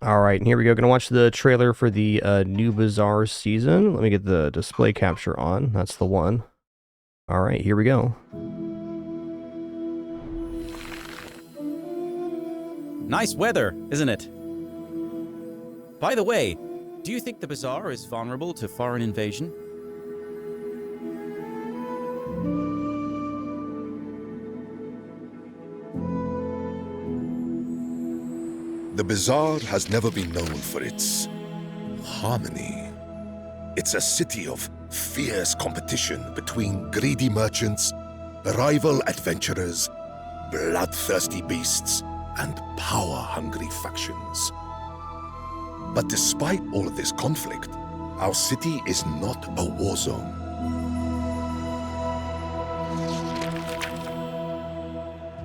All right, and here we go. Gonna watch the trailer for the new Bazaar season. Let me get the display capture on. That's the one. All right, here we go. Nice weather, isn't it? By the way, do you think the Bazaar is vulnerable to foreign invasion? The Bazaar has never been known for its harmony. It's a city of fierce competition between greedy merchants, rival adventurers, bloodthirsty beasts, and power-hungry factions. But despite all of this conflict, our city is not a war zone.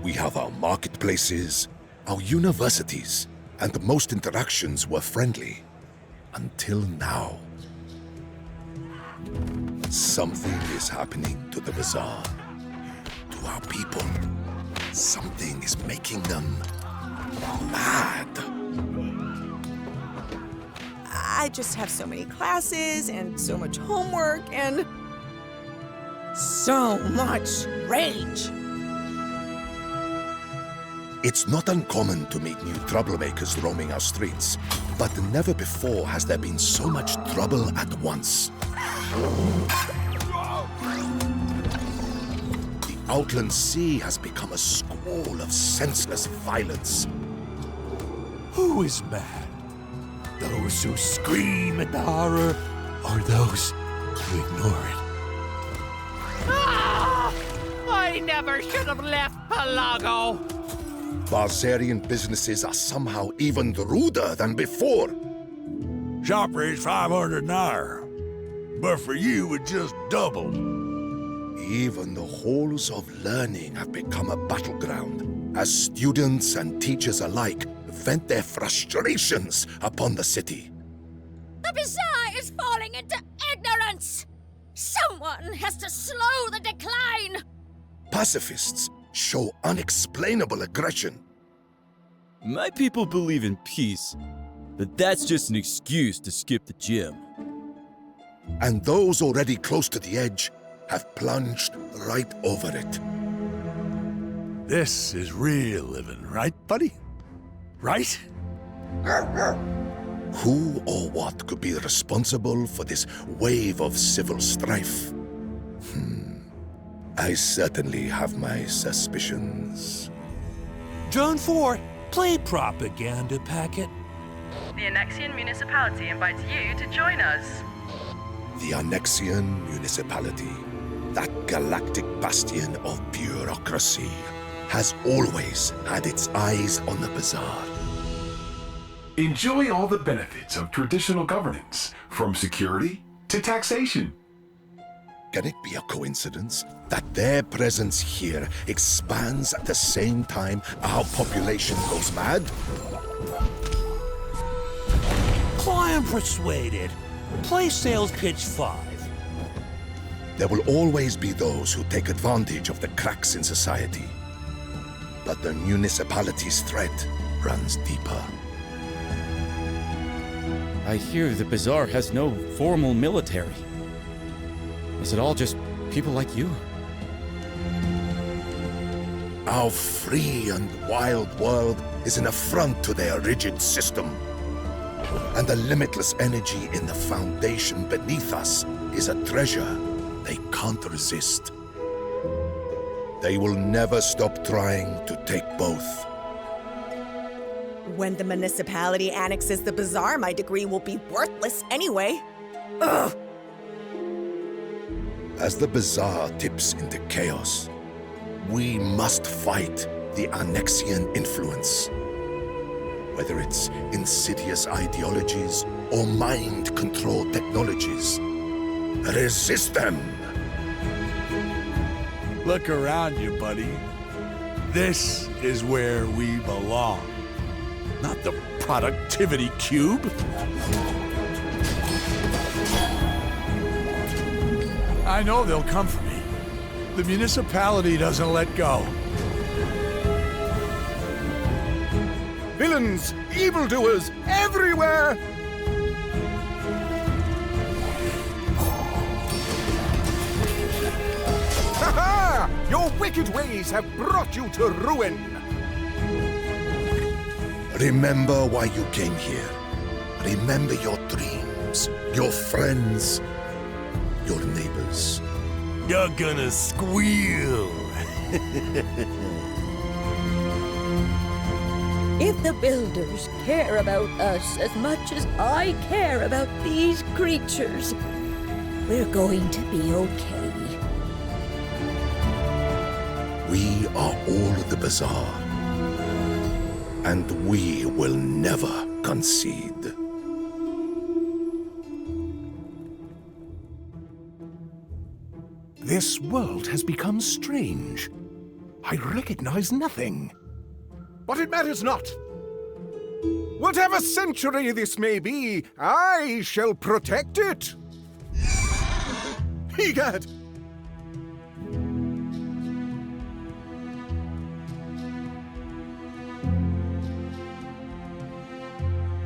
We have our marketplaces, our universities, and most interactions were friendly. Until now. Something is happening to the Bazaar, to our people. Something is making them mad. I just have so many classes and so much homework and so much rage. It's not uncommon to meet new troublemakers roaming our streets, but never before has there been so much trouble at once. The Outland Sea has become a squall of senseless violence. Who is mad? Those who scream at the horror, or those who ignore it? Ah! I never should have left Pelago! Barzarian businesses are somehow even ruder than before. Shop rate's 500 an hour, but for you it just doubled. Even the halls of learning have become a battleground, as students and teachers alike vent their frustrations upon the city. The Bazaar is falling into ignorance! Someone has to slow the decline! Pacifists show unexplainable aggression. My people believe in peace, but that's just an excuse to skip the gym. And those already close to the edge have plunged right over it. This is real living, right, buddy? Right? Who or what could be responsible for this wave of civil strife? I certainly have my suspicions. Drone 4, play propaganda packet. The Annexian Municipality invites you to join us. The Annexian Municipality, that galactic bastion of bureaucracy, has always had its eyes on the Bazaar. Enjoy all the benefits of traditional governance, from security to taxation. Can it be a coincidence that their presence here expands at the same time our population goes mad? Client persuaded. Play sales pitch 5. There will always be those who take advantage of the cracks in society. But the municipality's threat runs deeper. I hear the Bazaar has no formal military. Is it all just people like you? Our free and wild world is an affront to their rigid system. And the limitless energy in the foundation beneath us is a treasure they can't resist. They will never stop trying to take both. When the municipality annexes the Bazaar, my degree will be worthless anyway. Ugh! As the Bazaar tips into chaos, we must fight the Annexian influence. Whether it's insidious ideologies or mind-controlled technologies, resist them! Look around you, buddy. This is where we belong. Not the productivity cube. I know they'll come for me. The municipality doesn't let go. villains, evildoers, everywhere! Ha ha! Your wicked ways have brought you to ruin! Remember why you came here. Remember your dreams, your friends, your neighbors. You're gonna squeal. If the builders care about us as much as I care about these creatures, we're going to be okay. We are all the Bazaar, and we will never concede. This world has become strange. I recognize nothing. But it matters not. Whatever century this may be, I shall protect it. Egad!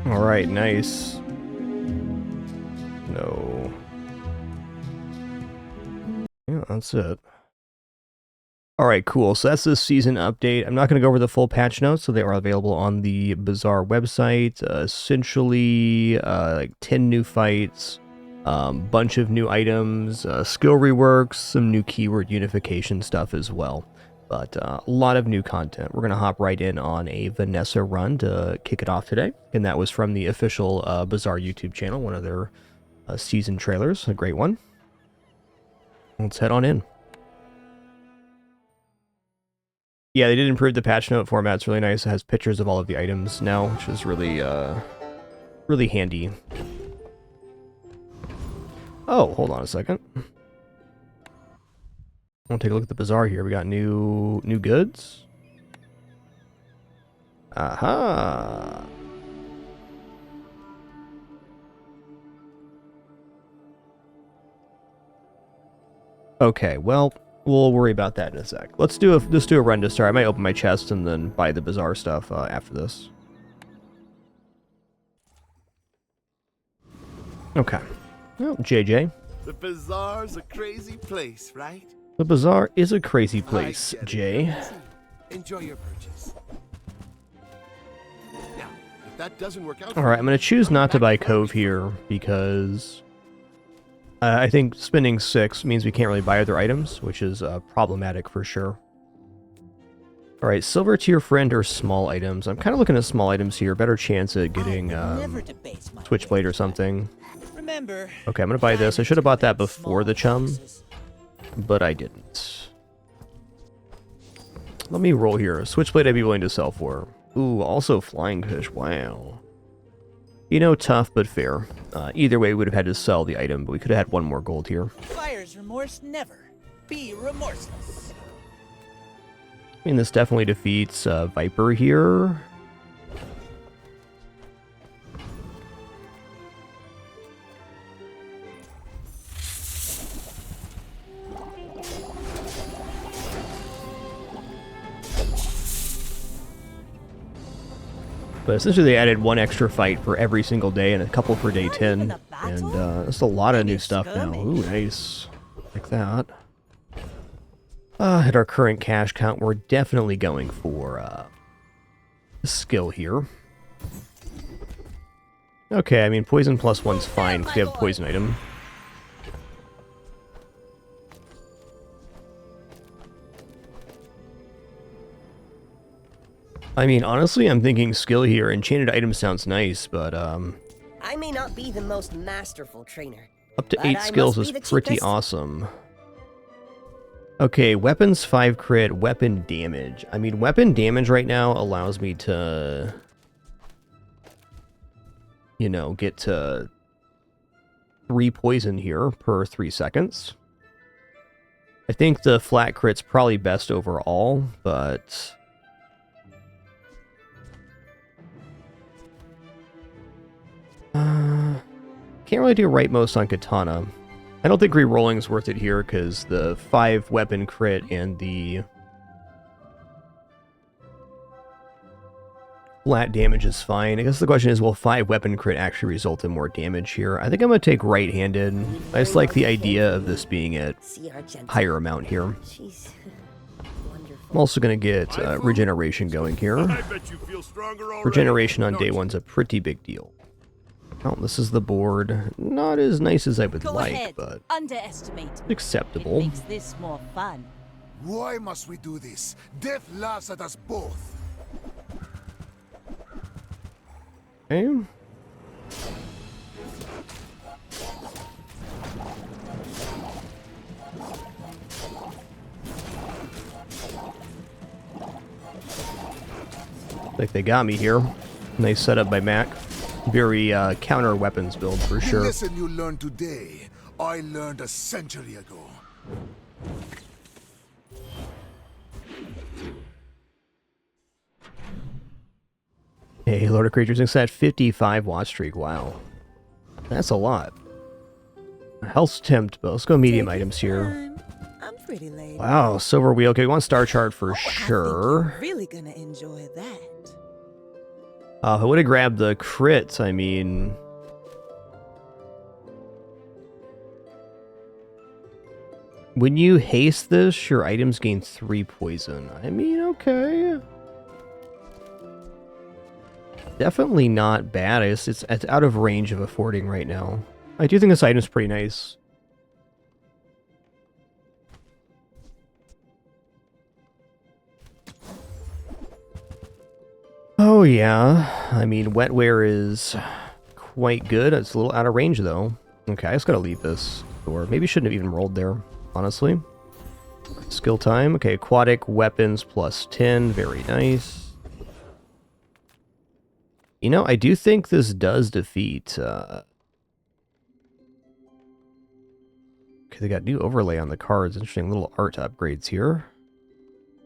All right, nice. No. Yeah, that's it. All right, cool. So that's the season update. I'm not going to go over the full patch notes, so they are available on the Bazaar website. Essentially, like 10 new fights, bunch of new items, skill reworks, some new keyword unification stuff as well. But a lot of new content. We're going to hop right in on a Vanessa run to kick it off today. And that was from the official Bazaar YouTube channel, one of their season trailers. A great one. Let's head on in. Yeah, they did improve the patch note format. It's really nice. It has pictures of all of the items now, which is really, really handy. Oh, hold on a second. I'll take a look at the Bazaar here. We got new goods. Aha. Okay, well, we'll worry about that in a sec. Let's do a run to start. I might open my chest and then buy the Bazaar stuff after this. Okay. Well, JJ. The Bazaar's a crazy place, right? The Bazaar is a crazy place, Jay. Enjoy your purchase. Now, if that doesn't work out, alright, I'm going to choose not to buy Cove here because I think spending 6 means we can't really buy other items, which is problematic for sure. Alright, silver tier friend or small items. I'm kind of looking at small items here. Better chance at getting Switchblade or something. Okay, I'm going to buy this. I should have bought that before the chum, but I didn't. Let me roll here. Switchblade I'd be willing to sell for. Ooh, also flying fish. Wow. You know, tough but fair. Either way, we would have had to sell the item, but we could have had one more gold here. Buyer's remorse never. Be remorseless. I mean, this definitely defeats Viper here. But essentially they added one extra fight for every single day and a couple for day 10. And that's a lot of new stuff now. Ooh, nice. Like that. At our current cash count, we're definitely going for skill here. Okay, I mean, poison +1's fine because we have a poison item. I mean, honestly, I'm thinking skill here. Enchanted item sounds nice, but I may not be the most masterful trainer. Up to 8 skills is pretty awesome. Okay, weapons 5 crit, weapon damage. I mean, weapon damage right now allows me to, you know, get to 3 poison here per 3 seconds. I think the flat crit's probably best overall, but can't really do rightmost on Katana. I don't think re-rolling is worth it here because the 5 weapon crit and the flat damage is fine. I guess the question is, will 5 weapon crit actually result in more damage here? I think I'm going to take right-handed. I just like the idea of this being at higher amount here. I'm also going to get regeneration going here. Regeneration on day 1's a pretty big deal. Oh, this is the board. Not as nice as I would like, but acceptable. It makes this more fun. Why must we do this? Death laughs at us both. Okay. Like they got me here. Nice setup by Mac. Very counter weapons build for sure. The lesson you learned today, I learned a century ago. Hey, Lord of Creatures, it's at 55 watch streak. Wow. That's a lot. Health's tempt, but let's go medium items here. I'm pretty late. Wow, silver wheel. Okay, we want star chart for sure. Really gonna enjoy that. I would have grabbed the crits, I mean. When you haste this, your items gain 3 poison. I mean, okay. Definitely not bad. It's out of range of affording right now. I do think this item's pretty nice. Oh yeah, I mean wetware is quite good. It's a little out of range though. Okay, I just gotta leave this door. Maybe shouldn't have even rolled there, honestly. Skill time. Okay, aquatic weapons plus 10. Very nice. You know, I do think this does defeat... Okay, they got new overlay on the cards. Interesting little art upgrades here.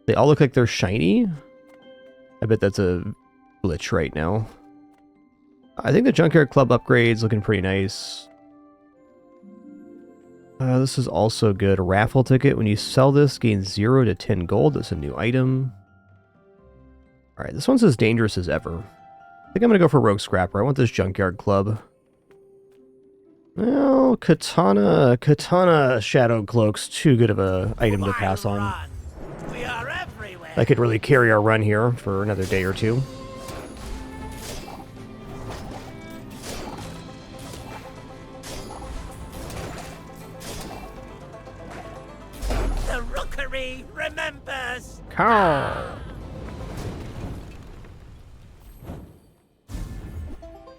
They all look like they're shiny. I bet that's a glitch right now. I think the Junkyard Club upgrade's looking pretty nice. This is also good. A raffle ticket. When you sell this, gain 0 to 10 gold. That's a new item. Alright, this one's as dangerous as ever. I think I'm going to go for Rogue Scrapper. I want this Junkyard Club. Well, Katana Shadow Cloak's too good of a item to pass on. We are everywhere. I could really carry our run here for another day or two. The rookery remembers. Carl.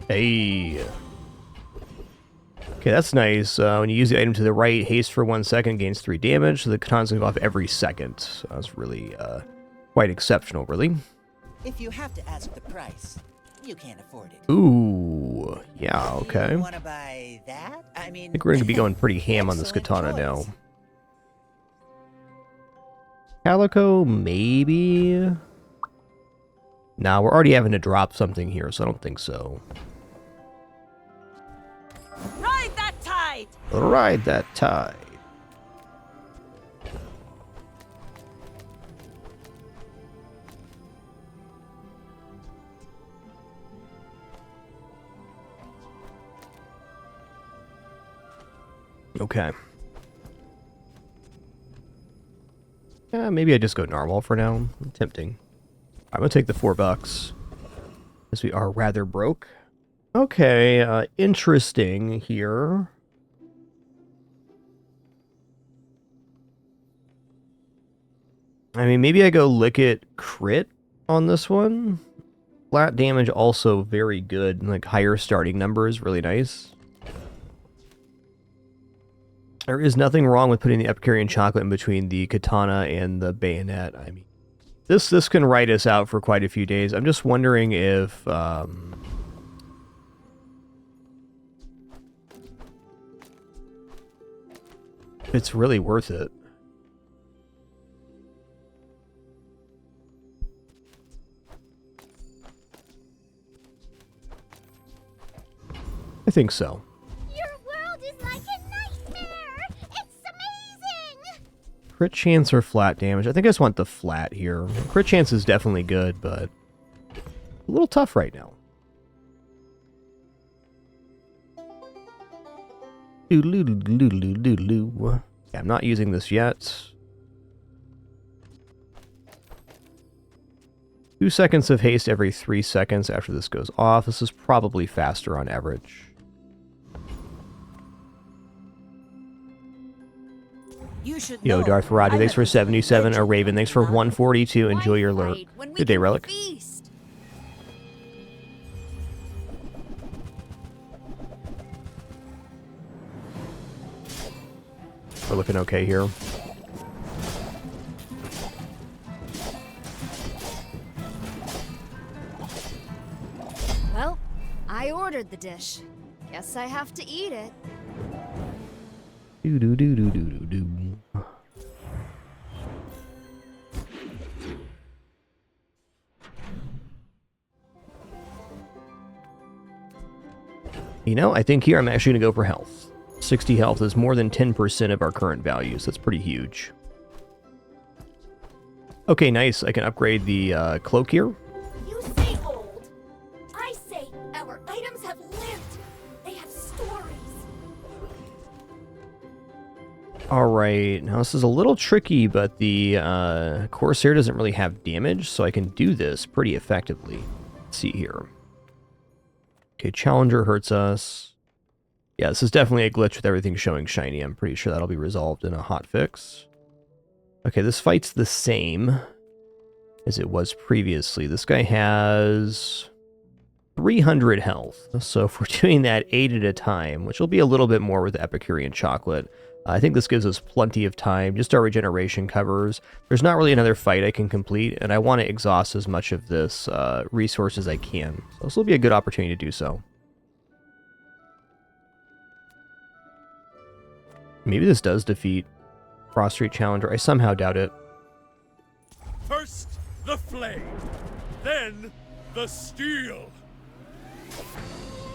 Hey. Okay, that's nice. When you use the item to the right, haste for 1 second, gains 3 damage, so the katana's gonna go off every second. So that's really quite exceptional, really. If you have to ask the price, you can't afford it. Ooh, yeah, okay. You wanna buy that? I mean, I think we're gonna be going pretty ham on this katana now. Calico, maybe? Nah, we're already having to drop something here, so I don't think so. Ride that tide! Ride that tide. Okay. Yeah, maybe I just go narwhal for now. Tempting. I'm gonna take the $4, as we are rather broke. Okay, interesting here. I mean, maybe I go Lickit crit on this one. Flat damage also very good. Like, higher starting numbers, really nice. There is nothing wrong with putting the Epicurean chocolate in between the katana and the bayonet. I mean, this can ride us out for quite a few days. I'm just wondering if it's really worth it. I think so. Your world is like a nightmare. It's amazing. Crit chance or flat damage? I think I just want the flat here. Crit chance is definitely good, but a little tough right now. Yeah, I'm not using this yet. 2 seconds of haste every 3 seconds after this goes off. This is probably faster on average. Yo, Darth Roddy, thanks for 77. A Raven, thanks for 142. Enjoy your lurk. Good day, Relic. We're looking okay here. Well, I ordered the dish. Guess I have to eat it. Do do do do do do do. You know, I think here I'm actually going to go for health. 60 health is more than 10% of our current values. That's pretty huge. Okay, nice. I can upgrade the cloak here. You say old. I say our items have lived. They have stories. Alright, now this is a little tricky, but the Corsair doesn't really have damage, so I can do this pretty effectively. Let's see here. Okay, Challenger hurts us. Yeah, this is definitely a glitch with everything showing shiny. I'm pretty sure that'll be resolved in a hotfix. Okay, this fight's the same as it was previously. This guy has 300 health. So if we're doing that 8 at a time, which will be a little bit more with Epicurean Chocolate, I think this gives us plenty of time. Just our regeneration covers. There's not really another fight I can complete, and I want to exhaust as much of this resource as I can. So this will be a good opportunity to do so. Maybe this does defeat Frost Street Challenger. I somehow doubt it. First, the flame. Then, the steel.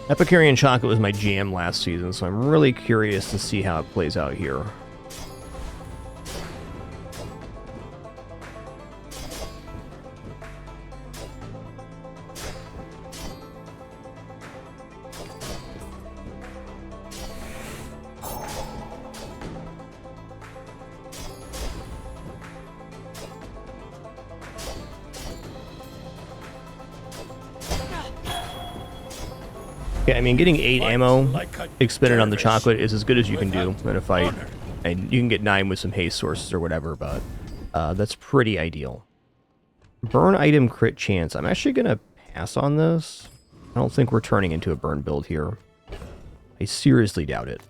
Epicurean Chocolate was my jam last season, so I'm really curious to see how it plays out here. Yeah, I mean, getting 8 ammo expended on the chocolate is as good as you can do in a fight. And you can get 9 with some haste sources or whatever, but that's pretty ideal. Burn item crit chance. I'm actually going to pass on this. I don't think we're turning into a burn build here. I seriously doubt it.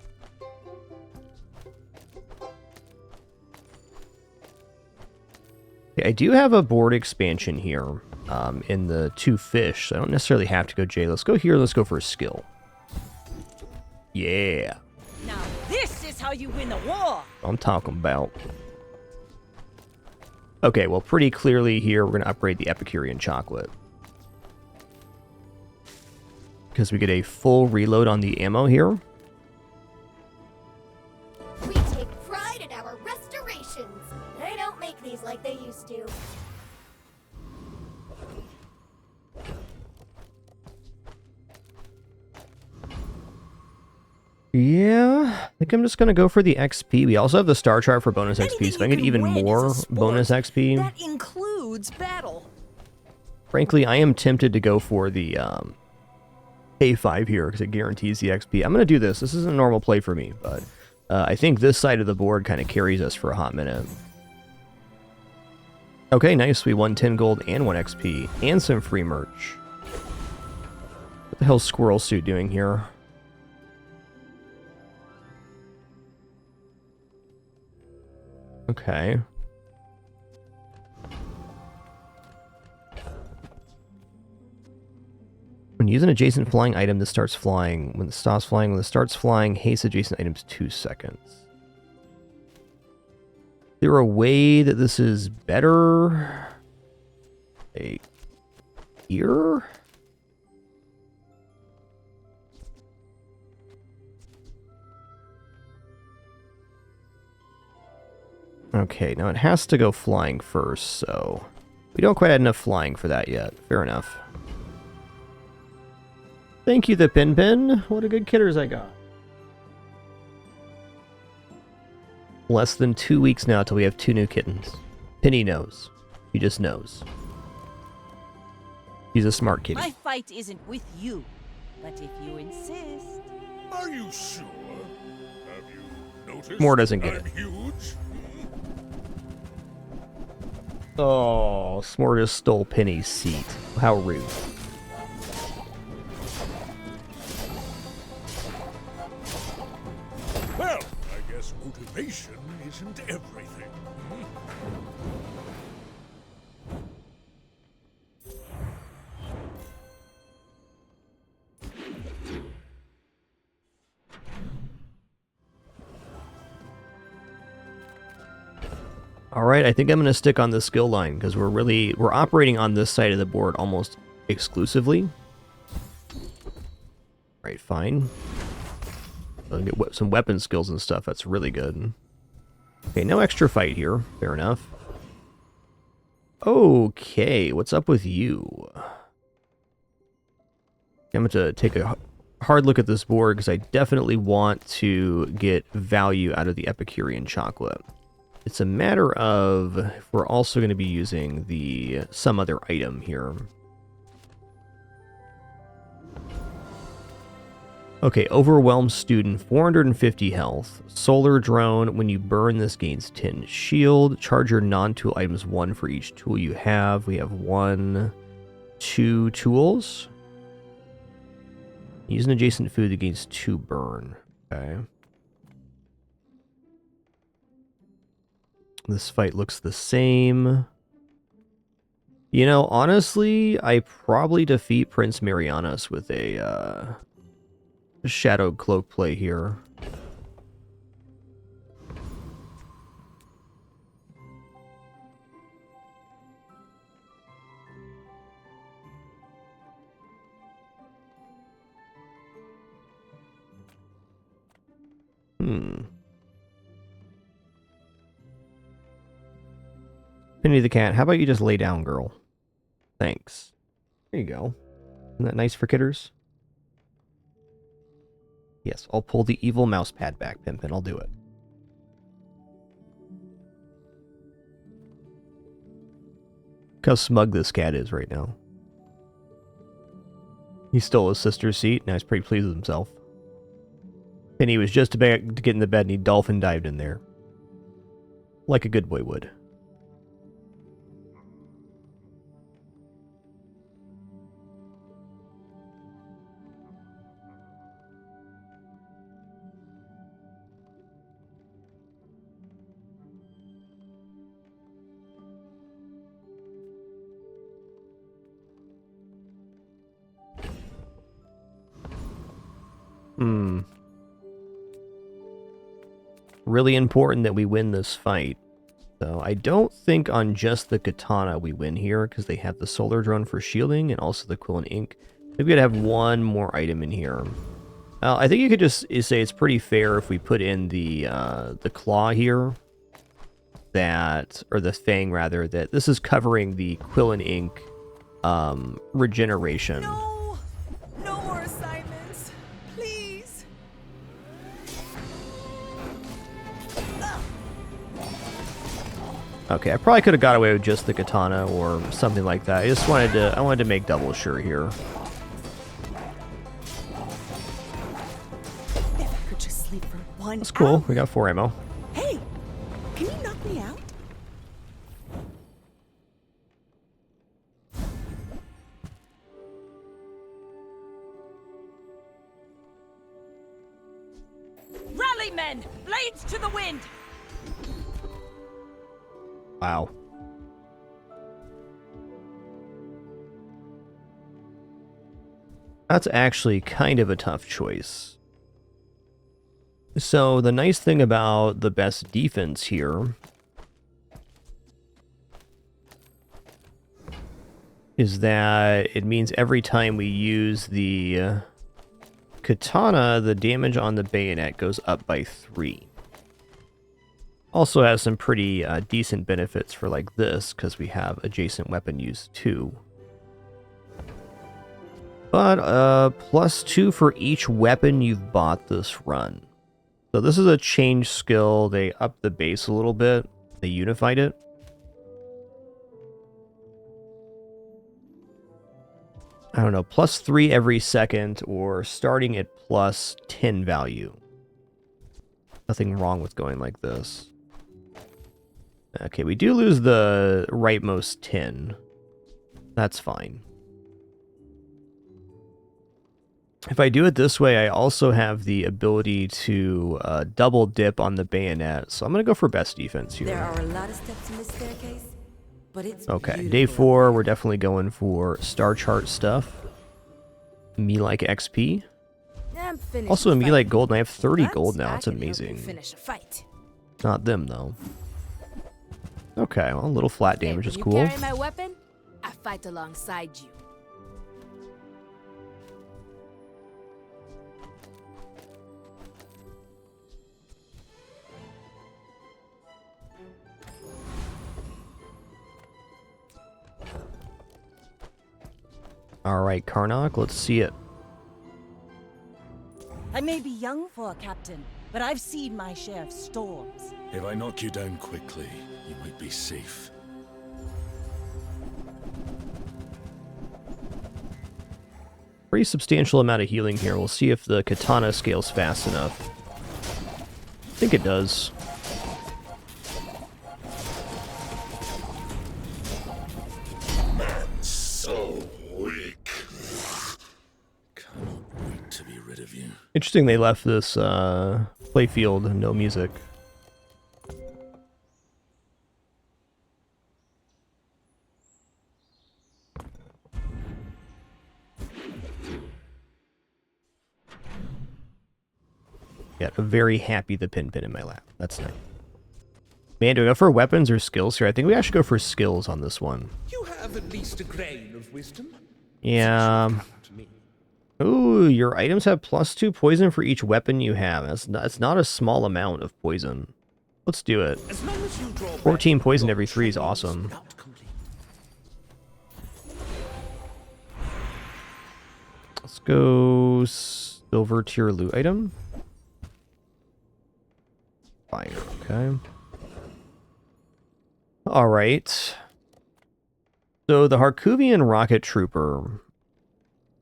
Okay, I do have a board expansion here. In the 2 fish, so I don't necessarily have to go J. Let's go here, let's go for a skill. Yeah. Now this is how you win a war. I'm talking about. Okay, well, pretty clearly here, we're going to upgrade the Epicurean Chocolate. Because we get a full reload on the ammo here. We take pride in our restorations. They don't make these like they used to. Yeah, I think I'm just going to go for the XP. We also have the star chart for bonus XP, so if I get even more bonus XP. That includes battle. Frankly, I am tempted to go for the A5 here because it guarantees the XP. I'm going to do this. This isn't a normal play for me, but I think this side of the board kind of carries us for a hot minute. Okay, nice. We won 10 gold and 1 XP and some free merch. What the hell's Squirrel Suit doing here? Okay. When you use an adjacent flying item, this starts flying. When it stops flying, when it starts flying, haste adjacent items 2 seconds. Is there a way that this is better? Like, here? Okay, now it has to go flying first, so we don't quite have enough flying for that yet. Fair enough. Thank you, the Pin. What a good kitters I got. Less than 2 weeks now till we have 2 new kittens. Penny knows. She just knows. She's a smart kitty. My fight isn't with you, but if you insist. Are you sure? Have you noticed? More doesn't get it. Huge? Oh, S'more just stole Penny's seat. How rude. Well, I guess motivation isn't everything. All right, I think I'm going to stick on the skill line because we're operating on this side of the board almost exclusively. Right, fine. I'll get some weapon skills and stuff. That's really good. Okay, no extra fight here. Fair enough. Okay, what's up with you? I'm going to take a hard look at this board because I definitely want to get value out of the Epicurean chocolate. It's a matter of if we're also going to be using some other item here. Okay, Overwhelmed Student, 450 health. Solar Drone, when you burn this gains 10 shield. Charge your non-tool items 1 for each tool you have. We have 2 tools. Use an adjacent food that gains 2 burn. Okay. This fight looks the same. You know, honestly, I probably defeat Prince Marianas with a Shadowed Cloak play here. Penny the cat, how about you just lay down, girl? Thanks. There you go. Isn't that nice for kitters? Yes, I'll pull the evil mouse pad back, Pimpin. I'll do it. Look how smug this cat is right now. He stole his sister's seat, now he's pretty pleased with himself. Penny was just about to get in the bed and he dolphin dived in there. Like a good boy would. Really important that we win this fight. So I don't think on just the katana we win here, because they have the solar drone for shielding and also the quill and ink. Maybe we'd have one more item in here. I think you could just say it's pretty fair if we put in the claw here. Or the fang rather, that this is covering the quill and ink regeneration. No! No more assignments. Please. Okay, I probably could have got away with just the katana or something like that. I wanted to make double sure here. If I could just sleep for 1 That's cool. hour. We got 4 ammo. Hey, can you knock me out? Rally, men! Blades to the wind! Wow. That's actually kind of a tough choice. So the nice thing about the best defense here is that it means every time we use the katana, the damage on the bayonet goes up by 3. Also has some pretty decent benefits for like this, because we have adjacent weapon use too. But +2 for each weapon you've bought this run. So this is a change skill. They upped the base a little bit. They unified it. I don't know, +3 every second or starting at +10 value. Nothing wrong with going like this. Okay, we do lose the rightmost 10. That's fine. If I do it this way, I also have the ability to double dip on the bayonet. So I'm going to go for best defense here. There are a lot of steps in this staircase, but it's okay, day 4, we're definitely going for star chart stuff. Me like XP. Also, a me like gold, and I have 30 gold now. It's amazing. Finish a fight. Not them, though. Okay, well, a little flat damage is cool. You carry my weapon, I fight alongside you. Alright, Karnak, let's see it. I may be young for a captain, but I've seen my share of storms. If I knock you down quickly, you might be safe. Pretty substantial amount of healing here. We'll see if the katana scales fast enough. I think it does. So weak. Cannot wait to be rid of you. Interesting they left this playfield no music. Yeah, I'm very happy the pin in my lap. That's nice. Man, do we go for weapons or skills here? I think we actually go for skills on this one. You have at least a grain of wisdom. Yeah. Ooh, your items have +2 poison for each weapon you have. That's not a small amount of poison. Let's do it. As long as you draw 14 poison every 3 is awesome. Let's go silver tier loot item. Fire, okay. Alright. So the Harkuvian rocket trooper,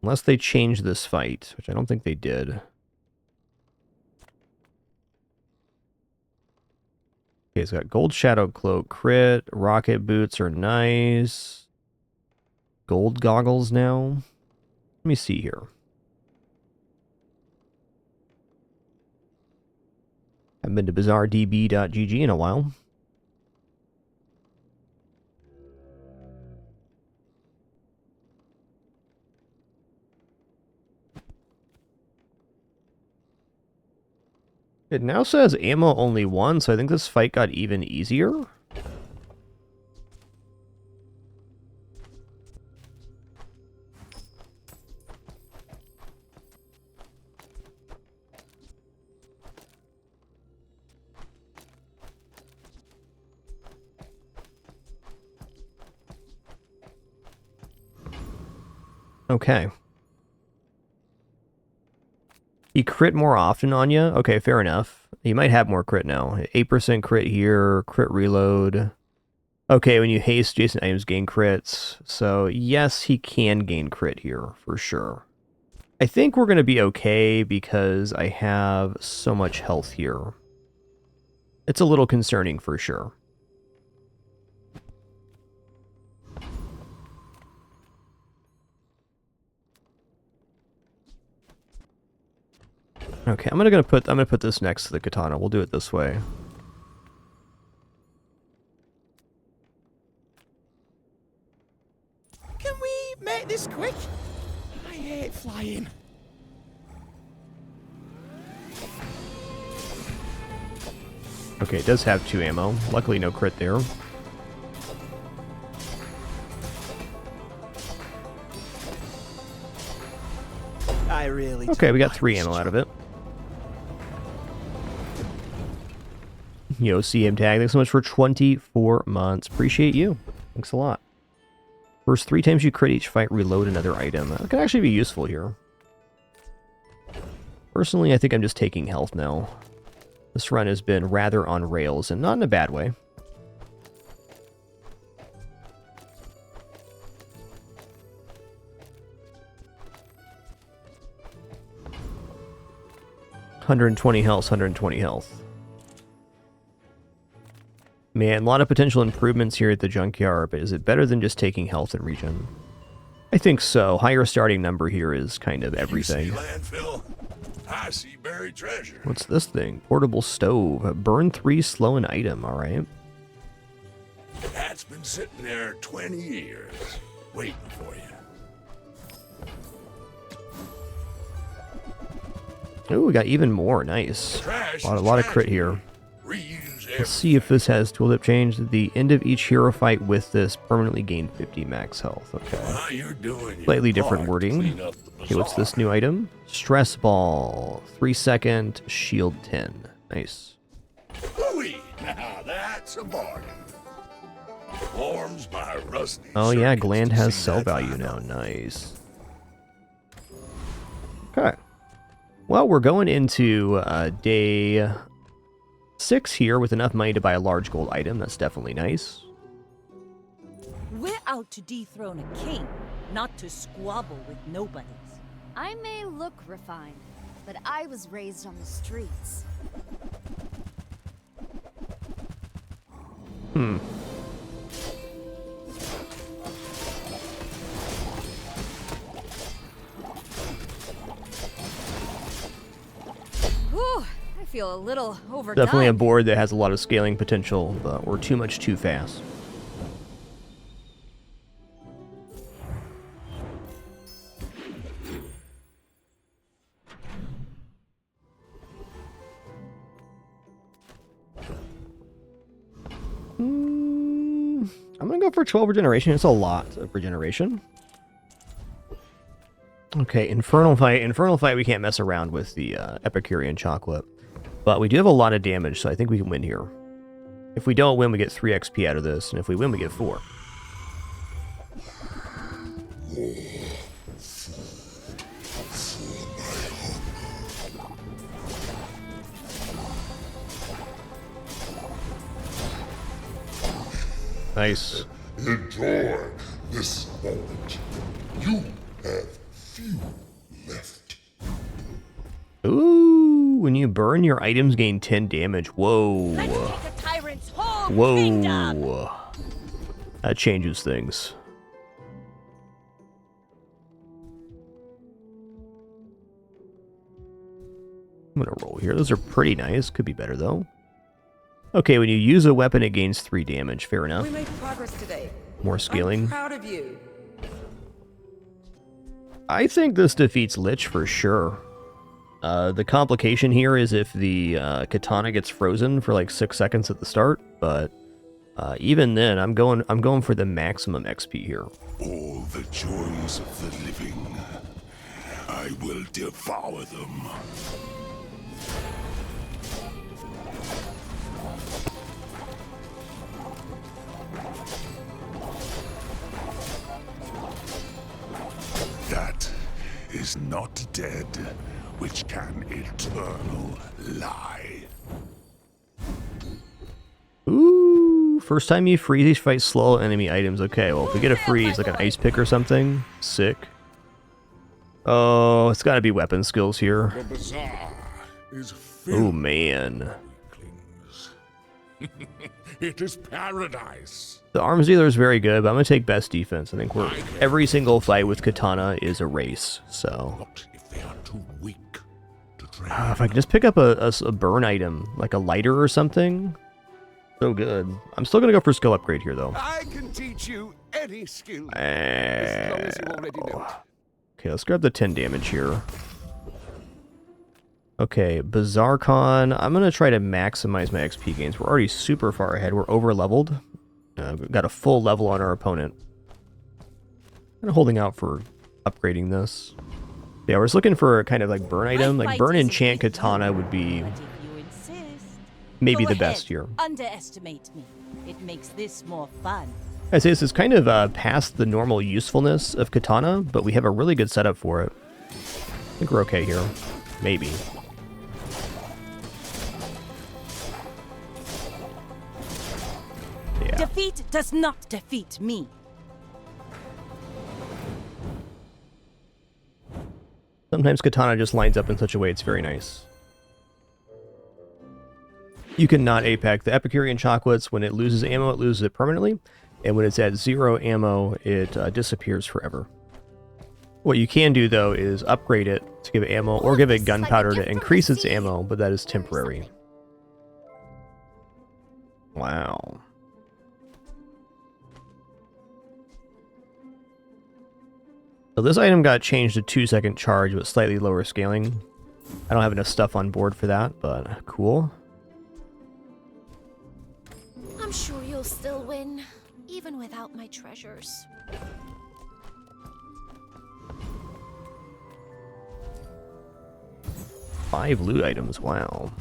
unless they change this fight, which I don't think they did. Okay, it's got gold shadow cloak, crit, rocket boots are nice. Gold goggles now. Let me see here. Haven't been to bizarredb.gg in a while. It now says ammo only 1, so I think this fight got even easier. Okay. He crit more often on you? Okay, fair enough. He might have more crit now. 8% crit here, crit reload. Okay, when you haste, Jason items gain crits. So, yes, he can gain crit here, for sure. I think we're going to be okay because I have so much health here. It's a little concerning, for sure. Okay, I'm gonna put this next to the katana. We'll do it this way. Can we make this quick? I hate flying. Okay, it does have 2 ammo. Luckily, no crit there. I really. Okay, we got 3 ammo out of it. Yo, CM Tag, thanks so much for 24 months. Appreciate you. Thanks a lot. First 3 times you crit each fight, reload another item. That could actually be useful here. Personally, I think I'm just taking health now. This run has been rather on rails, and not in a bad way. $120 health, 120 health. Man, a lot of potential improvements here at the junkyard, but is it better than just taking health and regen? I think so. Higher starting number here is kind of everything. You see landfill? I see buried treasure. What's this thing? Portable stove. Burn 3, slow an item, alright. That's been sitting there 20 years, waiting for you. Oh, we got even more. Nice. A lot of crit here. Let's see if this has tooltip change. At the end of each hero fight with this, permanently gain 50 max health. Okay. You're doing Slightly different wording. Okay, what's this new item? Stress ball. 3-second, shield 10. Nice. Ooh-wee. Now that's a bargain. Warms my rusty. Oh yeah, Gland has sell value now. Nice. Okay. Well, we're going into day 6 here with enough money to buy a large gold item. That's definitely nice. We're out to dethrone a king, not to squabble with nobodies. I may look refined, but I was raised on the streets. Whew, I feel a little overdone. Definitely a board that has a lot of scaling potential, but we're too much too fast. I'm gonna go for 12 regeneration. It's a lot of regeneration. Okay, Infernal Fight. Infernal Fight, we can't mess around with the Epicurean Chocolate. But we do have a lot of damage, so I think we can win here. If we don't win, we get 3 XP out of this, and if we win, we get 4. Nice. Enjoy this moment. You have few left. Ooh, when you burn, your items gain 10 damage. Whoa. Whoa. That changes things. I'm gonna roll here. Those are pretty nice. Could be better, though. Okay, when you use a weapon, it gains 3 damage. Fair enough. We made progress today. More scaling. I'm proud of you. I think this defeats Lich for sure. The complication here is if the katana gets frozen for like 6 seconds at the start, but even then, I'm going for the maximum XP here. All the joys of the living, I will devour them. That is not dead, which can eternal lie. Ooh, first time you freeze each fight slow enemy items. Okay, well, if we get a freeze, like an ice pick or something, sick. Oh, it's gotta be weapon skills here. The bazaar is Oh, man. It is paradise. The arms dealer is very good, but I'm gonna take best defense. I think every single fight with katana is a race, so. If they are too weak to train. If I could just pick up a burn item, like a lighter or something, so good. I'm still gonna go for skill upgrade here, though. I can teach you any skill, as long as you already know it. Okay, let's grab the 10 damage here. Okay, Bazaar Con. I'm going to try to maximize my XP gains. We're already super far ahead. We're over leveled. We've got a full level on our opponent. Kind of holding out for upgrading this. Yeah, we're just looking for a kind of like burn item. Like burn enchant katana would be maybe the best here. Underestimate me. It makes this more fun. I'd say this is kind of past the normal usefulness of katana, but we have a really good setup for it. I think we're okay here. Maybe. Yeah. Defeat does not defeat me. Sometimes katana just lines up in such a way it's very nice. You can not APEC the Epicurean chocolates. When it loses ammo, it loses it permanently. And when it's at 0 ammo, it disappears forever. What you can do, though, is upgrade it to give it ammo, or give it gunpowder to increase its ammo, but that is temporary. Wow. So this item got changed to 2-second charge with slightly lower scaling. I don't have enough stuff on board for that, but cool. I'm sure you'll still win, even without my treasures. Five loot items, wow.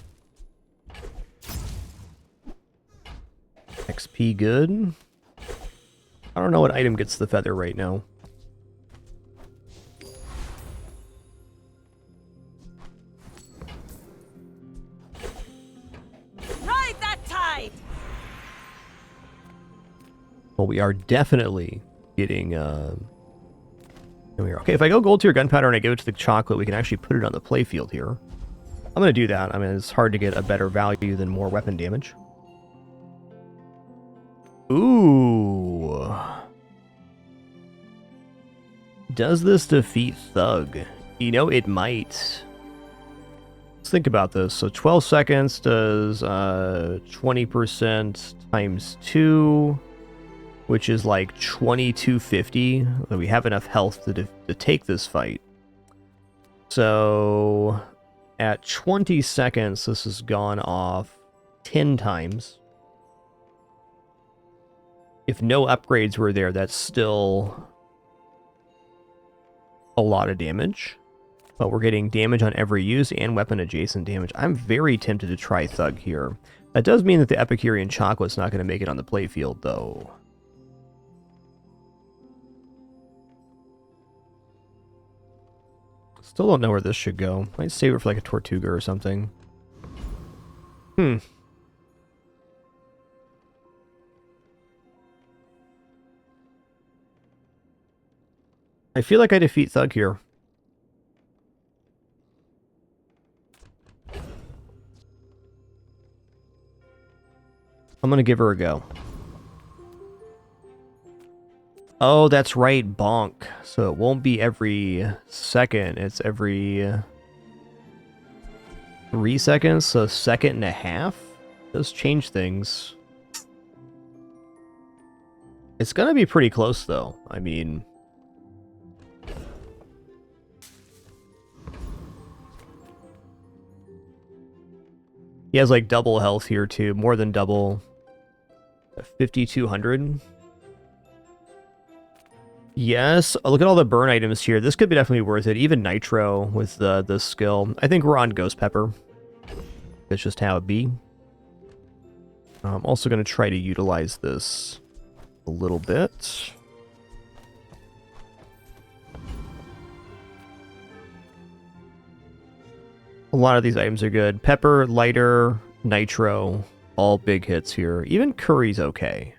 XP good. I don't know what item gets the feather right now. Ride that tide! Well, we are definitely getting, here we are. Okay, if I go gold tier gunpowder and I give it to the chocolate, we can actually put it on the playfield here. I'm going to do that. I mean, it's hard to get a better value than more weapon damage. Ooh. Does this defeat Thug? You know, it might. Let's think about this. So 12 seconds does 20% times 2, which is like 2250. We have enough health to take this fight. So at 20 seconds, this has gone off 10 times. If no upgrades were there, that's still a lot of damage. But we're getting damage on every use and weapon adjacent damage. I'm very tempted to try Thug here. That does mean that the Epicurean chocolate's not going to make it on the playfield, though. Still don't know where this should go. Might save it for like a Tortuga or something. I feel like I defeat Thug here. I'm gonna give her a go. Oh, that's right, bonk. So it won't be every second, it's every 3 seconds, so 1.5 seconds. Does change things. It's gonna be pretty close though. I mean, he has like double health here too, more than double. 5,200. Yes, look at all the burn items here. This could be definitely worth it. Even Nitro with the skill. I think we're on Ghost Pepper. That's just how it be. I'm also going to try to utilize this a little bit. A lot of these items are good. Pepper, lighter, Nitro, all big hits here. Even Curry's okay.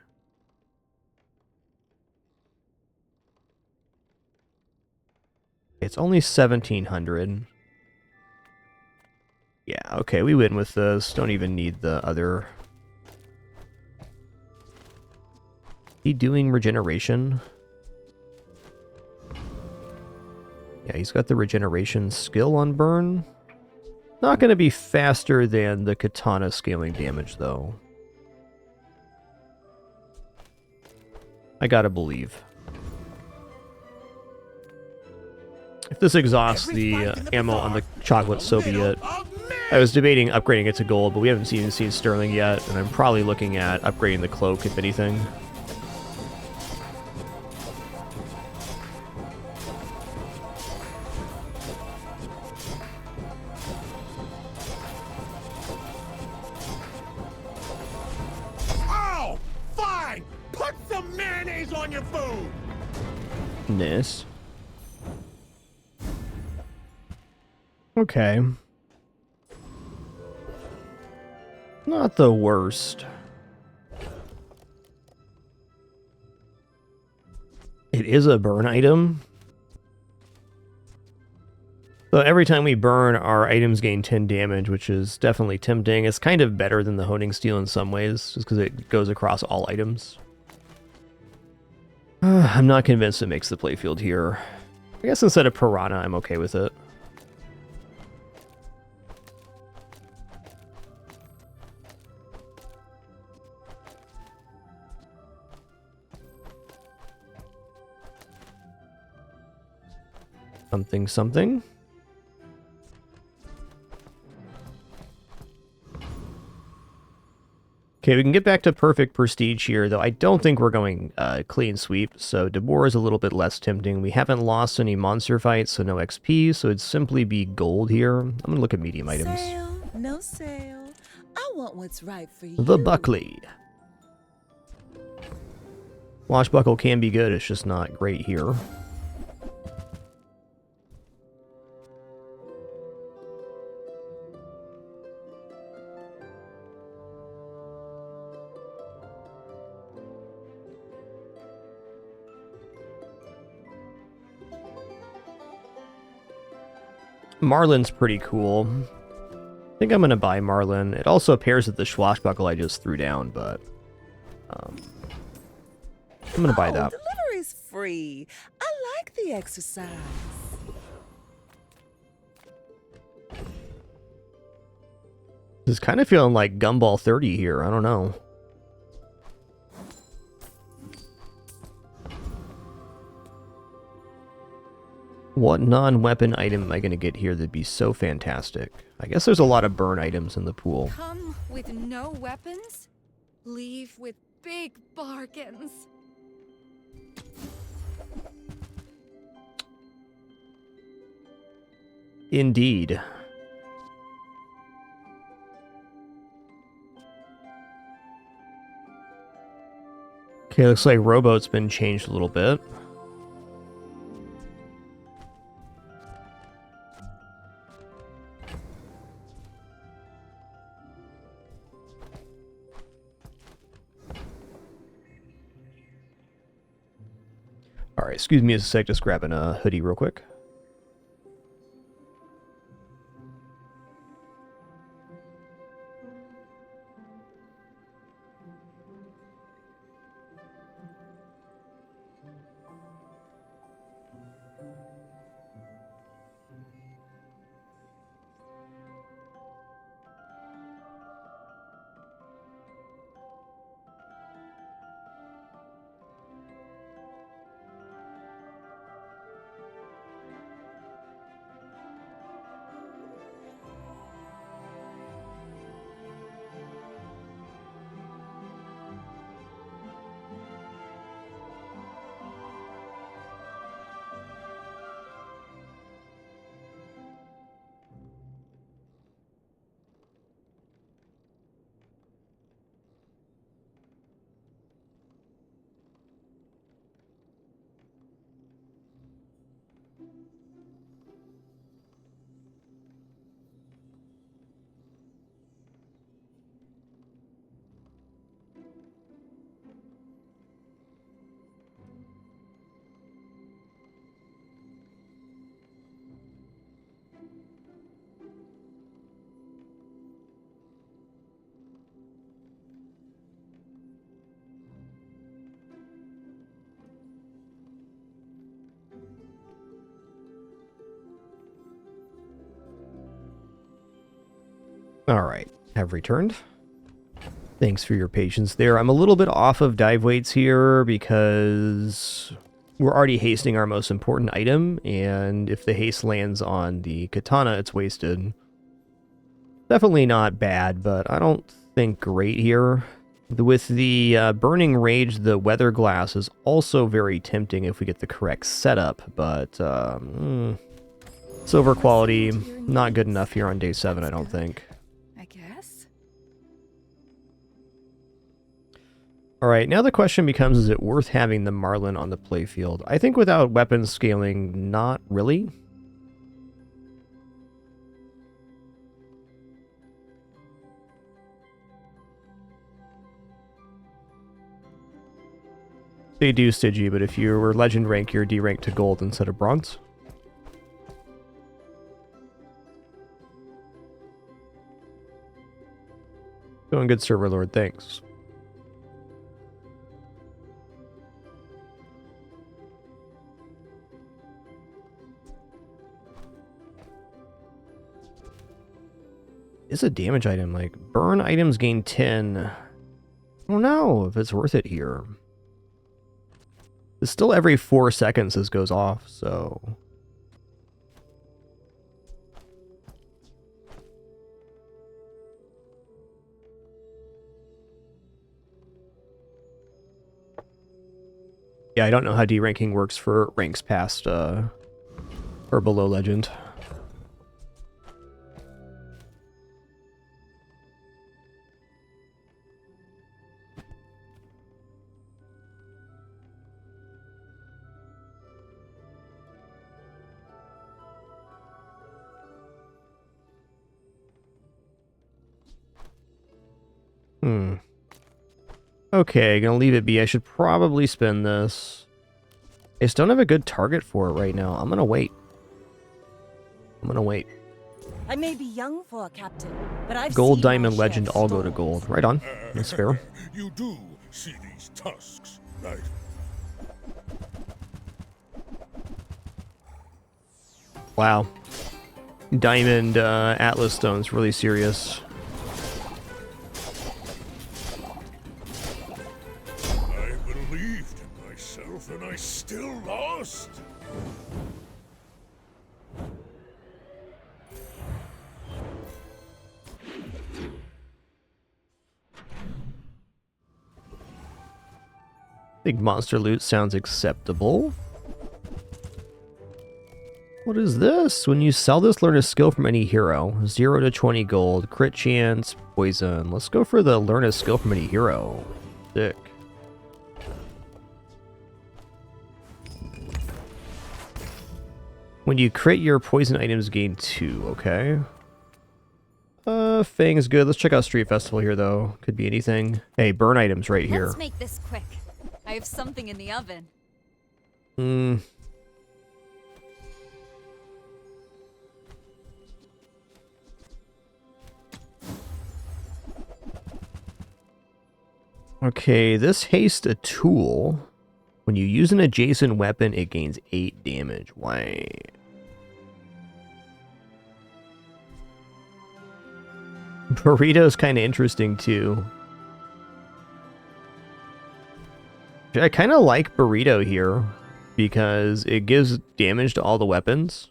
It's only 1,700. Yeah, okay, we win with this. Don't even need the other. He doing regeneration? Yeah, he's got the regeneration skill on burn. Not going to be faster than the katana scaling damage, though. I gotta believe. If this exhausts the ammo on the chocolate, so be it. I was debating upgrading it to gold, but we haven't seen Sterling yet, and I'm probably looking at upgrading the cloak, if anything. Oh, fine! Put some man on your food! This. Okay. Not the worst. It is a burn item. So every time we burn, our items gain 10 damage, which is definitely tempting. It's kind of better than the Honing Steel in some ways, just because it goes across all items. I'm not convinced it makes the playfield here. I guess instead of Piranha, I'm okay with it. Something, something. Okay, we can get back to perfect prestige here, though I don't think we're going clean sweep, so Debor is a little bit less tempting. We haven't lost any monster fights, so no XP, so it'd simply be gold here. I'm going to look at medium items. Sale, no sale. I want what's right for you. The Buckley. Washbuckle can be good, it's just not great here. Marlin's pretty cool. I think I'm going to buy Marlin. It also pairs with the Swashbuckle I just threw down, but I'm going to buy that. Delivery's free. I like the exercise. This is kind of feeling like Gumball 30 here. I don't know. What non-weapon item am I going to get here that'd be so fantastic? I guess there's a lot of burn items in the pool. Come with no weapons, leave with big bargains. Indeed. Okay, looks like Rowboat's been changed a little bit. Alright, excuse me a sec, just grabbing a hoodie real quick. Alright, have returned. Thanks for your patience there. I'm a little bit off of dive weights here because we're already hasting our most important item, and if the haste lands on the katana, it's wasted. Definitely not bad, but I don't think great here. With the Burning Rage, the Weather Glass is also very tempting if we get the correct setup, but silver quality, not good enough here on day 7, I don't think. I guess. Alright, now the question becomes, is it worth having the Marlin on the playfield? I think without weapon scaling, not really. They do, Stigi, but if you were legend rank, you're D-ranked to gold instead of bronze. Doing good, Server Lord, thanks. Is a damage item, like, burn items gain 10. I don't know if it's worth it here. It's still every 4 seconds this goes off, so... Yeah, I don't know how D-ranking works for ranks past, or below legend. Okay, gonna leave it be. I should probably spin this. I just don't have a good target for it right now. I'm gonna wait. I may be young for a captain, but I've Gold, seen diamond, our legend, share all of go to gold. Right on. That's fair. You do see these tusks, right? Wow. Diamond Atlas Stone's really serious. I believed in myself and I still lost. Big monster loot sounds acceptable. What is this? When you sell this, learn a skill from any hero. 0 to 20 gold, crit chance, poison. Let's go for the learn a skill from any hero. Sick. When you crit, your poison items gain 2, okay. Fang's good. Let's check out Street Festival here, though. Could be anything. Hey, burn items right here. Let's make this quick. I have something in the oven. Okay, this haste a tool. When you use an adjacent weapon, it gains 8 damage. Why? Burrito's kind of interesting, too. I kind of like Burrito here, because it gives damage to all the weapons.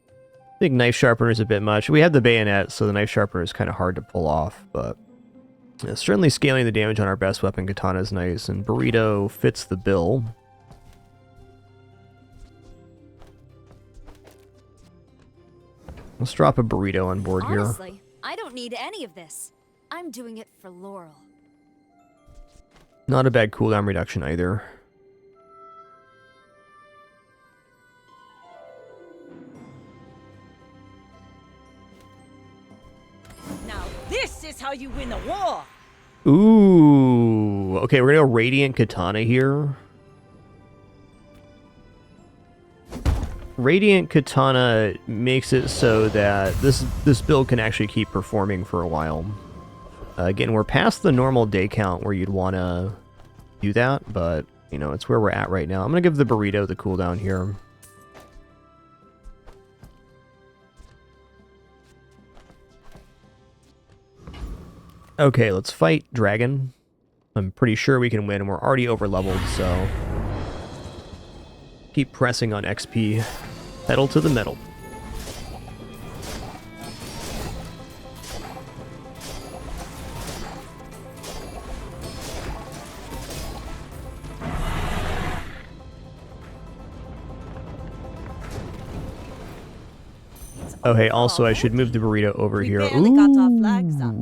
I think Knife Sharpener is a bit much. We have the Bayonet, so the Knife Sharpener is kind of hard to pull off, but... certainly scaling the damage on our best weapon, Katana, is nice, and Burrito fits the bill. Let's drop a Burrito on board here. Honestly, I don't need any of this. I'm doing it for Laurel. Not a bad cooldown reduction either. Now this is how you win a war. Ooh, okay, we're gonna go Radiant Katana here. Radiant Katana makes it so that this build can actually keep performing for a while. Again, we're past the normal day count where you'd want to do that, but, you know, it's where we're at right now. I'm going to give the Burrito the cooldown here. Okay, let's fight Dragon. I'm pretty sure we can win, and we're already over leveled, so... keep pressing on XP. Pedal to the metal. Oh, hey, also, I should move the Burrito over here. Barely got our flags up.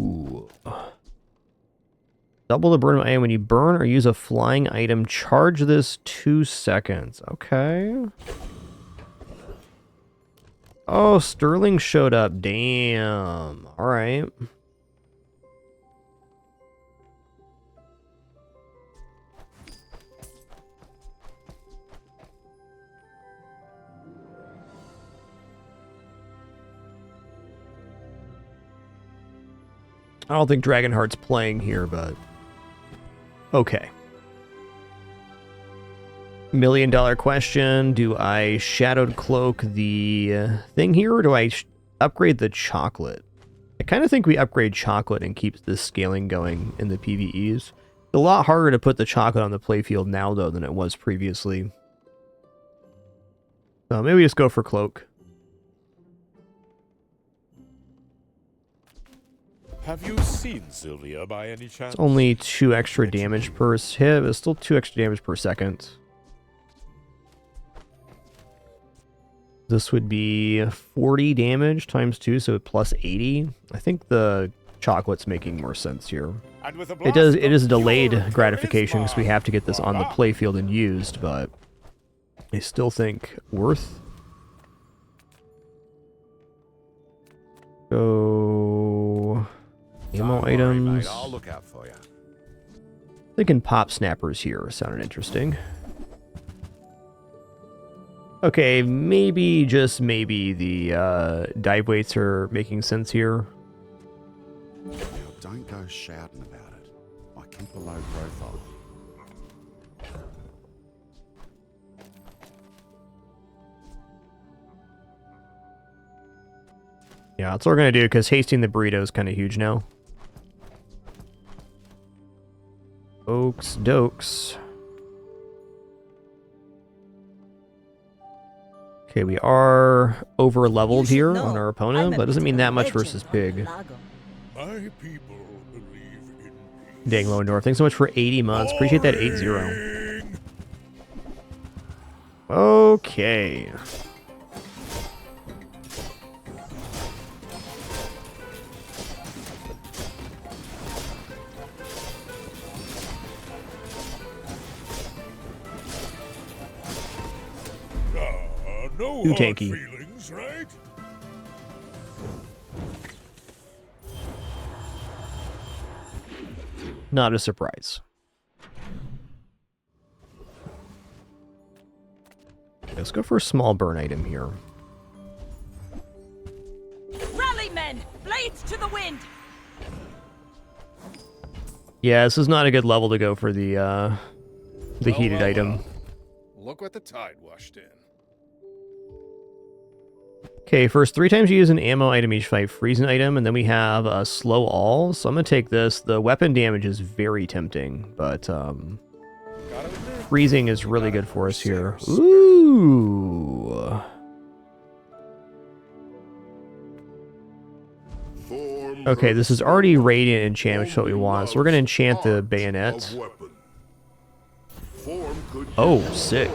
Double the burn item when you burn or use a flying item. Charge this 2 seconds. Okay. Oh, Sterling showed up. Damn. All right. I don't think Dragonheart's playing here, but okay. $1 million question. Do I Shadowed Cloak the thing here, or do I upgrade the chocolate? I kind of think we upgrade chocolate and keep this scaling going in the PvEs. It's a lot harder to put the chocolate on the playfield now, though, than it was previously. So maybe just go for cloak. Have you seen Sylvia by any chance? It's only 2 extra damage per hit, but it's still 2 extra damage per second. This would be 40 damage times 2, so plus 80. I think the chocolate's making more sense here. It is a delayed gratification because we have to get this on the playfield and used, but I still think worth. Go ammo items. I'll look out for you. Thinking pop snappers here sounded interesting. Okay, maybe, just maybe, the dive weights are making sense here. Now, don't go shouting about it. I keep a low profile. Yeah, that's what we're going to do, because hasting the burrito is kind of huge now. Oaks, dokes. Okay, we are over leveled here on our opponent, but doesn't mean that much versus Pig. My people believe in Dang, Low North. Thanks so much for 80 months. Appreciate that 8-0. Okay. no Too hard tanky. feelings, right? Not a surprise. Let's go for a small burn item here. Rally, men! Blades to the wind! Yeah, this is not a good level to go for the heated item. Look what the tide washed in. Okay, first 3 times you use an ammo item each fight, freeze an item, and then we have a slow all. So I'm gonna take this. The weapon damage is very tempting, but freezing is really good for us here. Ooh. Okay, this is already radiant enchant, which is what we want. So we're gonna enchant the bayonet. Oh, sick.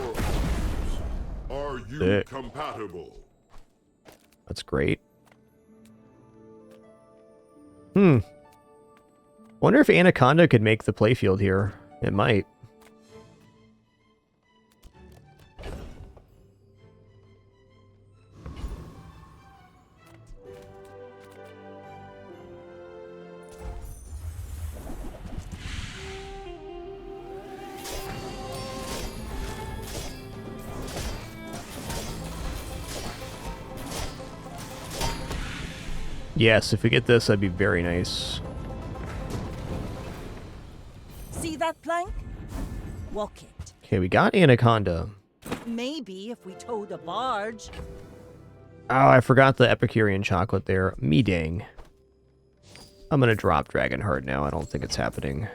Are you Sick. compatible? That's great. Wonder if Anaconda could make the playfield here. It might. Yes, if we get this, that'd be very nice. See that plank? Walk it. Okay, we got Anaconda. Maybe if we towed a barge. Oh, I forgot the Epicurean chocolate there. Me dang. I'm gonna drop Dragonheart now. I don't think it's happening.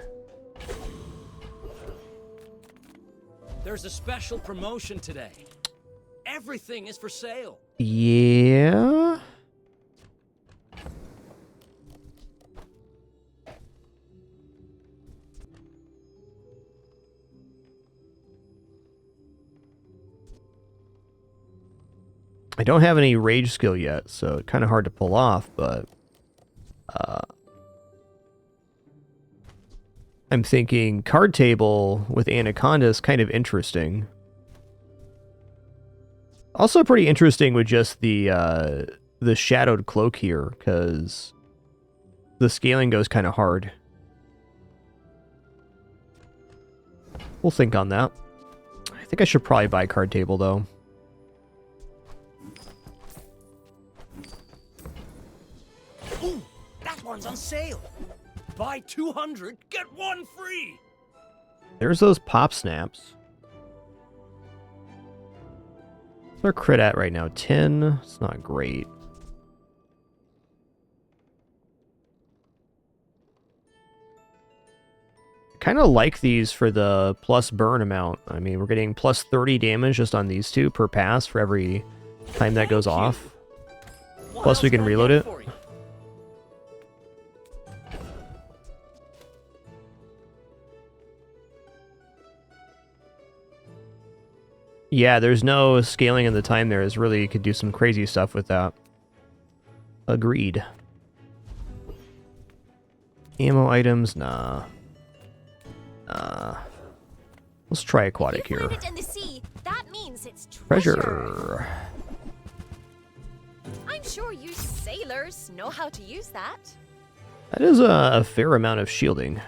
There's a special promotion today. Everything is for sale. Yeah? I don't have any rage skill yet, so kind of hard to pull off, but I'm thinking card table with Anaconda is kind of interesting. Also pretty interesting with just the shadowed cloak here, because the scaling goes kind of hard. We'll think on that. I think I should probably buy card table though. Ooh, that one's on sale. Buy 200, get one free. There's those pop snaps. What's our crit at right now? 10? It's not great. I kind of like these for the plus burn amount. I mean, we're getting plus 30 damage just on these two per pass for every time that goes off. Plus we can reload it. Yeah, there's no scaling in the time there. Is really, you could do some crazy stuff with that. Agreed. Ammo items, nah. Let's try aquatic here. It in the sea. That means it's Treasure. I'm sure you sailors know how to use that. That is a fair amount of shielding.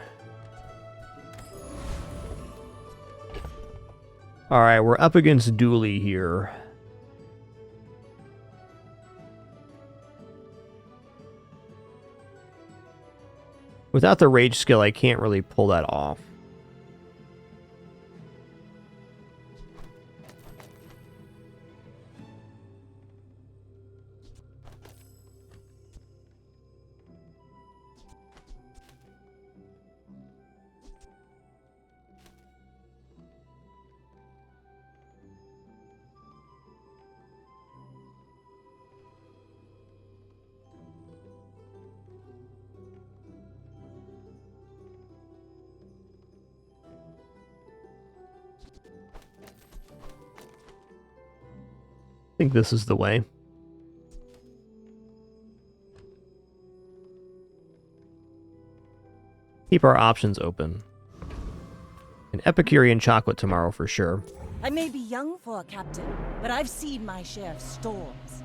Alright, we're up against Dooley here. Without the rage skill, I can't really pull that off. I think this is the way. Keep our options open. An Epicurean chocolate tomorrow for sure. I may be young for a captain, but I've seen my share of storms.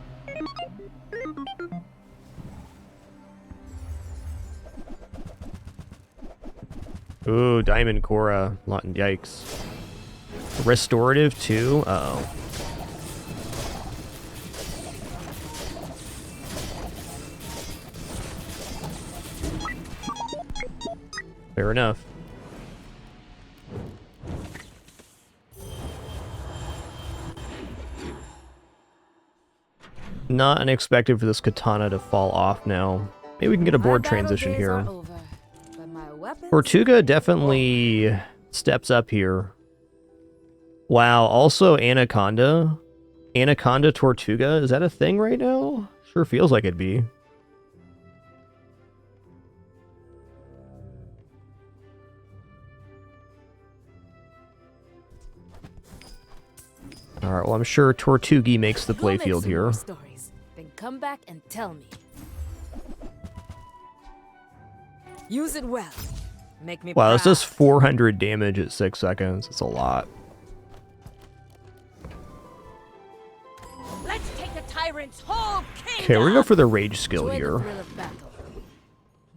Ooh, Diamond Cora. Yikes. Restorative too? Uh-oh. Fair enough. Not unexpected for this katana to fall off now. Maybe we can get a board transition here. Tortuga definitely steps up here. Wow, also Anaconda. Anaconda Tortuga, is that a thing right now? Sure feels like it'd be. Alright, well I'm sure Tortugi makes the playfield here. Stories. Then come back and tell me. Use it well. Make me Wow, this proud. does 400 damage at 6 seconds. It's a lot. Let's take the tyrant's whole kingdom. Okay, we're gonna go for the rage skill Enjoy here. the thrill of battle.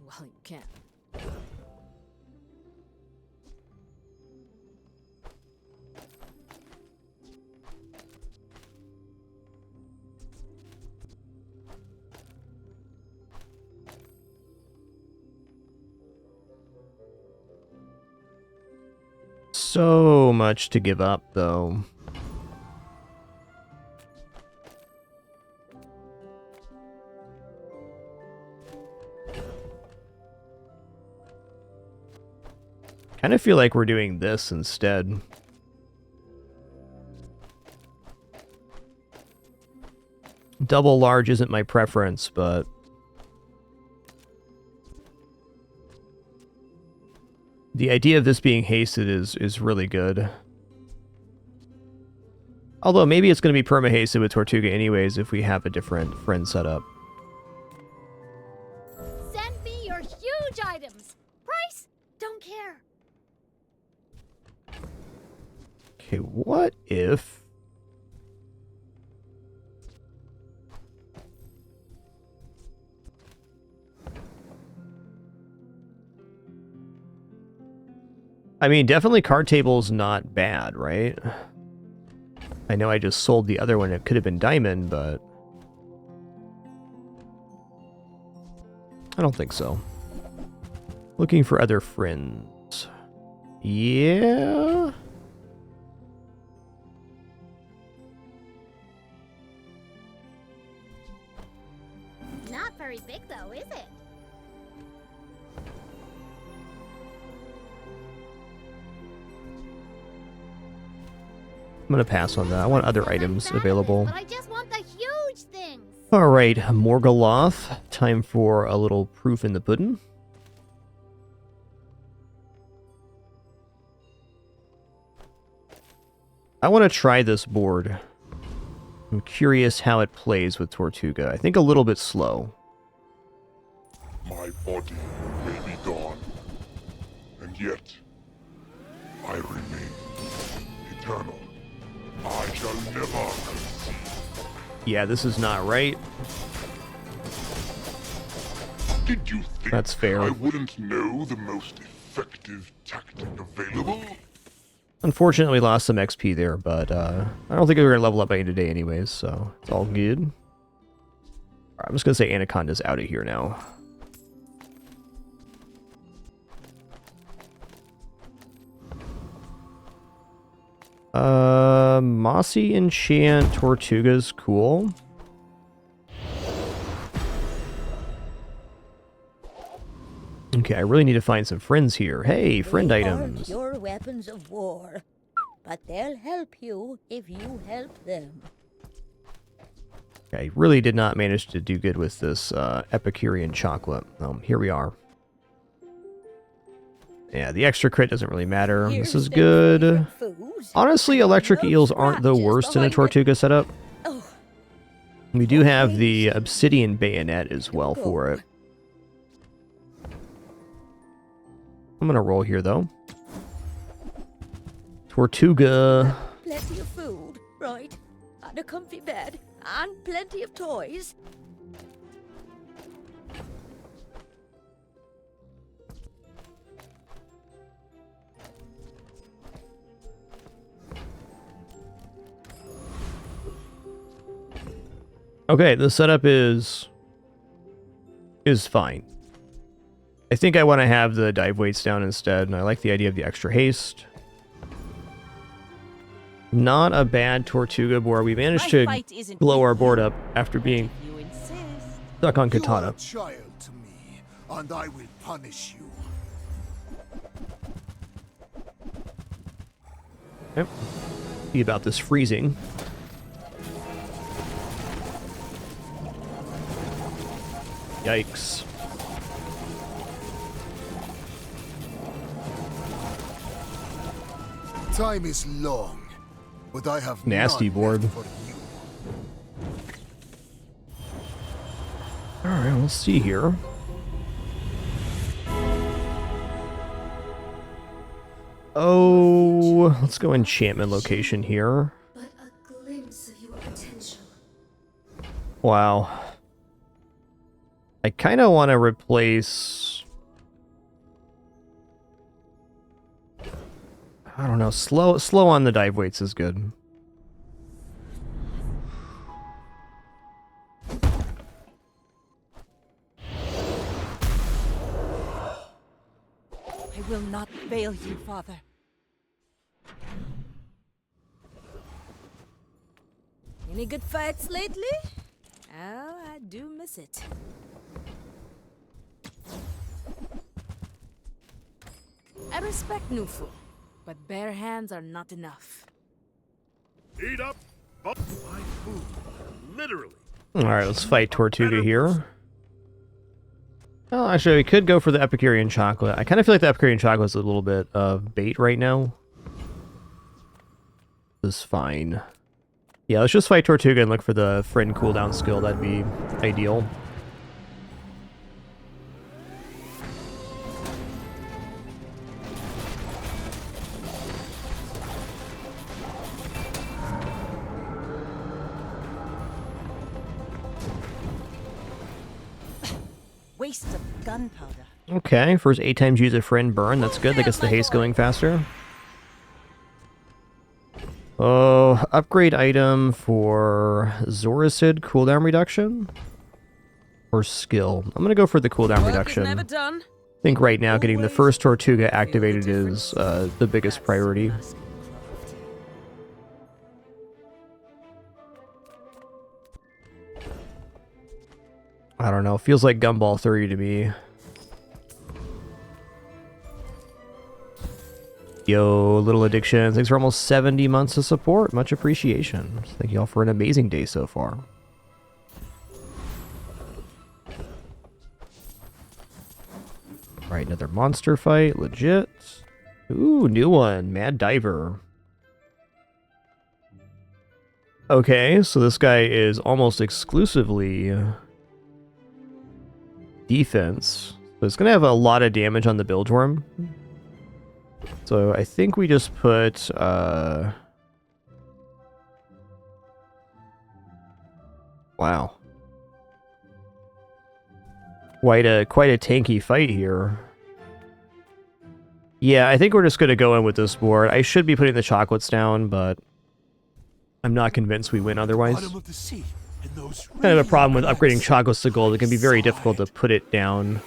Well, you can. So much to give up, though. Kind of feel like we're doing this instead. Double large isn't my preference, but the idea of this being hasted is really good. Although maybe it's going to be perma-hasted with Tortuga anyways if we have a different friend setup. Send me your huge items. Price? Don't care. Okay, what if... I mean, definitely card table's not bad, right? I know I just sold the other one. It could have been diamond, but... I don't think so. Looking for other friends. Yeah... Not very big though, is it? I'm gonna pass on that. I want other items available. But I just want the huge things. Alright, Morgoloth. Time for a little proof in the pudding. I want to try this board. I'm curious how it plays with Tortuga. I think a little bit slow. My body may be gone, and yet I remain eternal. I shall never conceive. Yeah, this is not right. Did you think that's fair? I wouldn't know the most effective tactic available? Unfortunately, we lost some XP there, but I don't think we were going to level up any today anyways, so it's all good. Alright, I'm just going to say Anaconda's out of here now. Mossy Enchant Tortuga's cool. Okay, I really need to find some friends here. Hey, friend They items. aren't your weapons of war, but they'll help you if you help them. I really did not manage to do good with this Epicurean chocolate. Here we are. Yeah, the extra crit doesn't really matter. This is good. Honestly, electric eels aren't the worst in a Tortuga setup. We do have the obsidian bayonet as well for it. I'm gonna roll here though. Tortuga. Plenty of food, right? And a comfy bed, and plenty of toys. Okay, the setup is fine. I think I want to have the dive weights down instead, and I like the idea of the extra haste. Not a bad Tortuga board. We managed to blow our board up after being stuck on Katana. You are a child to me, and I will punish you. Yep. See about this freezing. Yikes. Time is long, but I have Nasty none board. left for you. Alright, let's see here. Oh, let's go enchantment location here. But a glimpse of your potential. Wow. I kind of want to replace... I don't know, slow on the dive weights is good. I will not fail you, Father. Any good fights lately? Oh, I do miss it. I respect Nufu, but bare hands are not enough. Eat up my food, literally. Alright, let's fight Tortuga here. Oh, actually, we could go for the Epicurean chocolate. I kind of feel like the Epicurean chocolate is a little bit of bait right now. This is fine. Yeah, let's just fight Tortuga and look for the friend cooldown skill. That'd be ideal. waste of gunpowder. Okay, first 8 times use a friend burn. That's good. That gets the haste going faster. Oh, upgrade item for Zoricid cooldown reduction? Or skill? I'm going to go for the cooldown reduction. Never done. I think right now getting the first Tortuga activated is the biggest priority. I don't know, feels like Gumball 30 to me. Yo, Little Addiction, thanks for almost 70 months of support. Much appreciation. Thank you all for an amazing day so far. Alright, another monster fight. Legit. Ooh, new one. Mad Diver. Okay, so this guy is almost exclusively defense. So it's going to have a lot of damage on the Bilgeworm. So I think we just put... Wow. Quite a tanky fight here. Yeah, I think we're just going to go in with this board. I should be putting the chocolates down, but I'm not convinced we win otherwise. Kind of a problem with upgrading chocolates to gold. It can be very difficult to put it down.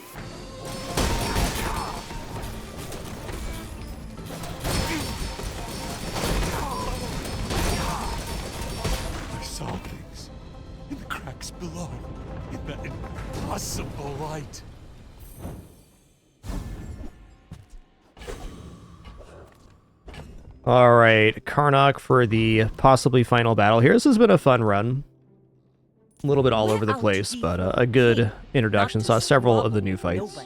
I saw things in the cracks below, in that impossible light. Alright, Karnak for the possibly final battle here. This has been a fun run. A little bit all over the place, but a good introduction. Saw several of the new fights.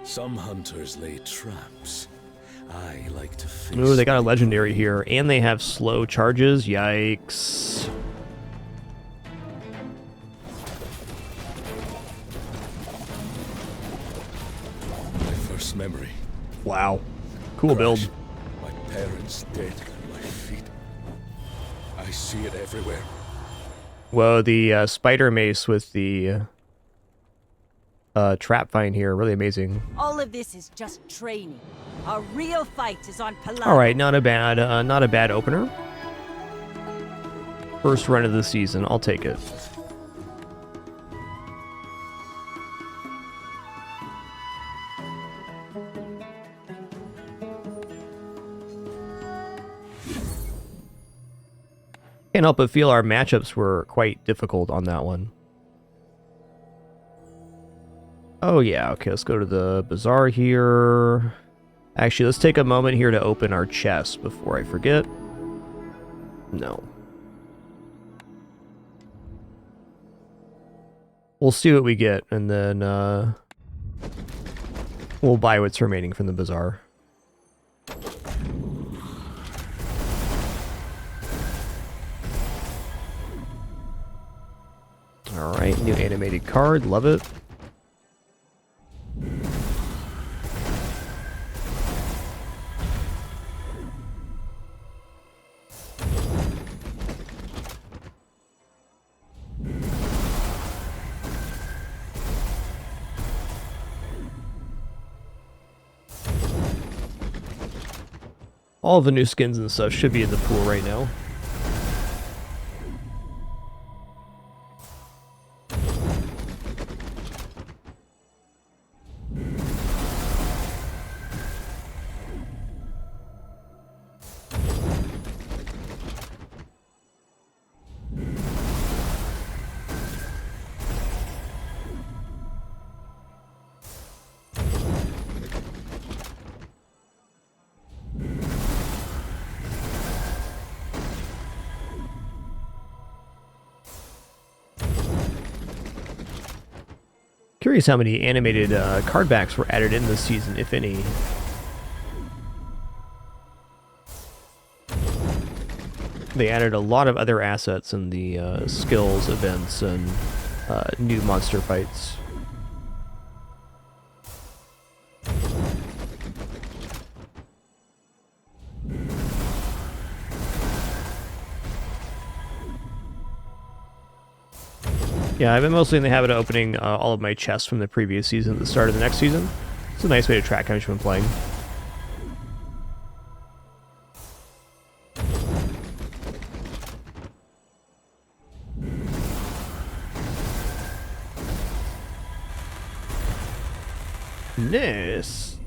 Some hunters lay traps. I like to face. Ooh, they got a legendary here, and they have slow charges. Yikes. My first memory. Wow. Cool build. My parents dead at my feet. I see it everywhere. Whoa, the spider mace with the trap vine here, really amazing. All of this is just training. A real fight is on Pelago. All right, not a bad opener. First run of the season, I'll take it. Can't help but feel our matchups were quite difficult on that one. Oh yeah, okay, let's go to the bazaar here. Actually, let's take a moment here to open our chest before I forget. No. We'll see what we get, and then we'll buy what's remaining from the bazaar. Alright, new animated card, love it. All the new skins and stuff should be in the pool right now. Curious how many animated card backs were added in this season, if any. They added a lot of other assets in the skills, events, and new monster fights. Yeah, I've been mostly in the habit of opening all of my chests from the previous season at the start of the next season. It's a nice way to track how much you've been playing. Nice.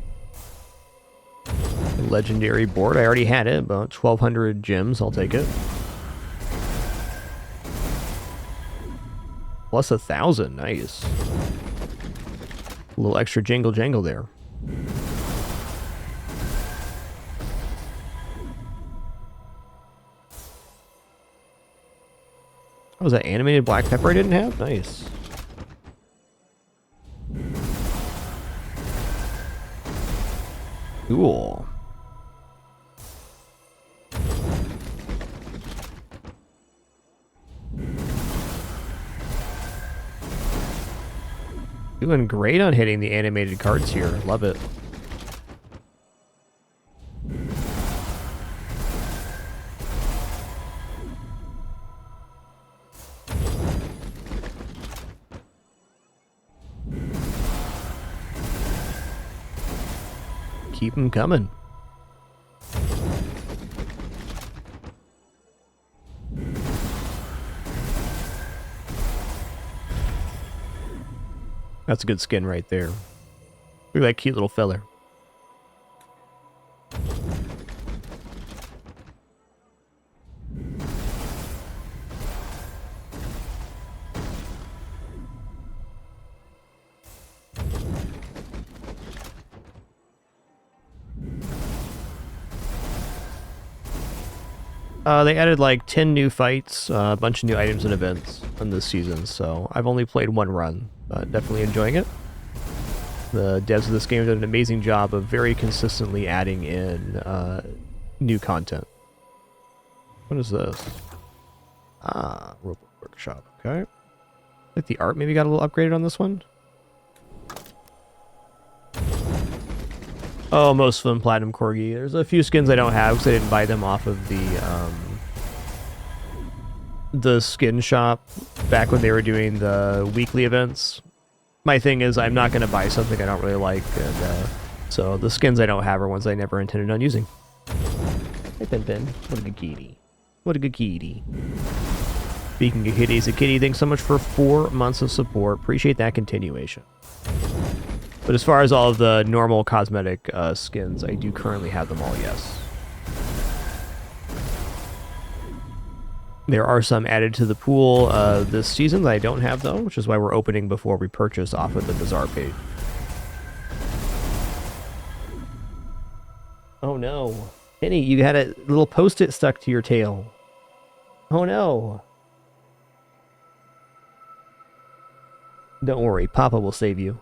Legendary board. I already had it. About 1,200 gems. I'll take it. Plus 1,000. Nice. A little extra jingle jangle there. Oh, was that animated black pepper I didn't have? Nice. Cool. Doing great on hitting the animated cards here. Love it. Keep them coming. That's a good skin right there. Look at that cute little feller. They added like 10 new fights, a bunch of new items and events on this season, so I've only played one run, but definitely enjoying it. The devs of this game have done an amazing job of very consistently adding in new content. What is this? Ah, Robot Workshop, okay. I think the art maybe got a little upgraded on this one. Oh, most of them Platinum Corgi. There's a few skins I don't have because I didn't buy them off of the skin shop back when they were doing the weekly events. My thing is I'm not going to buy something I don't really like, and so the skins I don't have are ones I never intended on using. Hey, Pin. What a good kitty. What a good kitty. Speaking of kitties, a kitty, thanks so much for 4 months of support. Appreciate that continuation. But as far as all of the normal cosmetic skins, I do currently have them all, yes. There are some added to the pool this season that I don't have, though, which is why we're opening before we purchase off of the Bazaar page. Oh no. Penny, you had a little post-it stuck to your tail. Oh no. Don't worry, Papa will save you.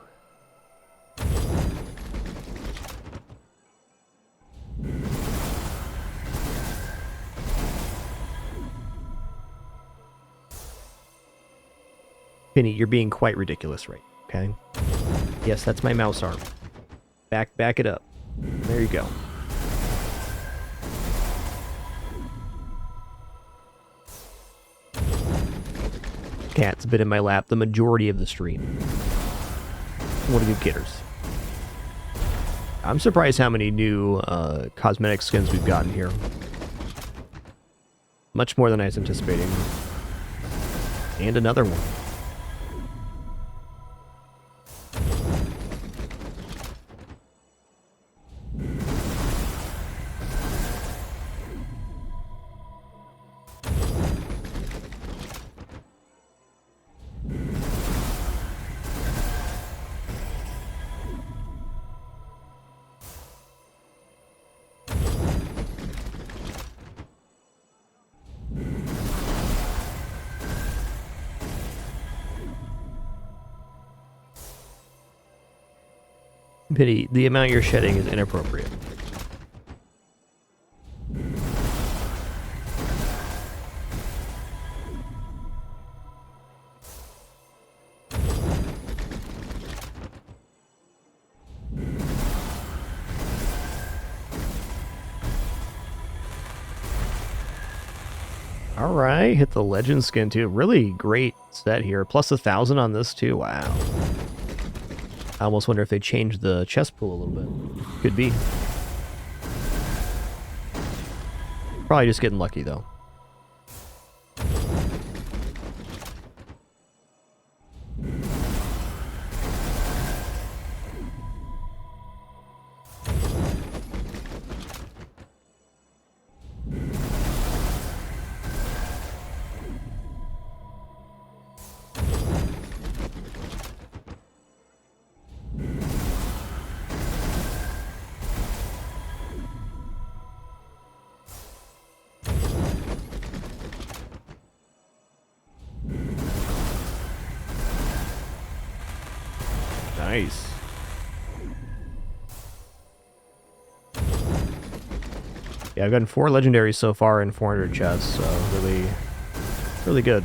Penny, you're being quite ridiculous right now, okay? Yes, that's my mouse arm. Back it up. There you go. Cat's been in my lap the majority of the stream. What a good kidders. I'm surprised how many new cosmetic skins we've gotten here. Much more than I was anticipating. And another one. Pity, the amount you're shedding is inappropriate. Alright, hit the legend skin too. Really great set here. Plus 1,000 on this too. Wow. I almost wonder if they changed the chest pool a little bit. Could be. Probably just getting lucky though. Nice. Yeah, I've gotten 4 legendaries so far in 400 chests, so really good.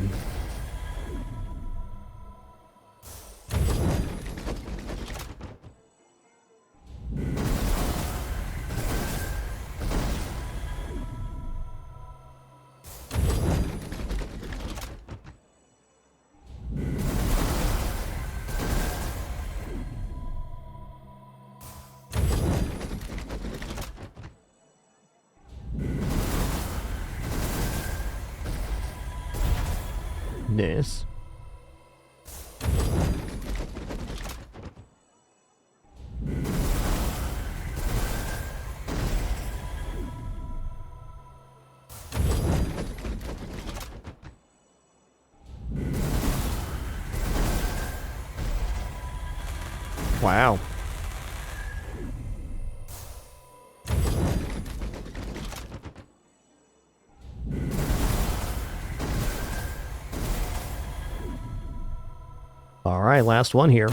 Nice. Wow. All right, last one here.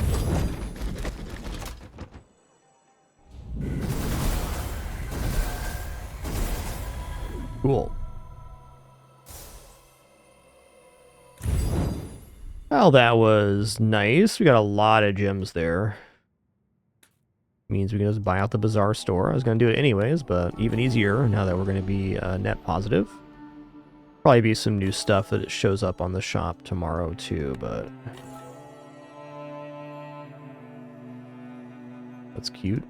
Cool. Well, that was nice. We got a lot of gems there. Means we can just buy out the Bazaar store. I was going to do it anyways, but even easier now that we're going to be net positive. Probably be some new stuff that it shows up on the shop tomorrow too, but... That's cute.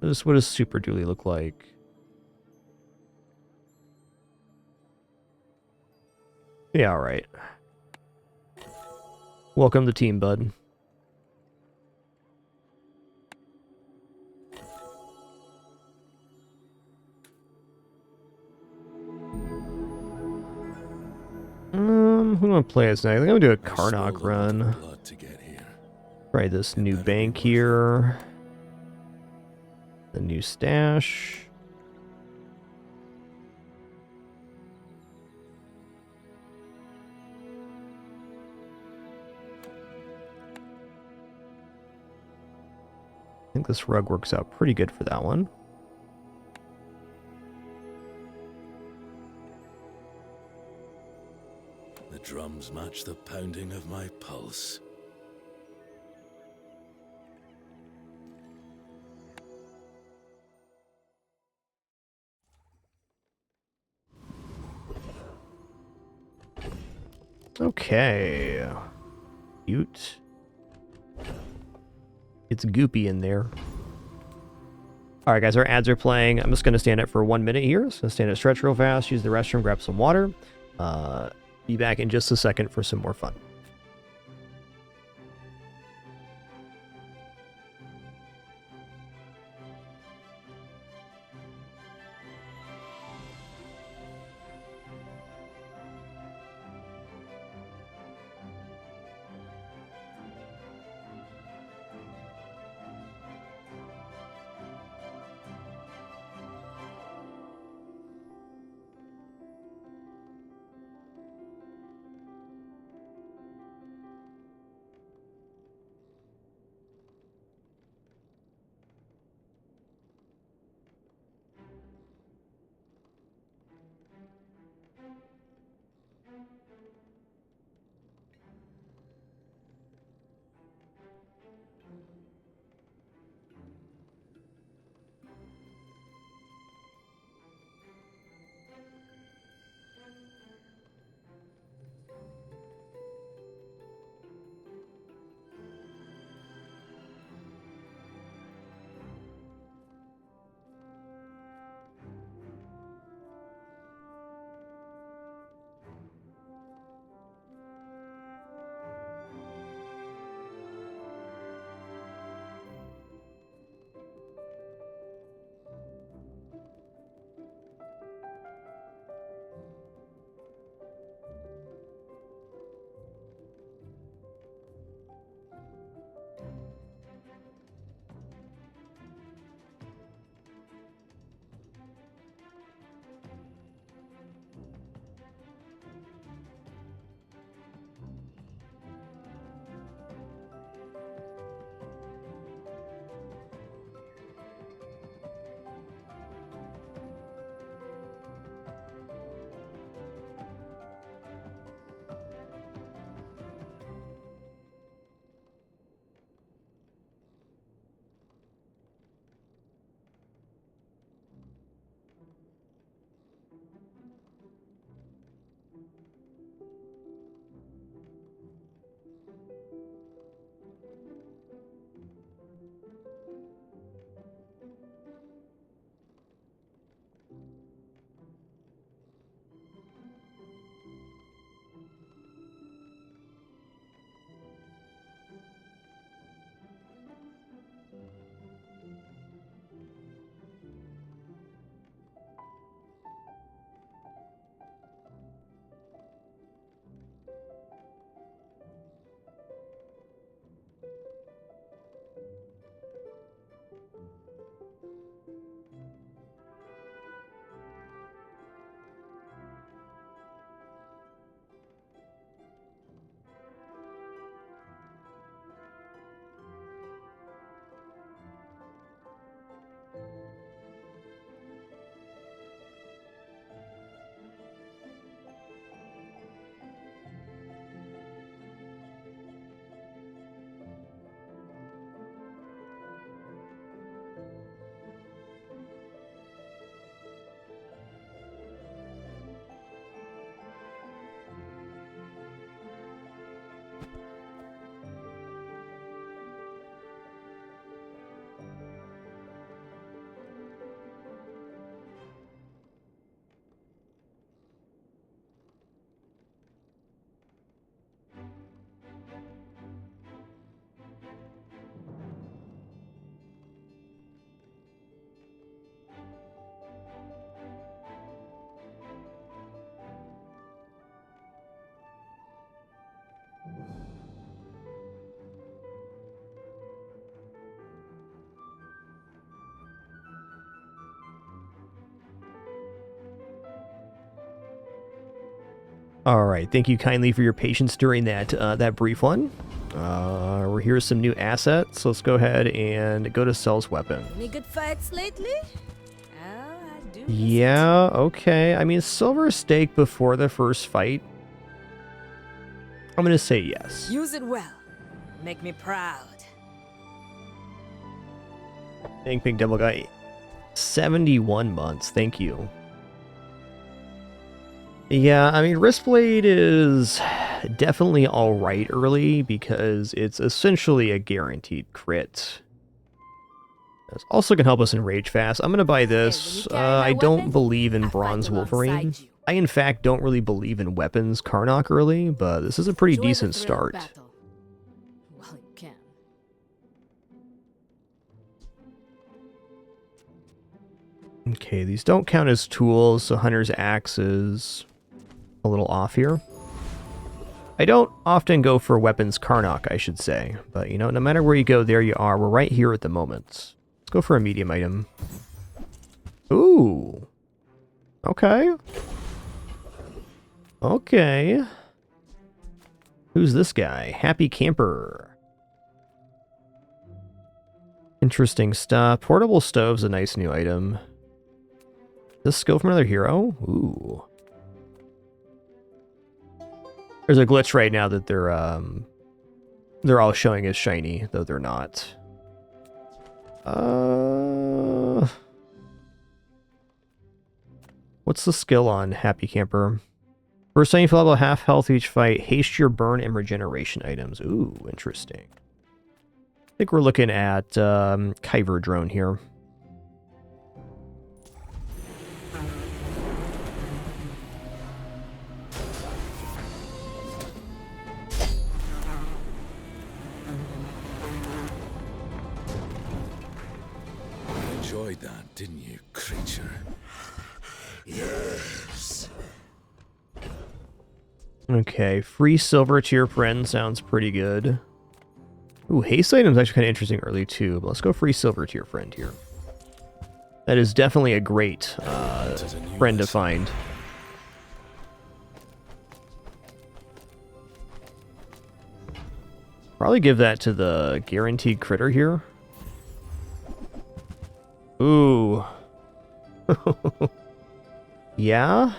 What does Super Dooley look like? Yeah, alright. Welcome to team, bud. Who do I want to play as next? I'm going to do a Karnak run. Try this new bank here. The new stash. I think this rug works out pretty good for that one. The drums match the pounding of my pulse. Okay. Cute. It's goopy in there. Alright guys, our ads are playing. I'm just going to stand up for 1 minute here. So stand up, stretch real fast, use the restroom, grab some water. Be back in just a second for some more fun. All right, thank you kindly for your patience during that that brief one. We're here with some new assets. Let's go ahead and go to Cell's weapon. Any good fights lately? Oh, I do. Yeah, okay. I mean, silver steak before the first fight. I'm gonna say yes. Use it well. Make me proud. Thank Pink Devil Guy. 71 months. Thank you. Yeah, I mean, Wristblade is definitely alright early because it's essentially a guaranteed crit. This also can help us in Rage Fast. I'm going to buy this. I don't believe in Bronze Wolverine. I, in fact, don't really believe in weapons Karnak early, but this is a pretty decent start. Well, you can. Okay, these don't count as tools, so Hunter's Axe is a little off here. I don't often go for weapons Karnak, I should say, but you know, no matter where you go, there you are. We're right here at the moment. Let's go for a medium item. Ooh. Okay. Okay. Who's this guy? Happy Camper. Interesting stuff. Portable Stove's a nice new item. This skill from another hero? Ooh. There's a glitch right now that they're all showing as shiny, though they're not. What's the skill on Happy Camper? First time you fill about half health each fight, haste your burn and regeneration items. Ooh, interesting. I think we're looking at Kyber drone here. Enjoyed that, didn't you, creature? Yes. Okay, free silver to your friend sounds pretty good. Ooh, haste item's actually kind of interesting early too, but let's go free silver to your friend here. That is definitely a great friend to find. Probably give that to the guaranteed critter here. Ooh. Yeah?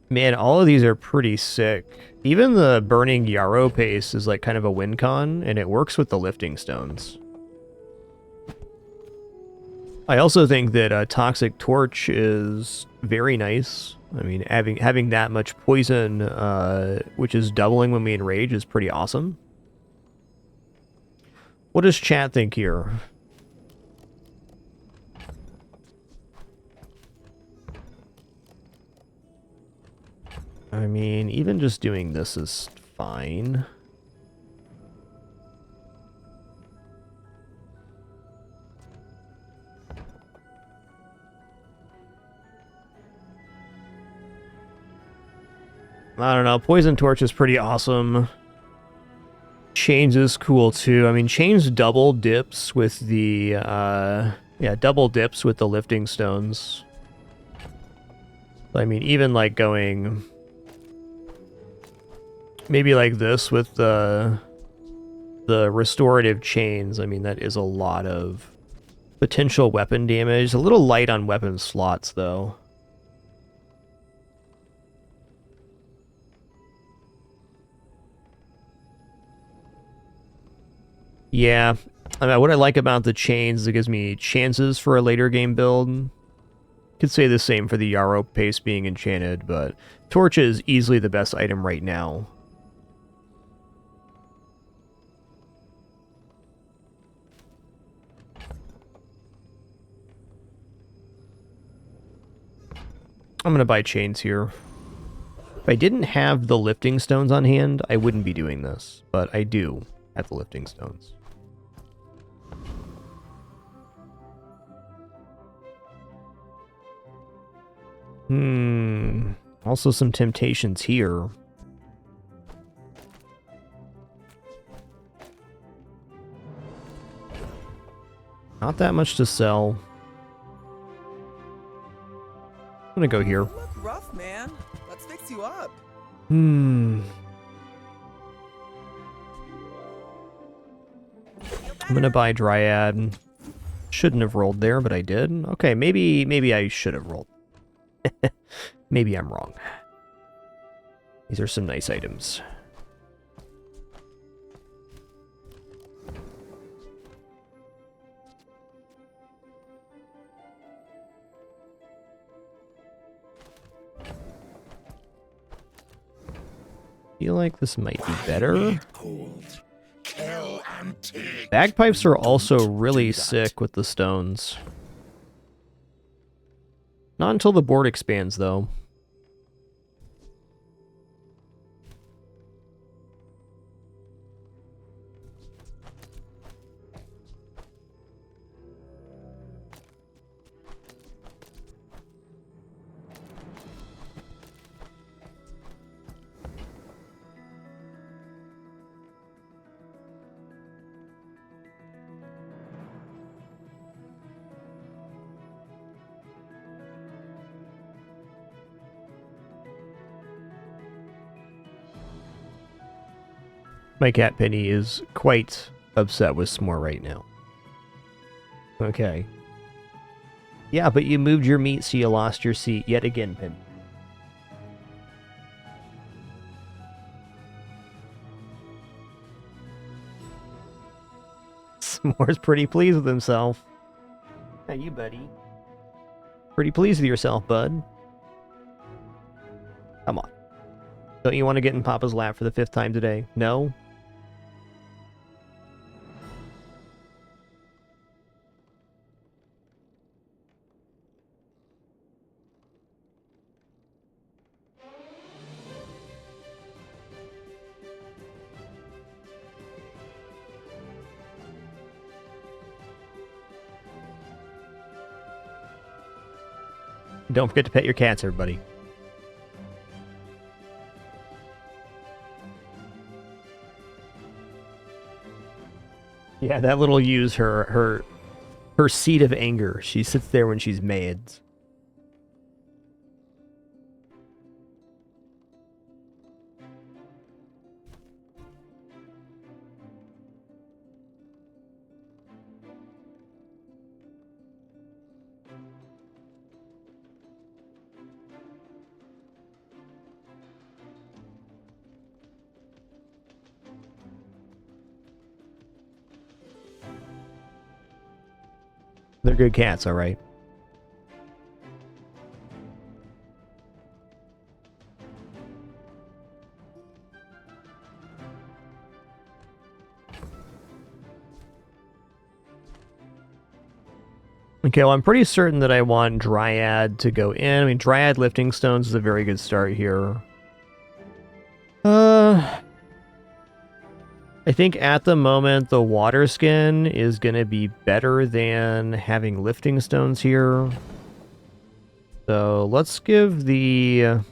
Man, all of these are pretty sick. Even the Burning Yarrow paste is like kind of a win con, and it works with the lifting stones. I also think that Toxic Torch is very nice. I mean, having that much poison, which is doubling when we enrage, is pretty awesome. What does chat think here? I mean, even just doing this is fine. I don't know. Poison Torch is pretty awesome. Chains is cool too. I mean, Chains double dips with the, double dips with the lifting stones. I mean, even like going maybe like this with the restorative chains. I mean, that is a lot of potential weapon damage. A little light on weapon slots though. Yeah, I mean, what I like about the chains is it gives me chances for a later game build. Could say the same for the Yarrow paste being enchanted, but Torch is easily the best item right now. I'm going to buy chains here. If I didn't have the lifting stones on hand, I wouldn't be doing this, but I do have the lifting stones. Also some temptations here. Not that much to sell. I'm gonna go here. You look rough, man. Let's fix you up. I'm gonna buy Dryad. Shouldn't have rolled there, but I did. Okay, maybe I should have rolled. Maybe I'm wrong. These are some nice items. Feel like this might be better. Bagpipes are also really sick with the stones. Not until the board expands, though. My cat Penny is quite upset with S'more right now. Okay. Yeah, but you moved your meat, so you lost your seat yet again, Penny. S'more's pretty pleased with himself. How you, buddy? Pretty pleased with yourself, bud. Come on. Don't you want to get in Papa's lap for the 5th time today? No? Don't forget to pet your cats, everybody. Yeah, that little use her seat of anger. She sits there when she's mad. They're good cats, all right. Okay, well, I'm pretty certain that I want Dryad to go in. I mean, Dryad Lifting Stones is a very good start here. I think at the moment, the water skin is going to be better than having lifting stones here. So let's give the... I'm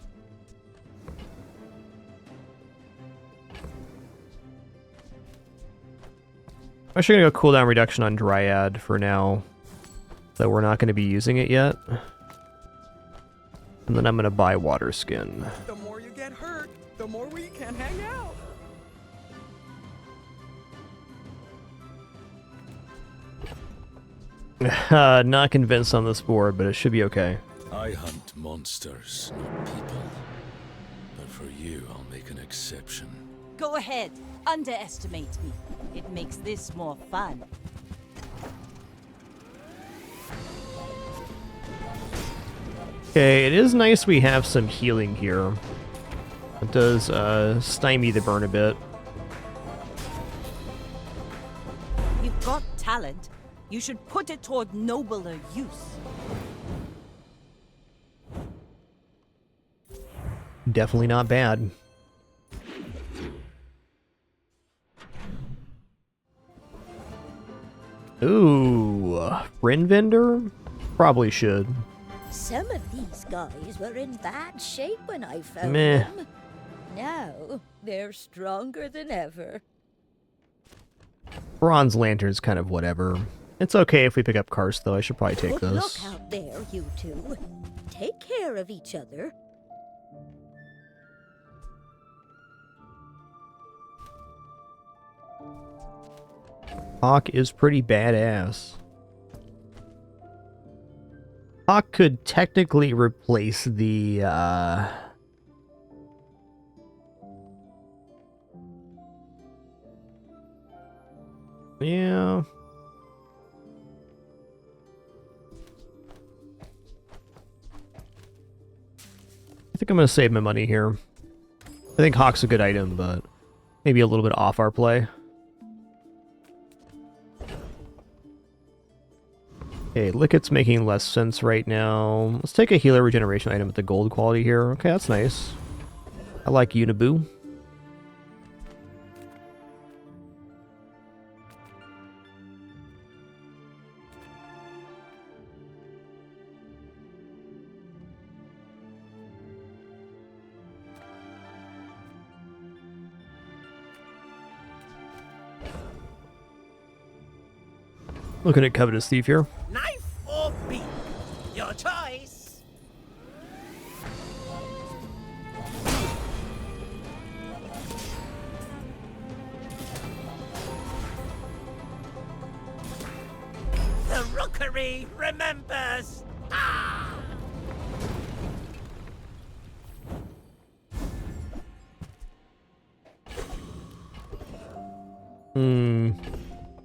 actually going to go cooldown reduction on Dryad for now. So we're not going to be using it yet. And then I'm going to buy water skin. The more you get hurt, the more we can hang out. Not convinced on this board, but it should be okay. I hunt monsters, not people. But for you, I'll make an exception. Go ahead, underestimate me. It makes this more fun. Okay, it is nice we have some healing here. It does stymie the burn a bit. You've got talent. You should put it toward nobler use. Definitely not bad. Ooh, Rin Vendor? Probably should. Some of these guys were in bad shape when I found Meh. them. Now, they're stronger than ever. Bronze Lantern's kind of whatever. It's okay if we pick up Karst, though. I should probably take Good this. luck out there, you two. Take care of each other. Hawk is pretty badass. Hawk could technically replace the, yeah. I think I'm going to save my money here. I think Hawk's a good item, but maybe a little bit off our play. Okay, Licket's making less sense right now. Let's take a healer regeneration item with the gold quality here. Okay, that's nice. I like Uniboo. Looking at Covetous Thief here. Knife or beak? Your choice. The rookery remembers.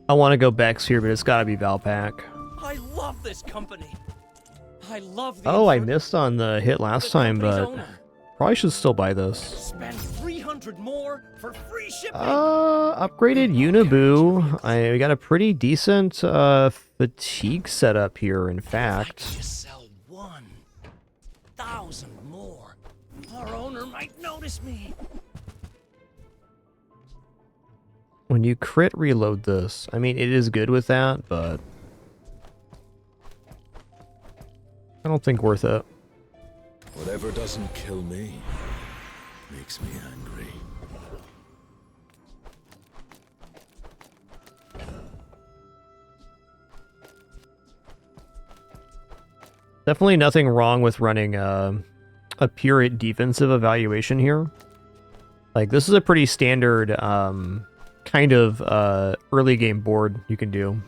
I want to go Bex here, but it's got to be Valpak. I love this company. I love the Oh, I missed on the hit last time, but probably should still buy this. Spend 300 more for free shipping. Upgraded Uniboo. We got a pretty decent fatigue setup here, in fact. Just sell 1,000 more. Our owner might notice me. When you crit reload this, I mean, it is good with that, but I don't think worth it. Whatever doesn't kill me makes me angry. Definitely nothing wrong with running a pure defensive evaluation here. Like, this is a pretty standard kind of early game board you can do.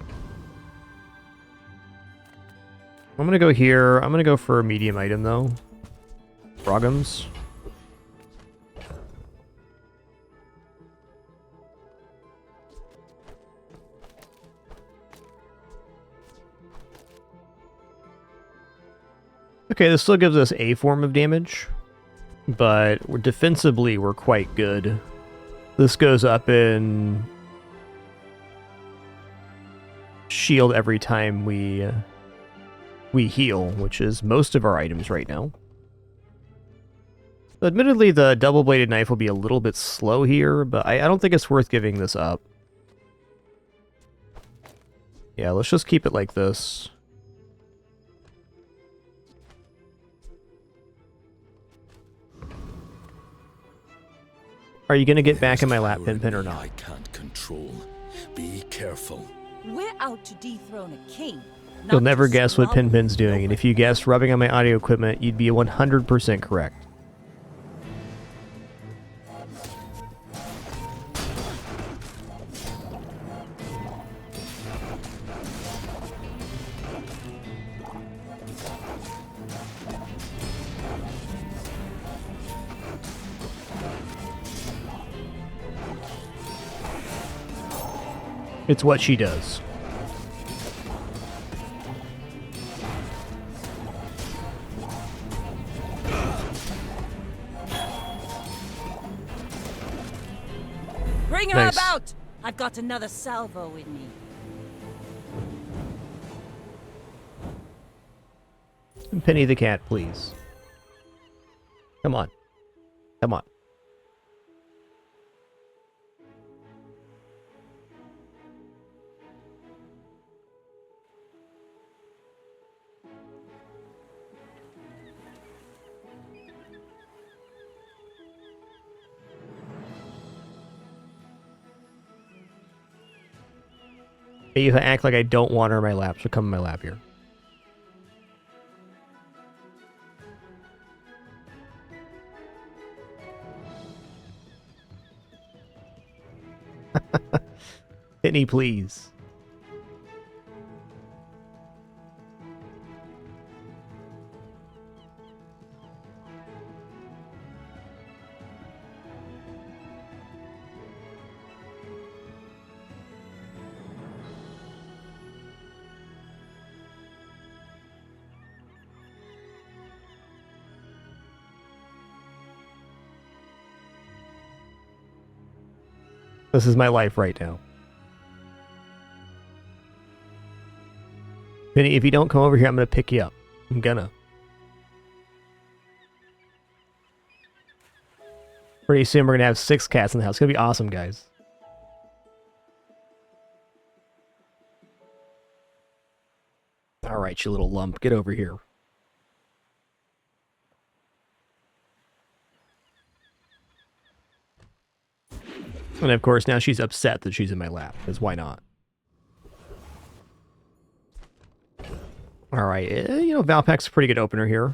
I'm gonna go here. I'm gonna go for a medium item though. Frogums. Okay, this still gives us a form of damage, but defensively we're quite good. This goes up in shield every time we heal, which is most of our items right now. Admittedly, the double-bladed knife will be a little bit slow here, but I don't think it's worth giving this up. Yeah, let's just keep it like this. Are you going to get back in my lap, Pinpin, or not? I can't control. Be careful. We're out to dethrone a king. You'll never guess what Pinpin's doing, and if you guessed rubbing on my audio equipment, you'd be 100% correct. It's what she does. Bring her Nice. about! I've got another salvo in me. Penny the cat, please. Come on. Come on. Ava, act like I don't want her in my lap, so come in my lap here. Pitney, please. This is my life right now. Penny, if you don't come over here, I'm gonna pick you up. I'm gonna. Pretty soon we're gonna have 6 cats in the house. It's gonna be awesome, guys. Alright, you little lump. Get over here. And of course, now she's upset that she's in my lap, because why not? Alright, you know, Valpak's a pretty good opener here.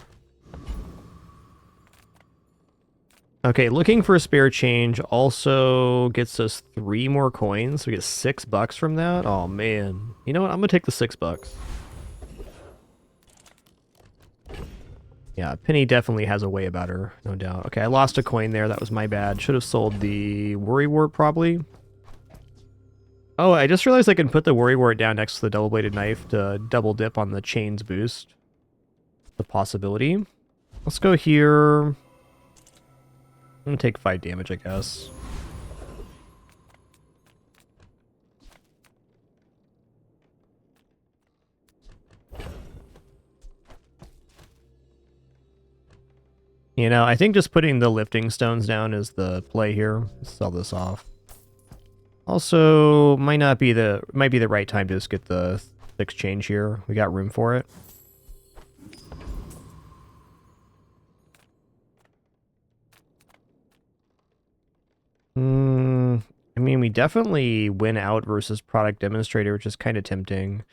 Okay, looking for a spare change also gets us 3 more coins. We get $6 from that. Oh, man. You know what? I'm going to take the $6. Yeah, Penny definitely has a way about her, no doubt. Okay, I lost a coin there. That was my bad. Should have sold the Worry Wart, probably. Oh, I just realized I can put the Worry Wart down next to the double-bladed knife to double dip on the chains boost. The possibility. Let's go here. I'm gonna take 5 damage, I guess. You know, I think just putting the lifting stones down is the play here. Sell this off. Also, might be the right time to just get the 6 change here. We got room for it. I mean, we definitely win out versus Product Demonstrator, which is kind of tempting.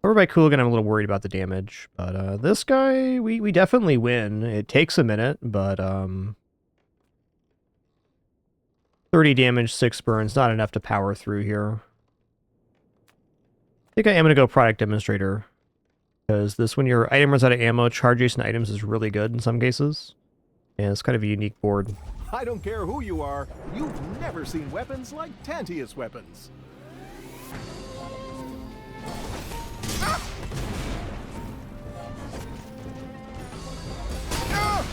Over by Cooligan, I'm a little worried about the damage. But this guy, we definitely win. It takes a minute, but 30 damage, 6 burns, not enough to power through here. I think I am going to go Product Demonstrator. Because this, when your item runs out of ammo, charge adjacent items is really good in some cases. And it's kind of a unique board. I don't care who you are, you've never seen weapons like Tantius weapons. Ah! Ah!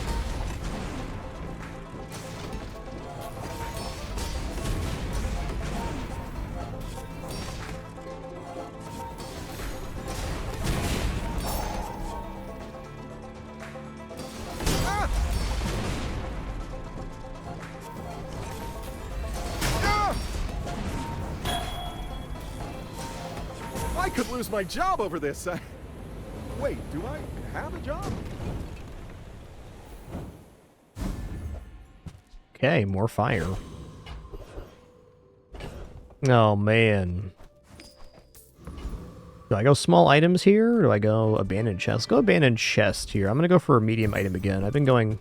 I could lose my job over this. Wait, do I have a job? Okay, more fire. Oh, man. Do I go small items here, or do I go abandoned chest? Let's go abandoned chest here. I'm going to go for a medium item again. I've been going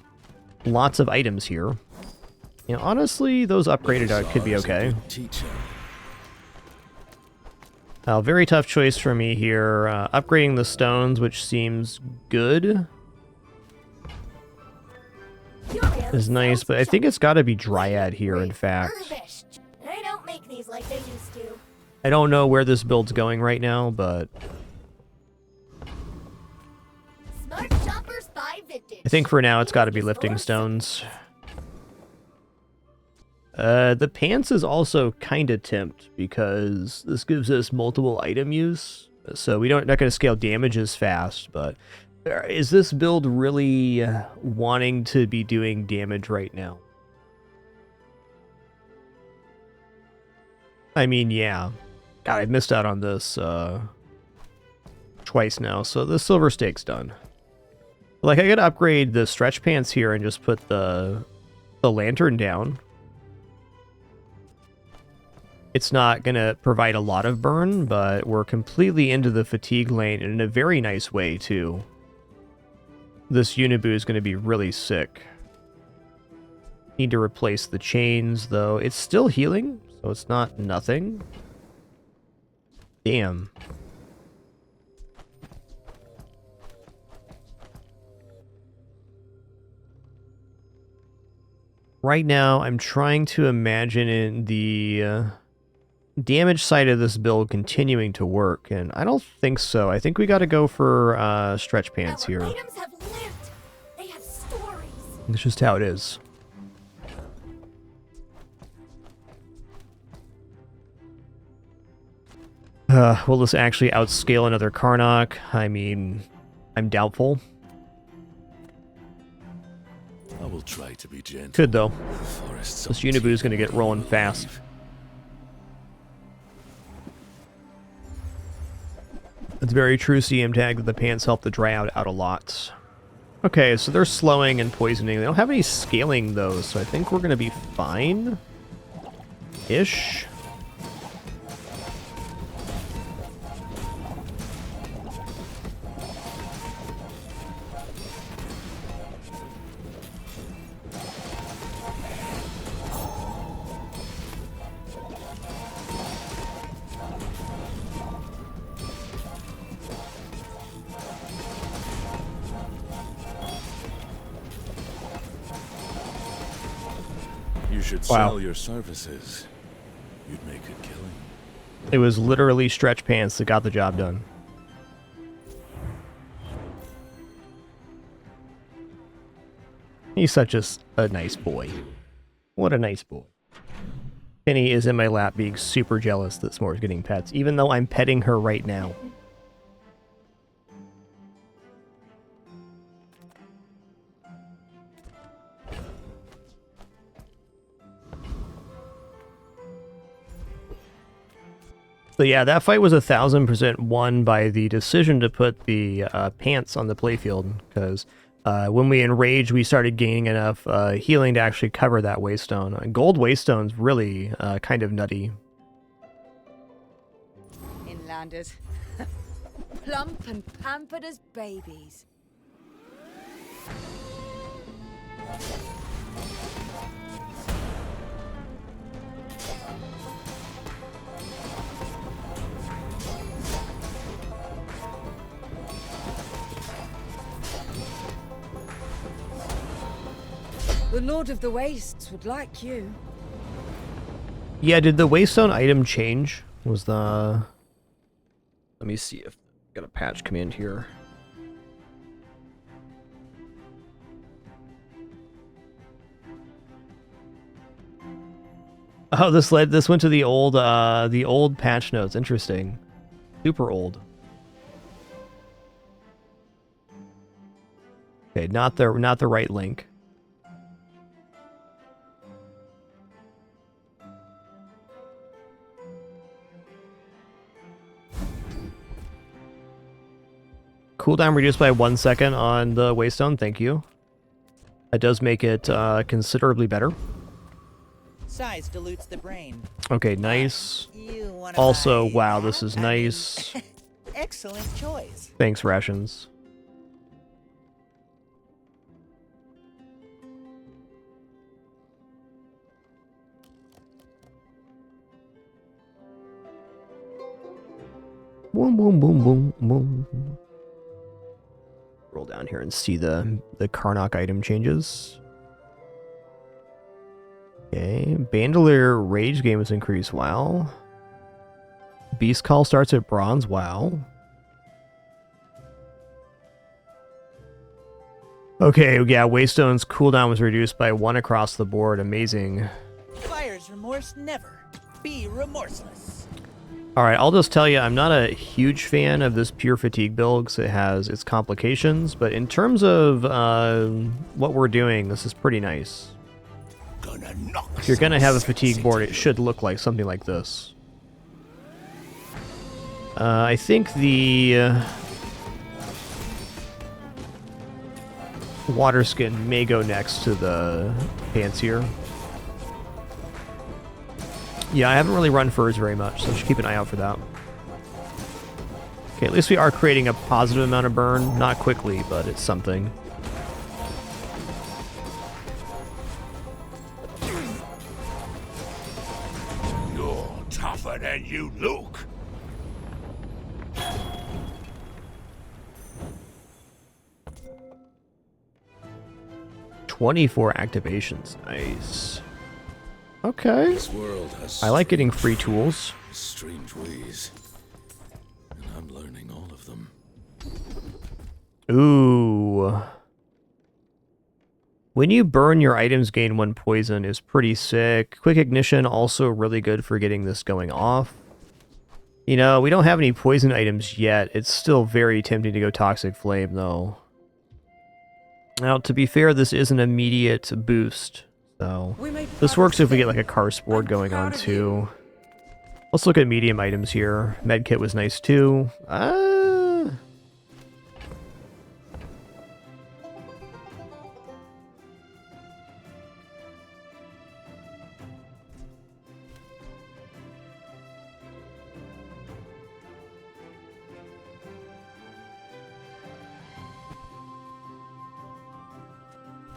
lots of items here. You know, honestly, those upgraded could be okay. Very tough choice for me here. Upgrading the stones, which seems good, is nice, but I think it's got to be Dryad here, in fact. I don't make these like they used to. I don't know where this build's going right now, but Smart Shoppers buy vintage. I think for now it's got to be lifting stones. The pants is also kind of tempt because this gives us multiple item use, so we not going to scale damage as fast, but is this build really wanting to be doing damage right now? I mean, yeah. God, I missed out on this twice now, so the silver stake's done. Like, I gotta upgrade the stretch pants here and just put the lantern down. It's not going to provide a lot of burn, but we're completely into the fatigue lane in a very nice way, too. This Unibu is going to be really sick. Need to replace the chains, though. It's still healing, so it's not nothing. Damn. Right now, I'm trying to imagine in the damage side of this build continuing to work, and I don't think so. I think we got to go for stretch pants here. Items have lived. They have stories. That's just how it is. Will this actually outscale another Karnak? I mean, I'm doubtful. I will try to be gentle. Could, though. This Unibu is going to get rolling fast. It's very true, CM Tag, that the pants help the dry out a lot. Okay, so they're slowing and poisoning. They don't have any scaling, though, so I think we're going to be fine. Ish. You should sell your services. You'd make a killing. It was literally stretch pants that got the job done. He's such a nice boy. What a nice boy. Penny is in my lap being super jealous that S'more's getting pets, even though I'm petting her right now. So yeah, that fight was 1000% won by the decision to put the pants on the playfield, because when we enraged, we started gaining enough healing to actually cover that waystone. Gold waystone's really kind of nutty. Inlanders. Plump and pampered as babies. The Lord of the Wastes would like you. Yeah, did the waystone item change? Was the... Let me see if I got a patch command here. Oh, this went to the old patch notes. Interesting. Super old. Okay, not the right link. Cooldown reduced by 1 second on the waystone, thank you. That does make it considerably better. Size dilutes the brain. Okay, nice. Also, wow, this is nice. Excellent choice. Thanks, Rations. Boom, boom, boom, boom, boom. Roll down here and see the Karnak item changes. Okay, Bandolier Rage game is increased. Wow. Beast Call starts at bronze. Wow. Okay, yeah, Waystone's cooldown was reduced by 1 across the board. Amazing. Buyer's remorse never. Be remorseless. Alright, I'll just tell you, I'm not a huge fan of this pure fatigue build because it has its complications, but in terms of what we're doing, this is pretty nice. If you're gonna have a fatigue board, it should look like something like this. I think the water skin may go next to the pants here. Yeah, I haven't really run furs very much, so I should keep an eye out for that. Okay, at least we are creating a positive amount of burn. Not quickly, but it's something. You're tougher than you look. "24 activations. Nice. Okay. This world has I like getting free tools. strange ways, and I'm learning all of them. Ooh. When you burn, your items gain 1 poison is pretty sick. Quick ignition also really good for getting this going off. You know, we don't have any poison items yet. It's still very tempting to go Toxic Flame, though. Now, to be fair, this is an immediate boost, so this works if we get like a Curse board going on too. Let's look at medium items here. Medkit was nice too.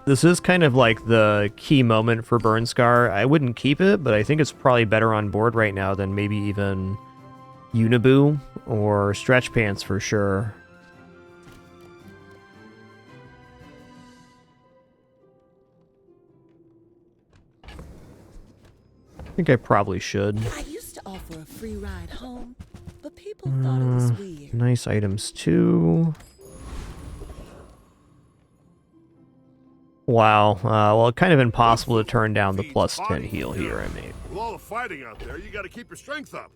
This is kind of like the key moment for Burn Scar. I wouldn't keep it, but I think it's probably better on board right now than maybe even Uniboo or Stretch Pants for sure. I think I probably should. I used to offer a free ride home, but people thought it was weird. Nice items too. Wow. Well, kind of impossible to turn down the +10 heal here, I mean. With all the fighting out there, you gotta keep your strength up.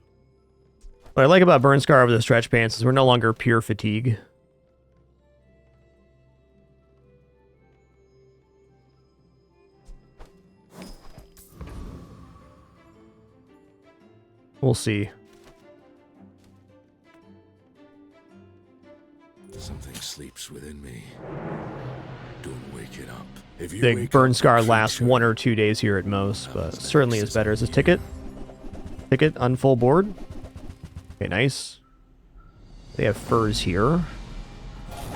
What I like about Burn Scar over the Stretch Pants is we're no longer pure fatigue. We'll see. Something sleeps within me. Don't wake it up. If you The wake Burn up, Scar lasts 1 or 2 days here at most, but certainly is better. Is this ticket? Ticket on full board? Okay, nice. They have furs here.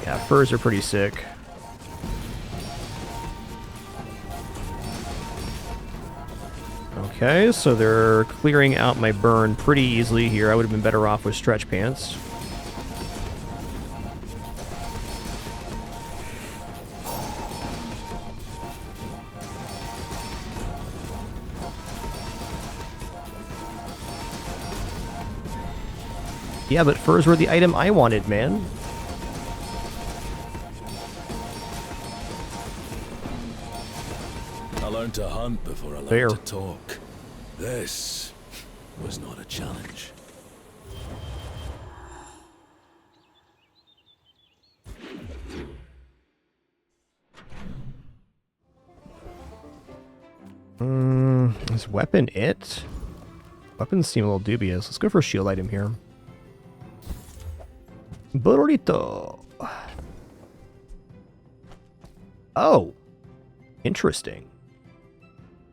Yeah, furs are pretty sick. Okay, so they're clearing out my burn pretty easily here. I would have been better off with Stretch Pants. Yeah, but furs were the item I wanted, man. I learned to hunt before I learned Fair. to talk. This was not a challenge. Is weapon it? Weapons seem a little dubious. Let's go for a shield item here. Burrito. Oh. Interesting.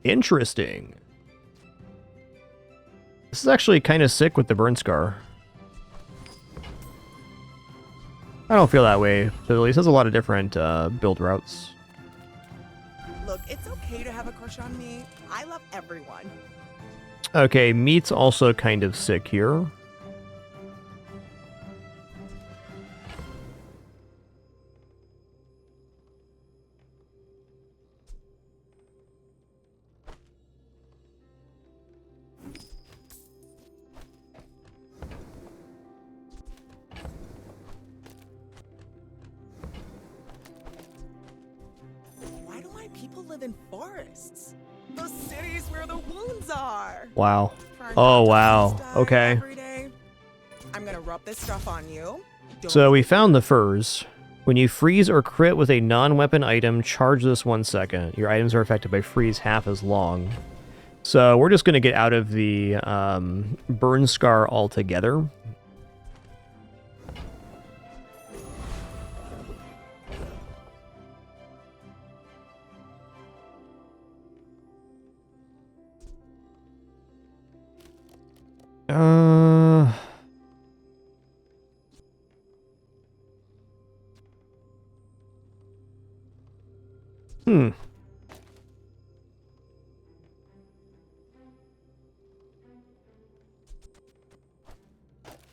Interesting. This is actually kind of sick with the Burn Scar. I don't feel that way, but at least has a lot of different build routes. Look, it's okay to have a crush on me. I love everyone. Okay, meat's also kind of sick here. Why do my people live in forests? The cities where the wounds are. Wow. Oh, wow. Okay. Every day. I'm gonna rub this stuff on you. So we found the furs. When you freeze or crit with a non-weapon item, charge this 1 second. Your items are affected by freeze half as long. So we're just going to get out of the Burn Scar altogether.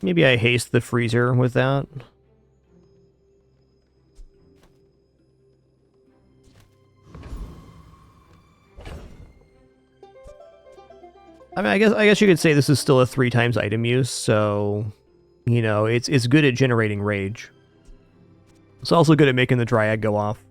Maybe I haste the freezer with that. I mean, I guess you could say this is still a 3 times item use, so you know, it's good at generating rage. It's also good at making the Dryad go off.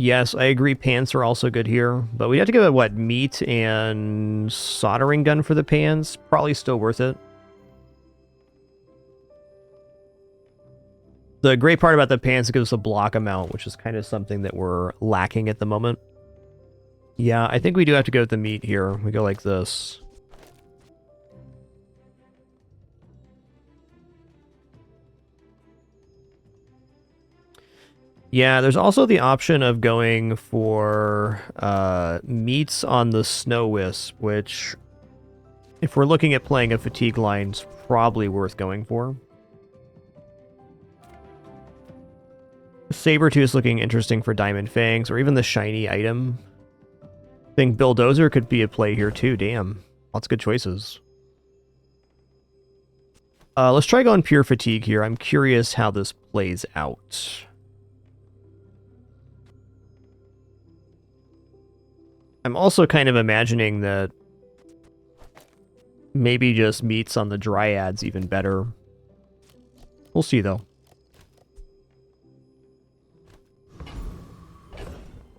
Yes, I agree pants are also good here, but we have to give it, what, meat and soldering gun for the pants? Probably still worth it. The great part about the pants, it gives us a block amount, which is kind of something that we're lacking at the moment. Yeah, I think we do have to go with the meat here. We go like this. Yeah, there's also the option of going for meats on the Snow Wisp, which, if we're looking at playing a fatigue line, is probably worth going for. Sabertooth is looking interesting for Diamond Fangs, or even the shiny item. I think Bulldozer could be a play here too, damn. Lots of good choices. Let's try going pure fatigue here. I'm curious how this plays out. I'm also kind of imagining that maybe just meats on the Dryad's even better. We'll see, though.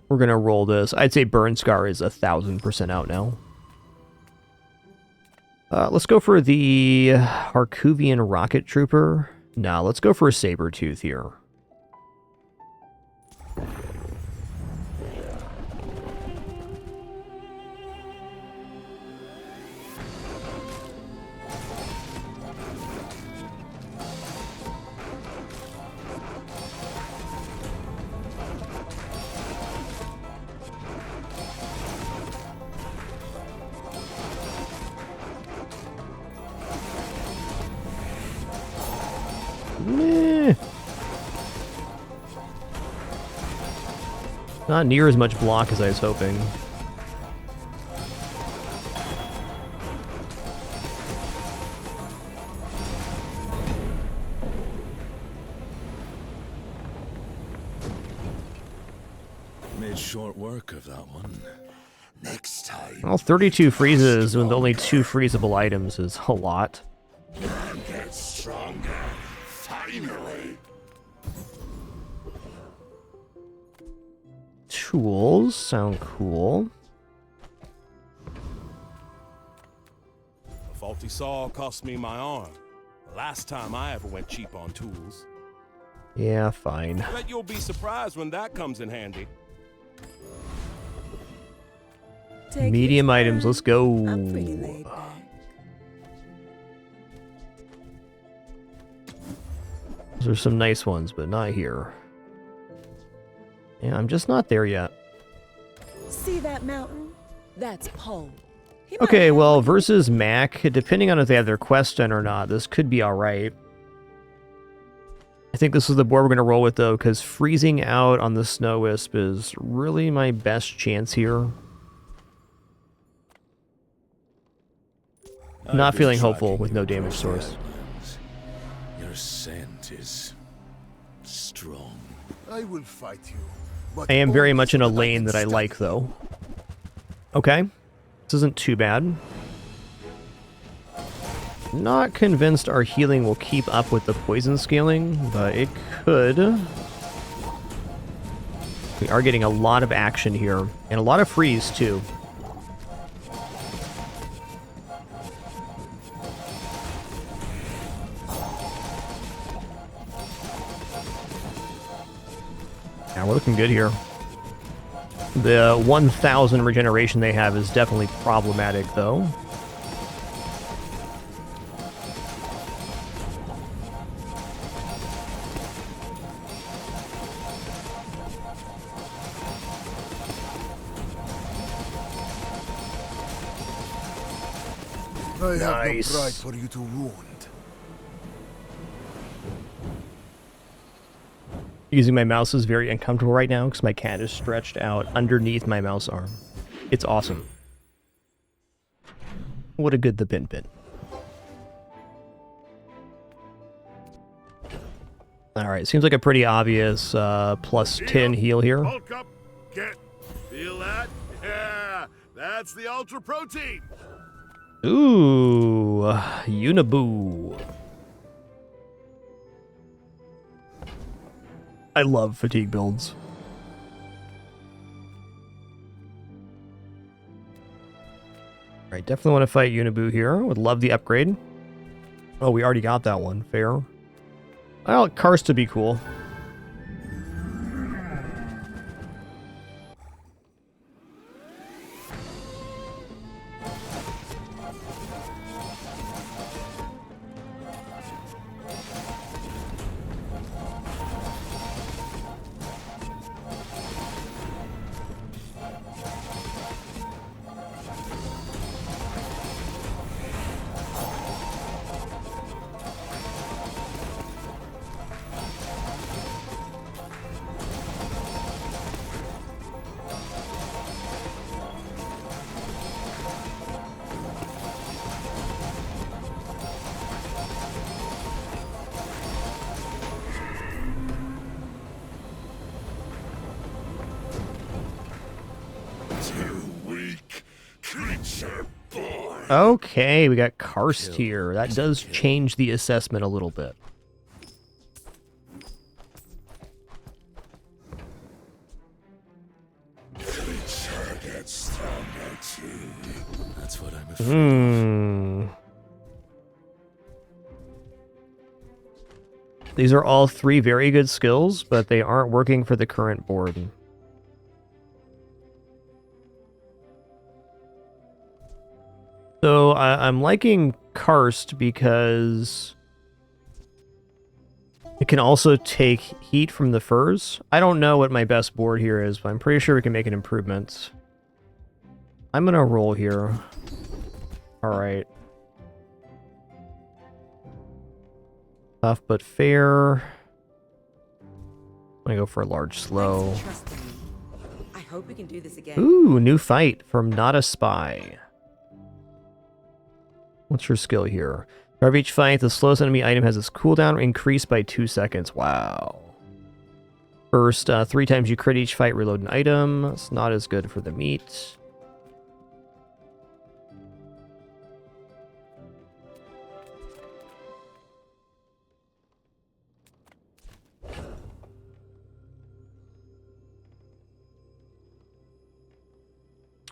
We're going to roll this. I'd say Burn Scar is 1,000% out now. Let's go for the Harkuvian Rocket Trooper. Nah, let's go for a Sabertooth here. Meh. Not near as much block as I was hoping. Made short work of that one. Next time. Well, 32 freezes with only 2 freezable items is a lot. Man gets stronger. Finally. Tools sound cool. A faulty saw cost me my arm. The last time I ever went cheap on tools. Yeah, fine. Bet you'll be surprised when that comes in handy. Medium items, let's go. I'm pretty laid back. Those are some nice ones, but not here. Yeah, I'm just not there yet. See that mountain? That's Poe. He might Okay, have well, one. versus Mac, depending on if they have their quest done or not, this could be alright. I think this is the board we're going to roll with, though, because freezing out on the Snow Wisp is really my best chance here. Not feeling hopeful with no damage source. Your scent is strong. I will fight you. But I am very only much in a so that I lane can that I stop like, you. though. Okay. This isn't too bad. Not convinced our healing will keep up with the poison scaling, but it could. We are getting a lot of action here, and a lot of freeze, too. Yeah, we're looking good here. The 1,000 regeneration they have is definitely problematic, though. I have Nice. no pride for you to wound. Using my mouse is very uncomfortable right now because my cat is stretched out underneath my mouse arm. It's awesome. What a good the bin. Alright, seems like a pretty obvious plus 10 heal here. Bulk up, get, feel that? Yeah, that's the ultra protein. Ooh, Uniboo. I love fatigue builds. Alright, definitely want to fight Uniboo here. Would love the upgrade. Oh, we already got that one. Fair. I want Karst to be cool. Okay, we got Karst here. That does change the assessment a little bit. That's what I'm afraid. These are all 3 very good skills, but they aren't working for the current board. So I'm liking Karst because it can also take heat from the furs. I don't know what my best board here is, but I'm pretty sure we can make an improvement. I'm gonna roll here. Alright. Tough but fair. I'm gonna go for a large slow. I hope we can do this again. Ooh, new fight from Not a Spy. What's your skill here? After each fight, the slowest enemy item has its cooldown increased by 2 seconds. Wow. First, 3 times you crit each fight, reload an item. It's not as good for the meat.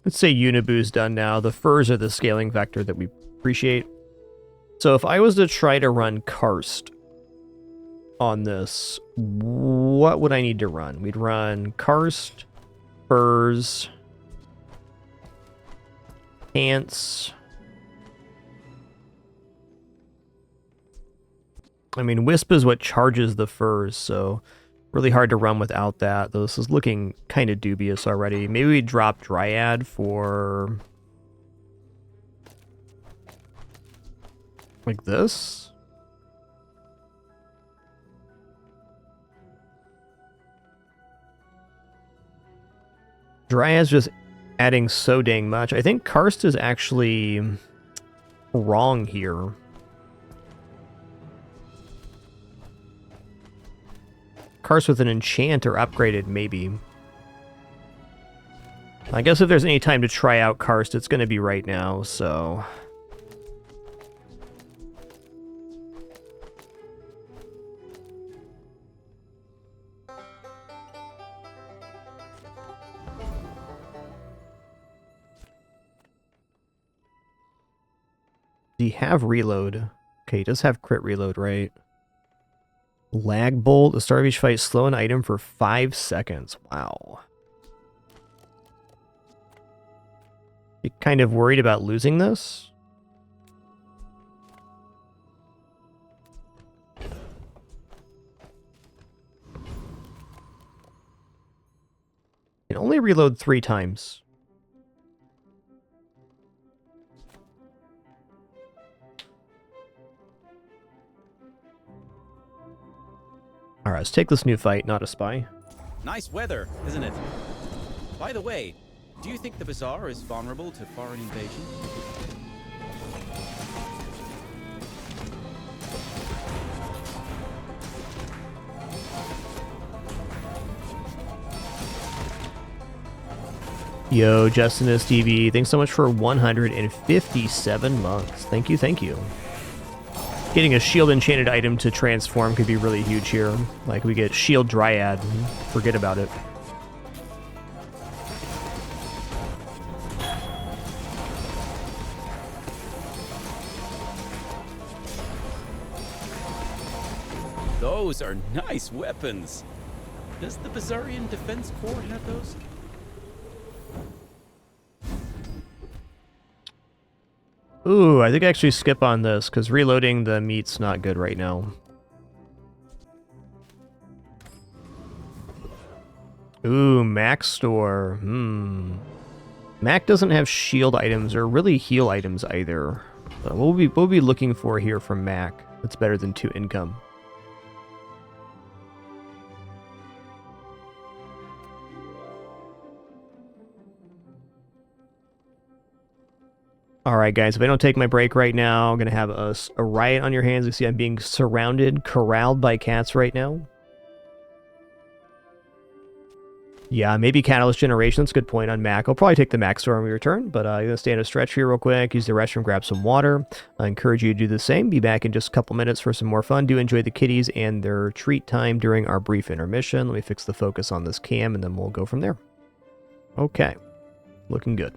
Let's say Uniboo's done now. The furs are the scaling vector that we appreciate. So if I was to try to run Karst on this, what would I need to run? We'd run Karst, furs, pants. I mean, Wisp is what charges the furs, so really hard to run without that. Though this is looking kind of dubious already. Maybe we drop Dryad for like this. Dryad's just adding so dang much. I think Karst is actually wrong here. Karst with an enchant or upgraded, maybe. I guess if there's any time to try out Karst, it's going to be right now, so... Do you have reload? Okay, he does have crit reload, right? Lag bolt. The start of each fight, slow an item for 5 seconds. Wow. You kind of worried about losing this? You can only reload 3 times. Alright, Alright, let's take this new fight, not a spy. Nice weather, isn't it? By the way, do you think the bazaar is vulnerable to foreign invasion? Yo, Justinus TV, thanks so much for 157 months. Thank you, thank you. Getting a shield enchanted item to transform could be really huge here. Like, we get shield dryad, and forget about it. Those are nice weapons. Does the Bazarian Defense Corps have those? Ooh, I think I actually skip on this, because reloading the meat's not good right now. Ooh, Mac store. Mac doesn't have shield items, or really heal items either. What we'll be looking for here from Mac that's better than 2 income. Alright guys, if I don't take my break right now, I'm going to have a riot on your hands. You see I'm being surrounded, corralled by cats right now. Yeah, maybe Catalyst Generation. That's a good point on Mac. I'll probably take the Mac store when we return, but I'm going to stand a stretch here real quick, use the restroom, grab some water. I encourage you to do the same. Be back in just a couple minutes for some more fun. Do enjoy the kitties and their treat time during our brief intermission. Let me fix the focus on this cam, and then we'll go from there. Okay. Looking good.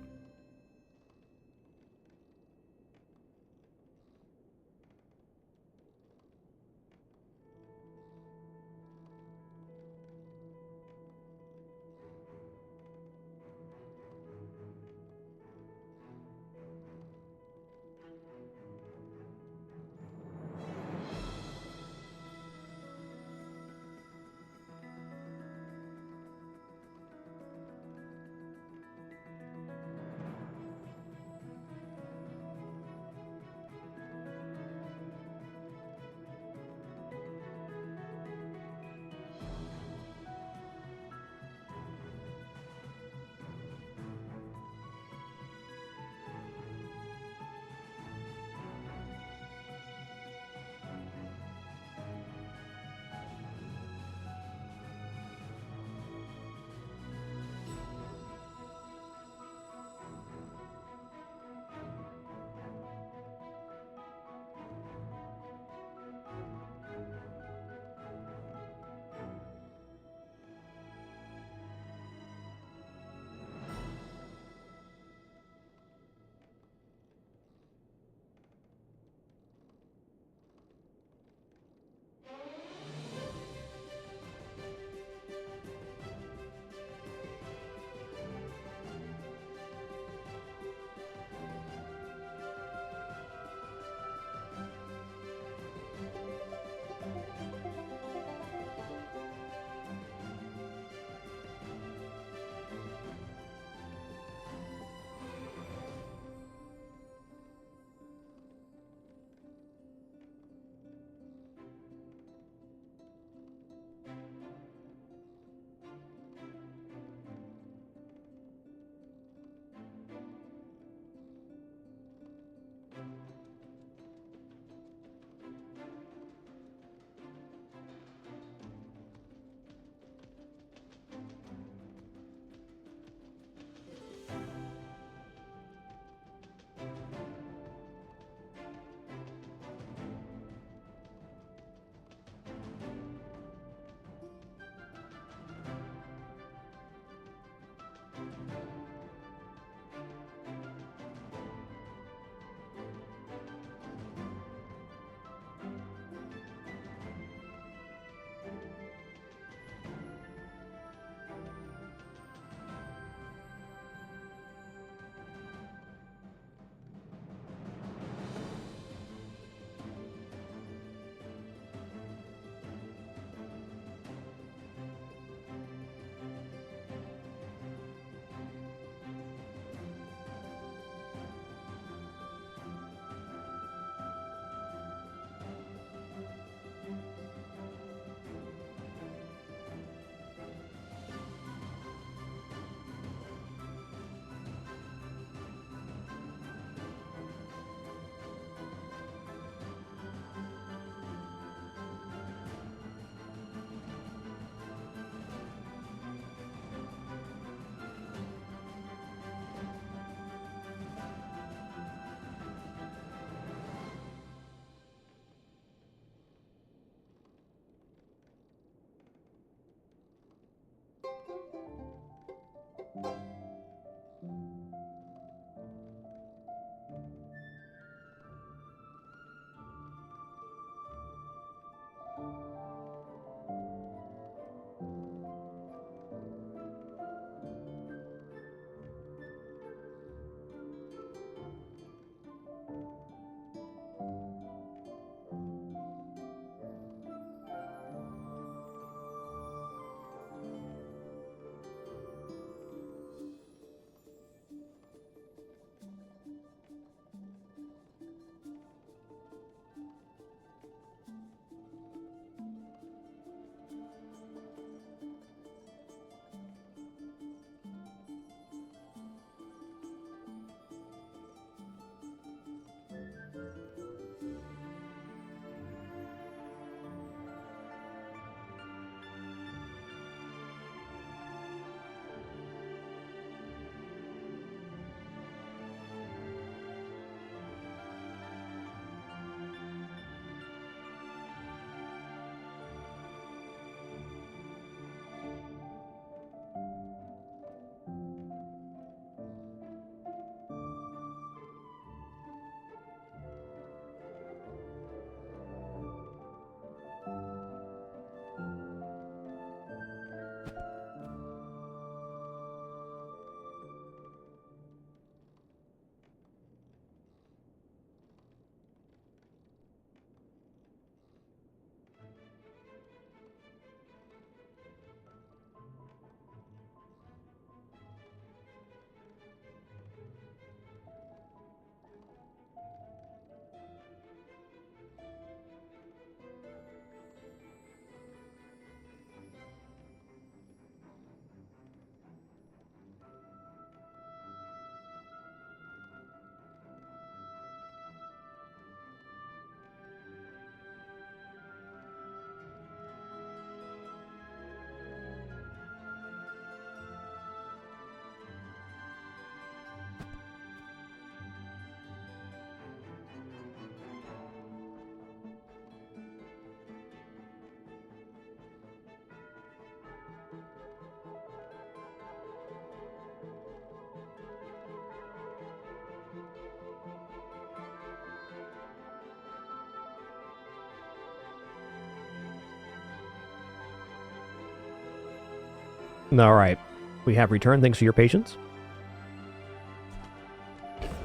All right. We have returned. Thanks for your patience.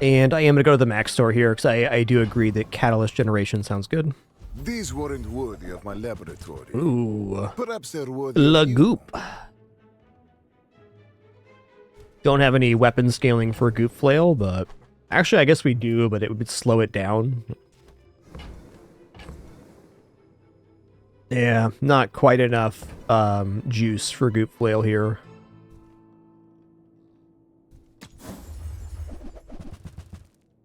And I am going to go to the Mac store here because I do agree that Catalyst Generation sounds good. These weren't worthy of my laboratory. Ooh. Perhaps they're worthy La of you. Goop. Don't have any weapon scaling for Goop Flail, but... Actually, I guess we do, but it would slow it down. Yeah, not quite enough juice for Goop Flail here.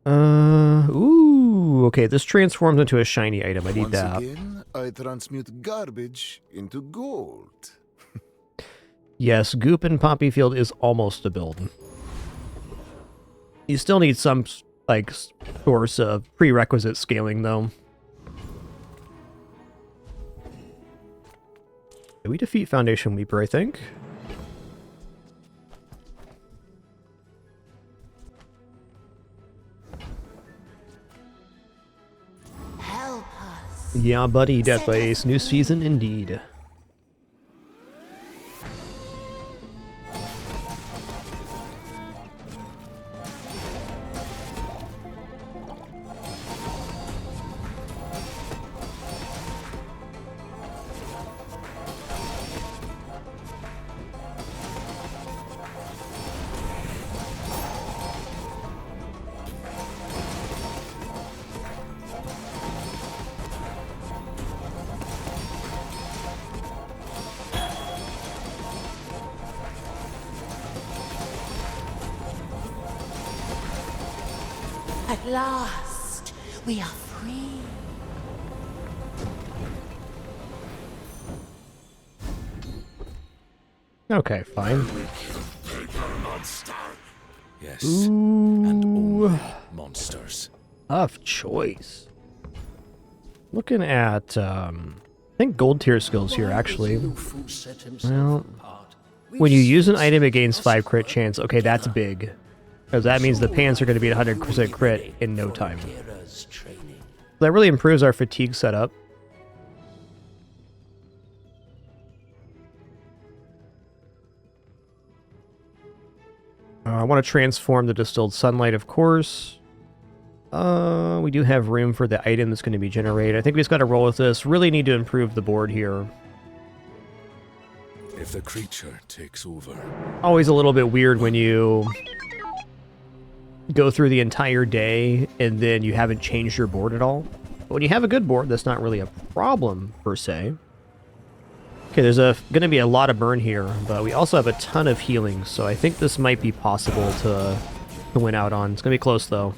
Ooh, okay, this transforms into a shiny item. I need that. Once again, I transmute garbage into gold. Yes, Goop in Poppy Field is almost a build. You still need some, like, source of prerequisite scaling, though. Did we defeat Foundation Weeper, I think? Help us. Yeah, buddy, Death by Ace. New season, indeed. At last, we are free. Okay, fine. Yes. Ooh. And only monsters. Tough choice. Looking at, I think gold tier skills here, actually. Well, when you use an item, it gains 5 crit chance. Okay, that's big. Because that means the pants are going to be at 100% crit in no time. That really improves our fatigue setup. I want to transform the Distilled Sunlight, of course. We do have room for the item that's going to be generated. I think we just got to roll with this. Really need to improve the board here. If the creature takes over. Always a little bit weird when you go through the entire day and then you haven't changed your board at all. But when you have a good board, that's not really a problem, per se. Okay, there's going to be a lot of burn here, but we also have a ton of healing, so I think this might be possible to win out on. It's going to be close, though.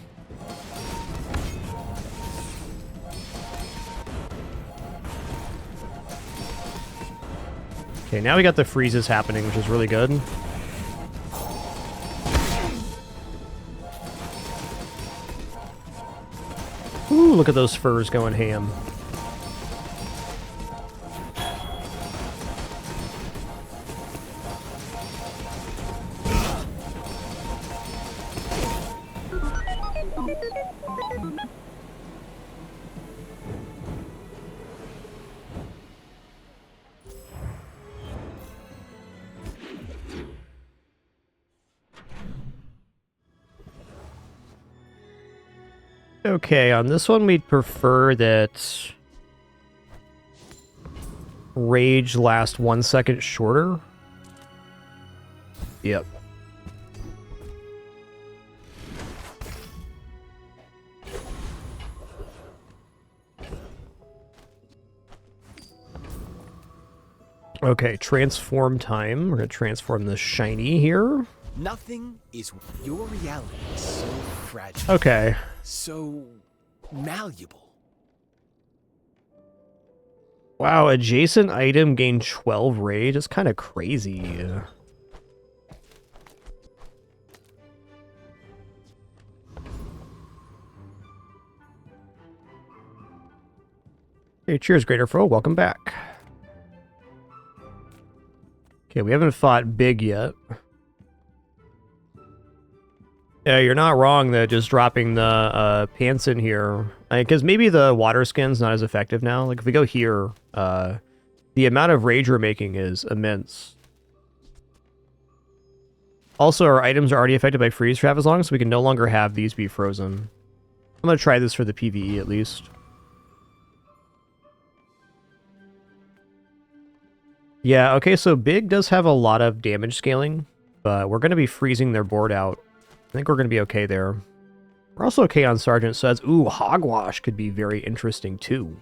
Okay, now we got the freezes happening, which is really good. Ooh, look at those furs going ham. Okay, on this one we'd prefer that rage lasts 1 second shorter. Yep. Okay, transform time. We're gonna transform the shiny here. Nothing is your reality is so fragile. Okay. So malleable. Wow, adjacent item gained 12 rage. It's kind of crazy. Hey, cheers, Greater Foe. Welcome back. Okay, we haven't fought big yet. Yeah, you're not wrong that just dropping the pants in here, because maybe the water skin's not as effective now. Like if we go here, the amount of rage we're making is immense. Also, our items are already affected by freeze trap as long as we can no longer have these be frozen. I'm going to try this for the PvE at least. Yeah, okay, so Big does have a lot of damage scaling, but we're going to be freezing their board out. I think we're going to be okay there. We're also okay on Sergeant Suds. Ooh, Hogwash could be very interesting too.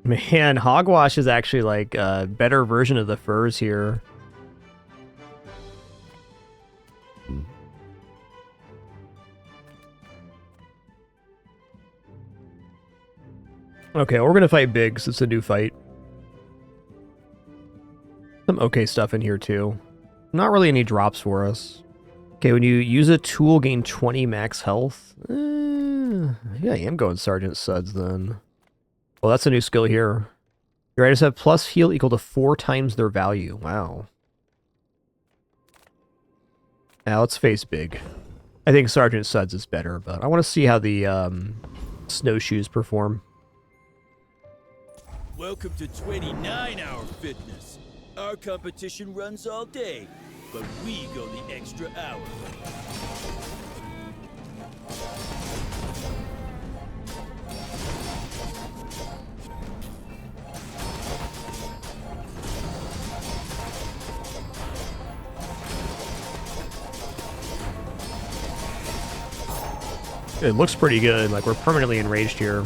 Man, Hogwash is actually like a better version of the furs here. Okay, we're gonna fight Big, because it's a new fight. Some okay stuff in here too. Not really any drops for us. Okay, when you use a tool, gain 20 max health. Yeah, I am going Sergeant Suds then. Well, that's a new skill here. Your items have plus heal equal to 4 times their value. Wow. Now let's face Big. I think Sergeant Suds is better, but I want to see how the snowshoes perform. Welcome to 29-hour fitness. Our competition runs all day, but we go the extra hour. It looks pretty good, like we're permanently enraged here.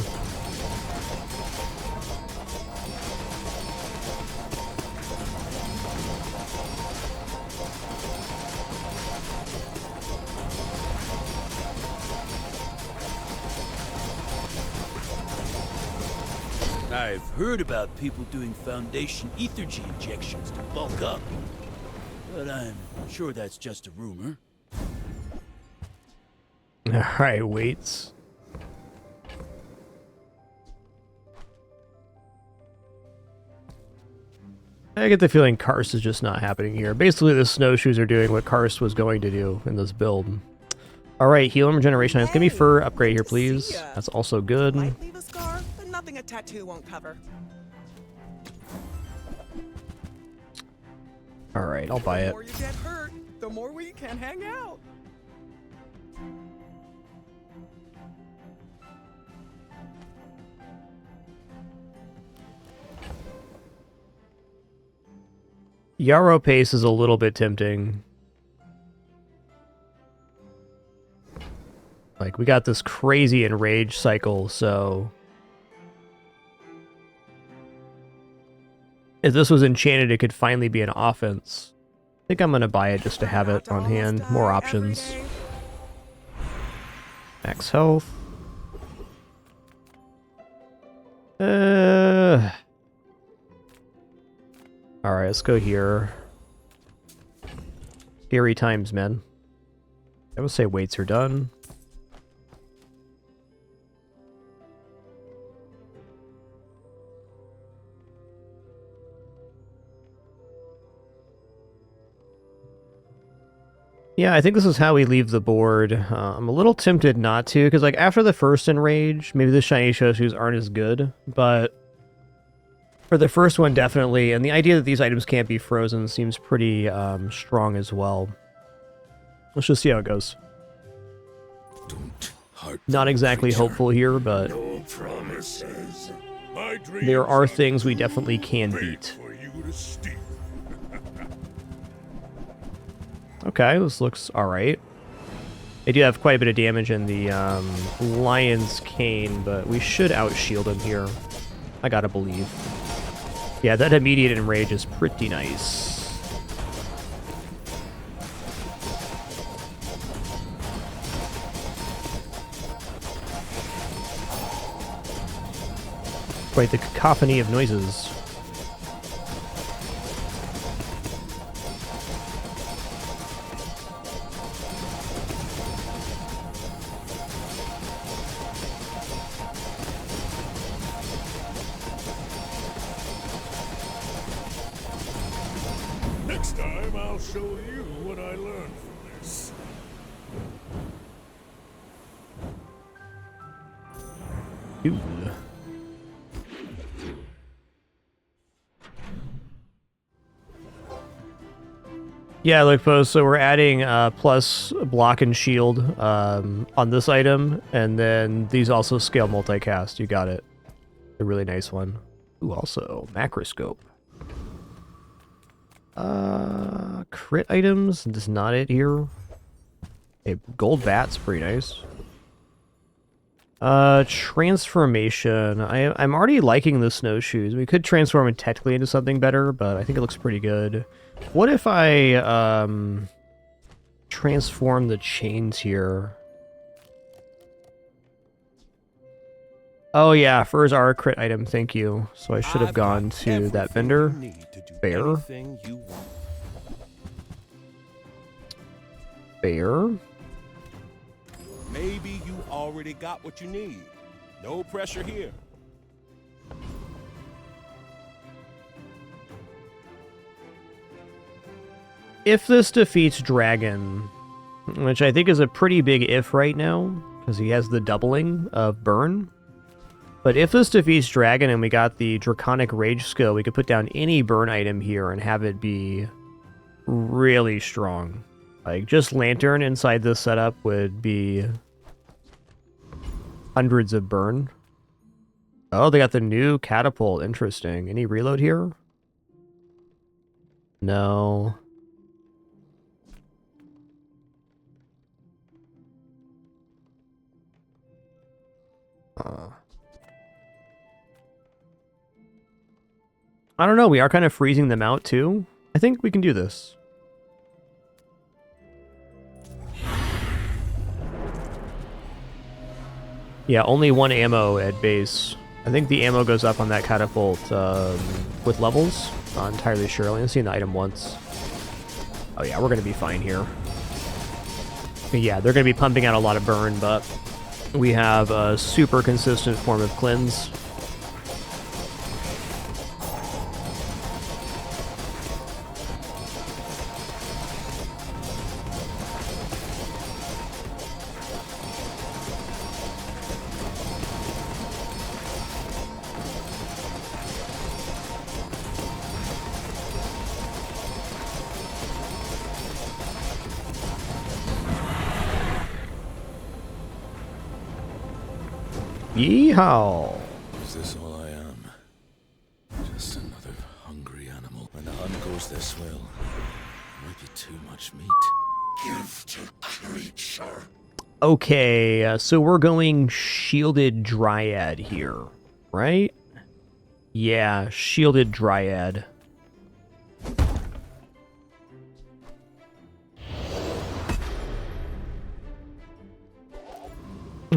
I've heard about people doing Foundation Ethergy injections to bulk up, but I'm sure that's just a rumor. Alright, weights. I get the feeling Karst is just not happening here. Basically, the snowshoes are doing what Karst was going to do in this build. Alright, heal and regeneration. Give me fur upgrade here, please. That's also good. Might leave a scar, but nothing a tattoo won't cover. Alright, I'll buy it. The more you get hurt, the more we can hang out. Yarrow pace is a little bit tempting. Like, we got this crazy enrage cycle, so... if this was enchanted, it could finally be an offense. I think I'm gonna buy it just to have it on hand. More options. Max health. Alright, let's go here. Scary times, man. I would say weights are done. Yeah, I think this is how we leave the board. I'm a little tempted not to, because like after the first enrage, maybe the shiny snowshoes aren't as good, but for the first one, definitely. And the idea that these items can't be frozen seems pretty strong as well. Let's just see how it goes. Not exactly hopeful here, but No promises. there are things we definitely can beat. Okay, this looks alright. They do have quite a bit of damage in the Lion's Cane, but we should outshield him here. I gotta believe. Yeah, that immediate enrage is pretty nice. Quite the cacophony of noises. Next time, I'll show you what I learned from this. Ooh. Yeah, look, post. So we're adding plus block and shield on this item, and then these also scale multicast. You got it. A really nice one. Ooh, also macroscope. Crit items. That's not it here. A gold bat's pretty nice. Transformation. I'm already liking the snowshoes. We could transform it technically into something better, but I think it looks pretty good. What if I transform the chains here? Oh yeah, furs are a crit item, thank you. So I should have gone to that vendor. Bear. Bear. Maybe you already got what you need. No pressure here. If this defeats Dragon, which I think is a pretty big if right now, because he has the doubling of burn. But if this defeats Dragon and we got the Draconic Rage skill, we could put down any burn item here and have it be really strong. Like, just Lantern inside this setup would be hundreds of burn. Oh, they got the new catapult. Interesting. Any reload here? No. I don't know, we are kind of freezing them out too. I think we can do this. Yeah, only one ammo at base. I think the ammo goes up on that catapult with levels. Not entirely sure. I've only seen the item once. Oh yeah, we're going to be fine here. But yeah, they're going to be pumping out a lot of burn, but we have a super consistent form of cleanse. Yeehaw! Is this all I am? Just another hungry animal. When the hunt goes this well, it might be too much meat. Gifted creature. Okay, so we're going Shielded Dryad here, right? Yeah, Shielded Dryad.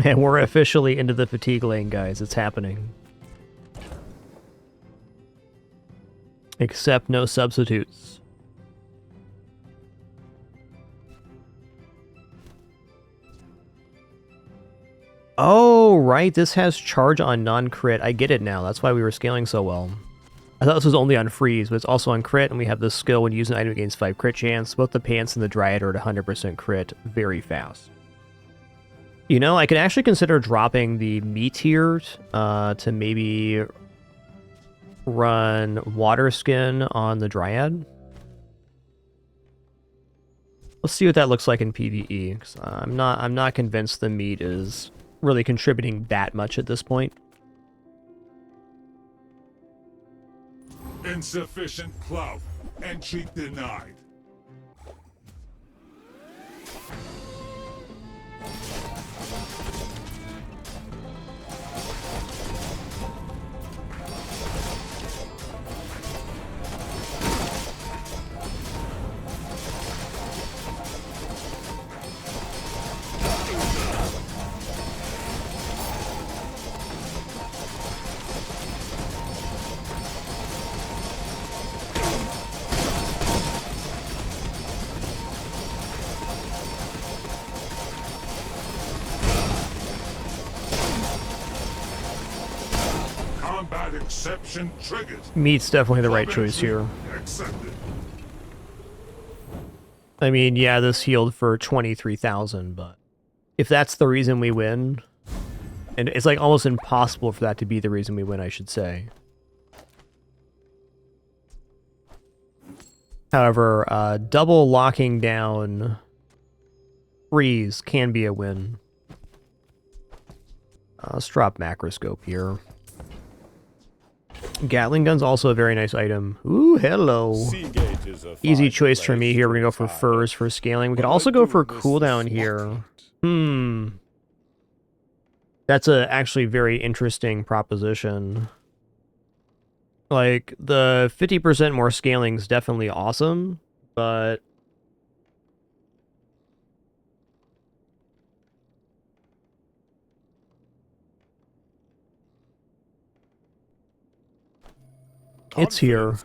And we're officially into the fatigue lane, guys. It's happening. Except no substitutes. Oh, right. This has charge on non-crit. I get it now. That's why we were scaling so well. I thought this was only on freeze, but it's also on crit, and we have this skill when you use an item against 5 crit chance. Both the pants and the Dryad are at 100% crit very fast. You know, I could actually consider dropping the meat here to maybe run water skin on the Dryad. Let's see what that looks like in PvE, 'cause I'm not convinced the meat is really contributing that much at this point. Insufficient clout. Entry denied. Exception triggered. Meat's definitely the right choice here. Accepted. I mean, yeah, this healed for 23,000, but if that's the reason we win, and it's like almost impossible for that to be the reason we win, I should say. However, double locking down freeze can be a win. Let's drop macroscope here. Gatling gun's also a very nice item. Ooh, hello. Easy choice for me here. We're gonna go for furs for scaling. We could also go for cooldown here. That's a actually very interesting proposition. Like, the 50% more scaling is definitely awesome, but it's here.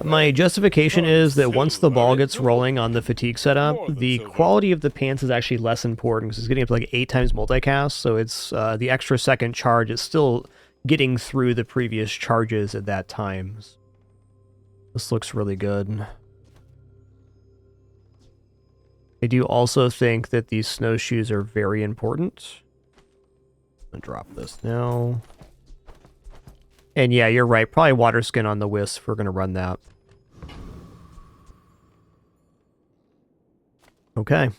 My justification is that once the ball gets rolling on the fatigue setup, the quality of the pants is actually less important because it's getting up to like 8 times multicast, so it's the extra second charge is still getting through the previous charges at that time. This looks really good. I do also think that these snowshoes are very important. I'm gonna drop this now. And yeah, you're right. Probably water skin on the wisp. We're going to run that. Okay.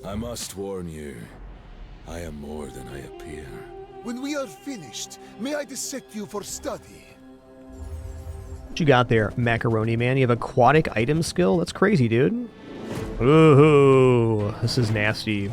I must warn you, I am more than I appear. When we are finished, may I dissect you for study? What you got there, Macaroni Man? You have aquatic item skill? That's crazy, dude. Ooh, this is nasty.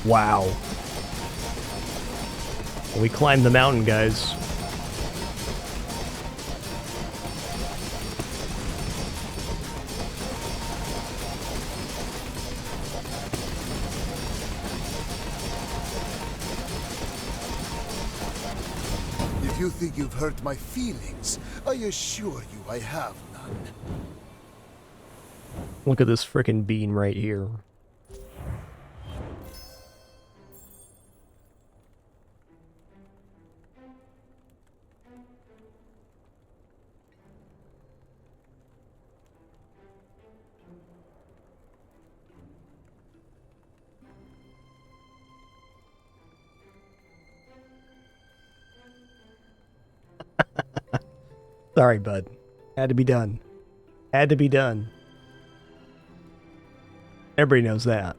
Wow. We climbed the mountain, guys. If you think you've hurt my feelings, I assure you I have none. Look at this frickin' bean right here. Sorry, bud. Had to be done. Had to be done. Everybody knows that.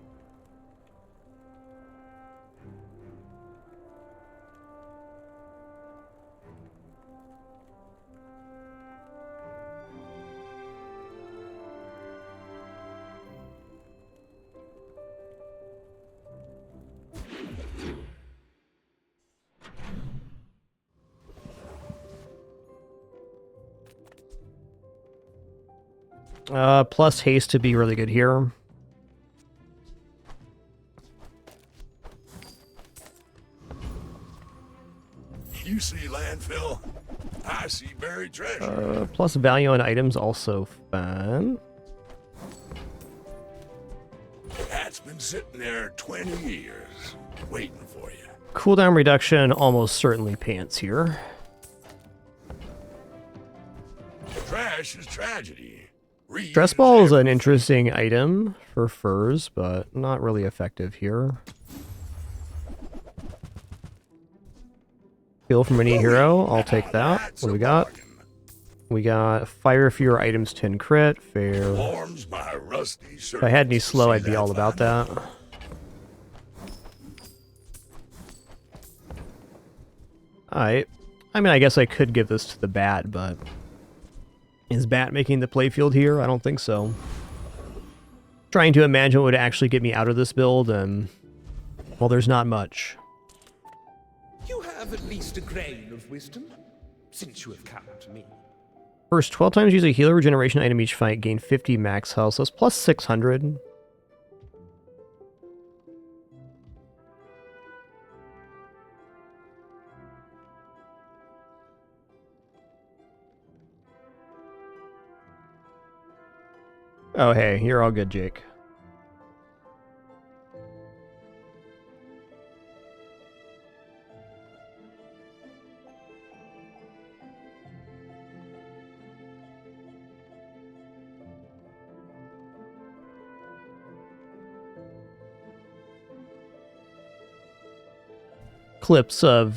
Plus haste to be really good here. You see landfill, I see buried treasure. Plus value on items also fun. That's been sitting there 20 years, waiting for you. Cooldown reduction, almost certainly pants here. Trash is tragedy. Stress ball is an interesting item for furs, but not really effective here. Kill from any hero, I'll take that. What do we got? We got Fire Fear items 10 crit, fair. If I had any slow, I'd be all about that. Alright. I mean, I guess I could give this to the bat, but... Is Bat making the playfield here? I don't think so. Trying to imagine what would actually get me out of this build, and... Well, there's not much. You have at least a grain of wisdom, since you have come to me. First, 12 times use a healer regeneration item each fight, gain 50 max health, so it's plus 600. Oh, hey, you're all good, Jake. Clips of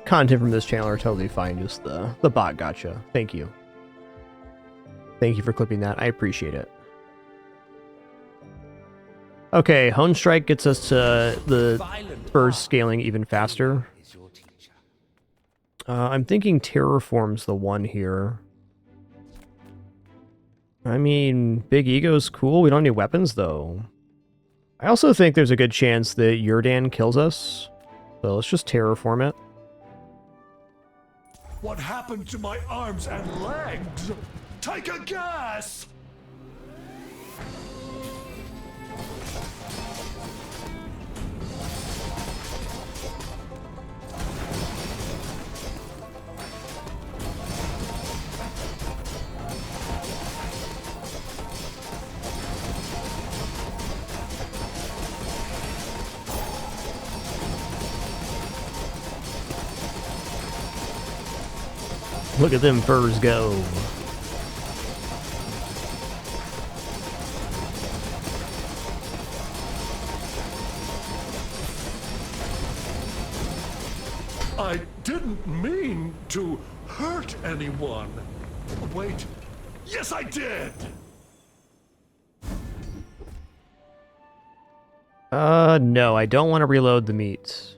content from this channel are totally fine. Just the bot gotcha. Thank you. Thank you for clipping that. I appreciate it. Okay, Hone Strike gets us to the burst scaling even faster. I'm thinking Terraform's the one here. I mean, Big Ego's cool. We don't need weapons, though. I also think there's a good chance that Yurdan kills us. So let's just terraform it. What happened to my arms and legs? Take a guess! Look at them furs go. I didn't mean to hurt anyone. Wait. Yes, I did! No, I don't want to reload the meat.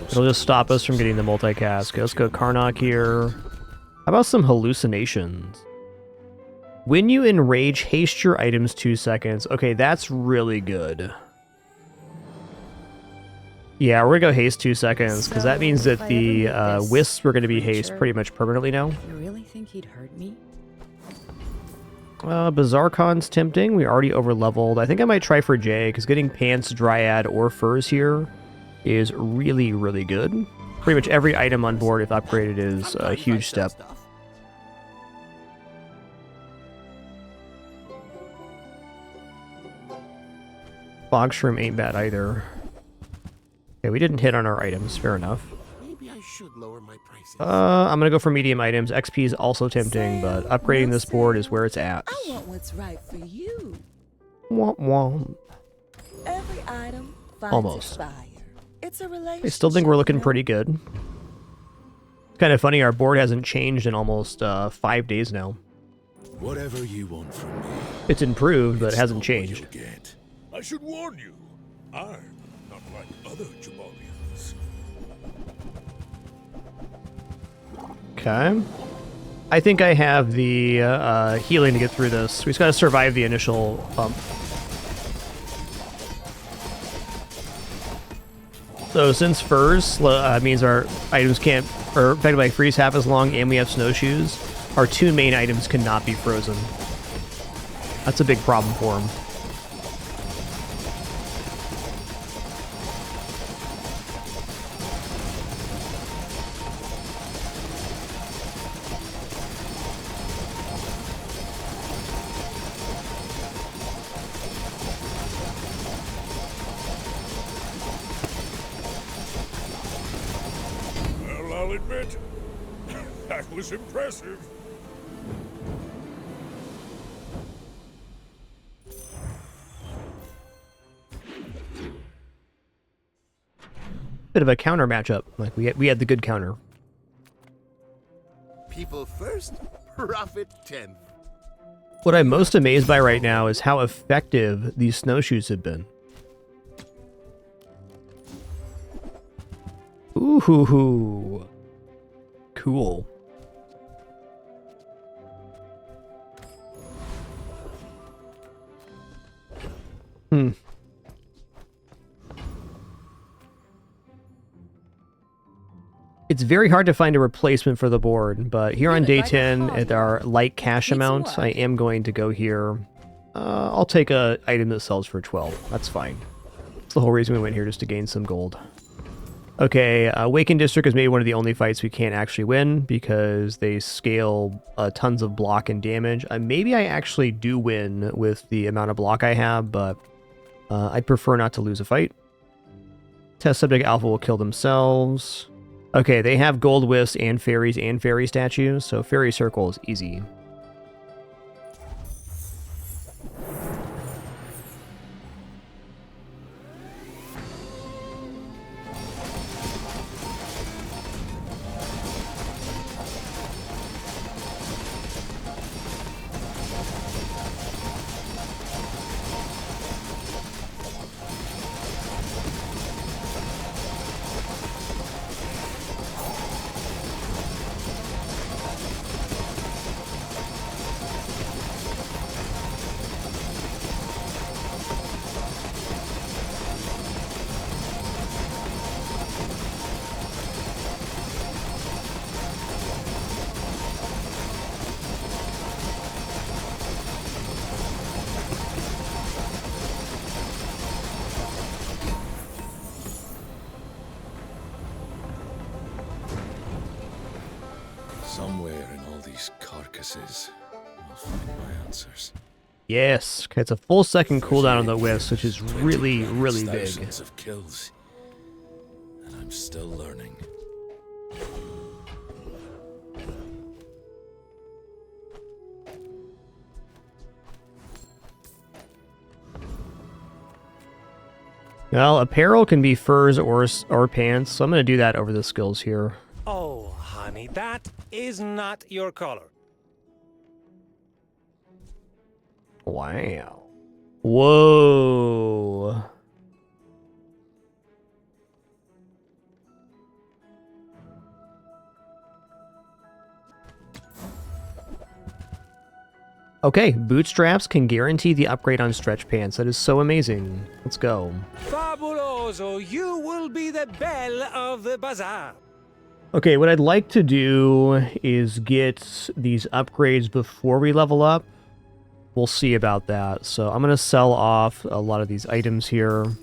It'll just stop us from getting the multicast. Okay, let's go Karnak here. How about some hallucinations? When you enrage, haste your items 2 seconds. Okay, that's really good. Yeah, we're gonna go haste 2 seconds, because that means that the wisps were gonna be haste pretty much permanently now. You really think he'd hurt me? Bazaarcon's tempting. We already over-leveled. I think I might try for Jay, because getting pants, dryad, or furs here is really, really good. Pretty much every item on board, if upgraded, is a huge step. Fog Shroom ain't bad either. Okay, we didn't hit on our items. Fair enough. Maybe I should lower my prices. I'm gonna go for medium items. XP is also tempting, but upgrading this board is where it's at. I want what's right for you. Womp womp. Every item finds Almost. its buyer. It's a relationship. I still think we're looking pretty good. It's kind of funny, our board hasn't changed in almost 5 days now. Whatever you want from me. It's improved, but it hasn't changed. I should warn you, I'm not like other Jabalians. Okay. I think I have the healing to get through this. We just gotta survive the initial bump. So since furs means our items can't, or affected by freeze half as long, and we have snowshoes, our 2 main items cannot be frozen. That's a big problem for them. Well, I'll admit, that was impressive. Bit of a counter matchup. Like we had the good counter. People first, profit 10th. What I'm most amazed by right now is how effective these snowshoes have been. Ooh hoo hoo. Cool. It's very hard to find a replacement for the board, but here on day 10 at our light cash amount, I am going to go here. I'll take a item that sells for 12. That's fine. That's the whole reason we went here, just to gain some gold. Okay, Awakened District is maybe one of the only fights we can't actually win because they scale tons of block and damage. Maybe I actually do win with the amount of block I have, but I'd prefer not to lose a fight. Test Subject Alpha will kill themselves. Okay, they have Gold Wisps and fairy statues, so Fairy Circle is easy. Somewhere in all these carcasses, I'll find my answers. Yes, it's a full second cooldown on the Wisp, which is really, really big. Thousands of kills, and I'm still learning. Well, apparel can be furs or pants, so I'm going to do that over the skills here. Oh, honey, that is not your color. Wow. Whoa. Okay, bootstraps can guarantee the upgrade on stretch pants. That is so amazing. Let's go. Fabuloso, you will be the belle of the bazaar. Okay, what I'd like to do is get these upgrades before we level up. We'll see about that. So I'm going to sell off a lot of these items here. And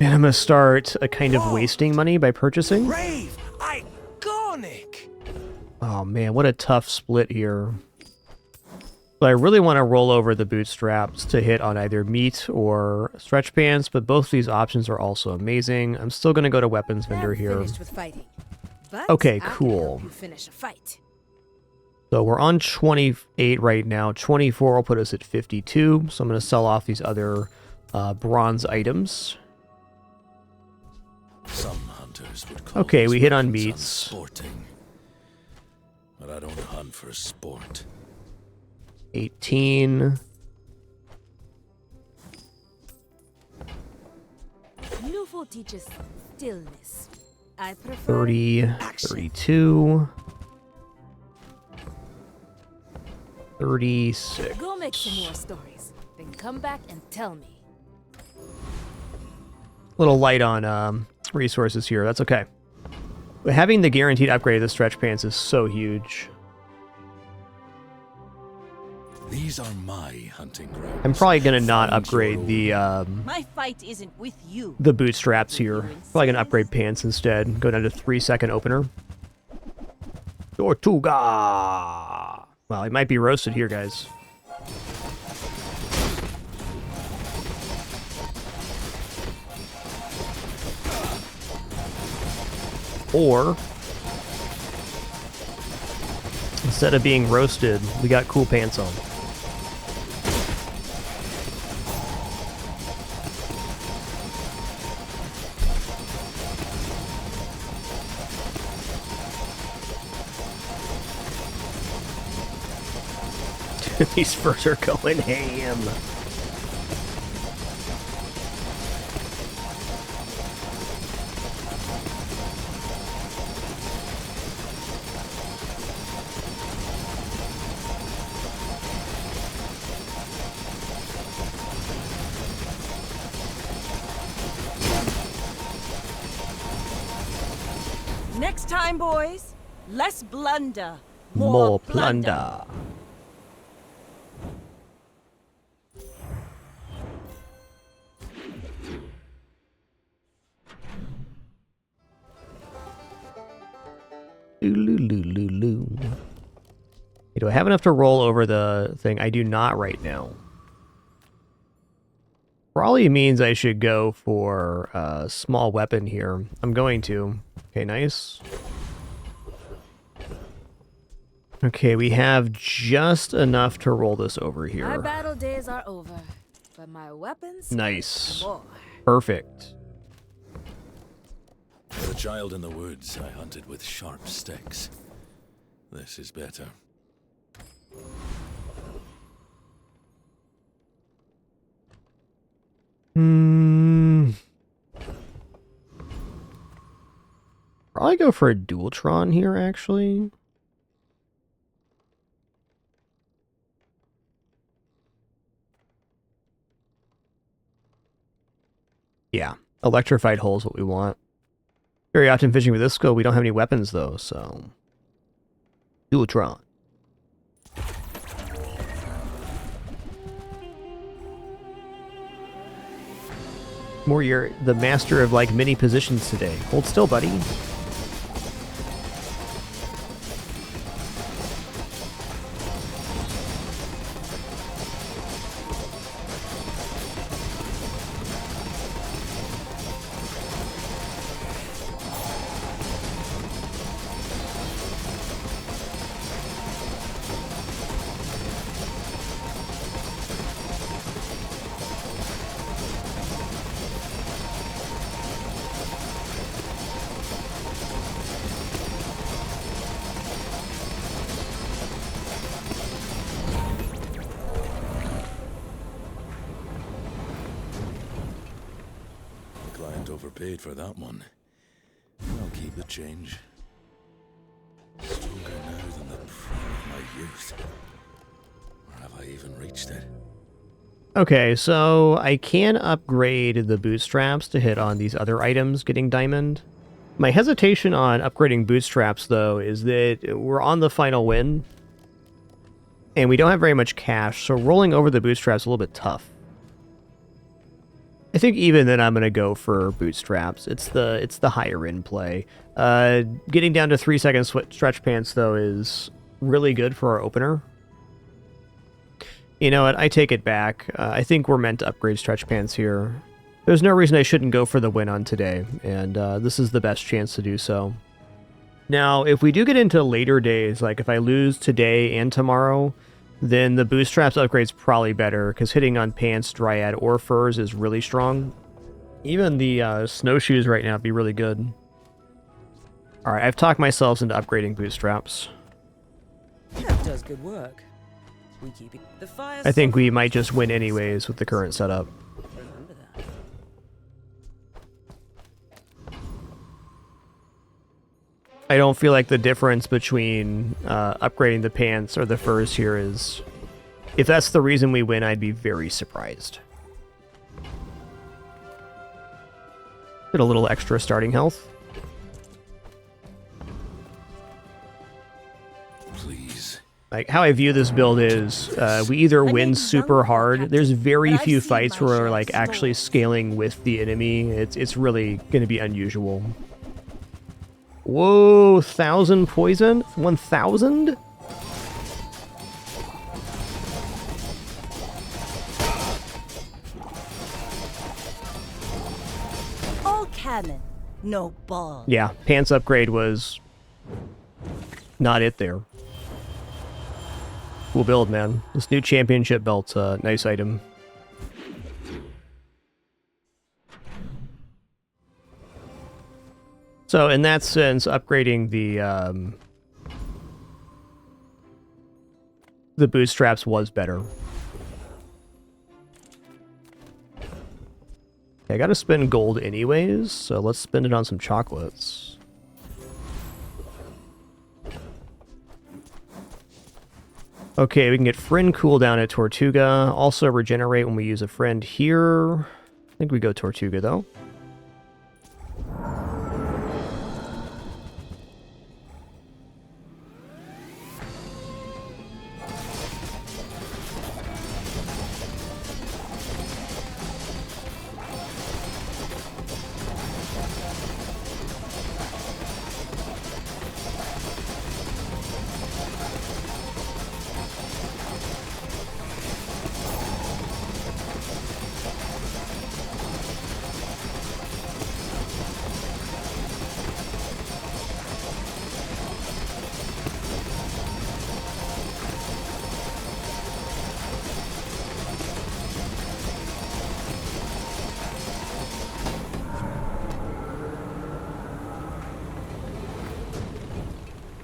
I'm going to start a kind of wasting money by purchasing. Brave! Iconic! Oh man, what a tough split here. So I really want to roll over the bootstraps to hit on either meat or stretch pants, but both of these options are also amazing. I'm still going to go to weapons vendor here. Finished with fighting, but Okay, I can cool. help you finish a fight. So we're on 28 right now. 24 will put us at 52. So I'm going to sell off these other bronze items. Some hunters would call Okay, we hit on weapons meats. Sporting, but I don't hunt for sport. 18. Lufo teaches stillness. I prefer 30. 32. 36. Go make some more stories, then come back and tell me. Little light on resources here. That's okay. But having the guaranteed upgrade of the stretch pants is so huge. These are my hunting grounds. I'm probably gonna not upgrade the My fight isn't with you. bootstraps here. Probably gonna upgrade pants instead. Go down to 3-second opener. Tortuga. Well, he might be roasted here, guys. Or instead of being roasted, we got cool pants on. These furs are going ham. Next time, boys, less blunder, More plunder. Ooh-loo-loo-loo-loo. Okay, do I have enough to roll over the thing? I do not right now. Probably means I should go for a small weapon here. I'm going to. Okay, nice. Okay, we have just enough to roll this over My here. battle days are over, but my weapons. Nice. More. Perfect. For a child in the woods, I hunted with sharp sticks. This is better. Probably go for a Dualtron here, actually. Yeah, electrified hole is what we want. Very often fishing with this skill, we don't have any weapons though, so... Dualtron. More, you're the master of like many positions today. Hold still, buddy. Overpaid for that one. I'll keep the change. Stronger now than the prime of my youth. Or have I even reached it? Okay, so I can upgrade the bootstraps to hit on these other items getting diamond. My hesitation on upgrading bootstraps, though, is that we're on the final win, and we don't have very much cash, so rolling over the bootstraps is a little bit tough. I think even then I'm going to go for bootstraps. It's the higher end play. Getting down to 3-second stretch pants, though, is really good for our opener. You know what? I take it back. I think we're meant to upgrade stretch pants here. There's no reason I shouldn't go for the win on today, and this is the best chance to do so. Now, if we do get into later days, like if I lose today and tomorrow, then the bootstraps upgrade's probably better, because hitting on pants, dryad, or furs is really strong. Even the snowshoes right now would be really good. Alright, I've talked myself into upgrading bootstraps. That does good work. We keep it. The fire. I think we might just win anyways with the current setup. Remember that. I don't feel like the difference between upgrading the pants or the furs here is... If that's the reason we win, I'd be very surprised. Get a little extra starting health. Please. Like, how I view this build is, we either win super hard. There's very few fights where we're like actually scaling with the enemy. It's really going to be unusual. Whoa, 1,000 poison? 1,000? All cannon, no ball. Yeah, pants upgrade was not it there. Cool build, man. This new championship belt's a nice item. So in that sense, upgrading the bootstraps was better. I gotta spend gold anyways, so let's spend it on some chocolates. Okay, we can get friend cooldown at Tortuga. Also regenerate when we use a friend here. I think we go Tortuga though.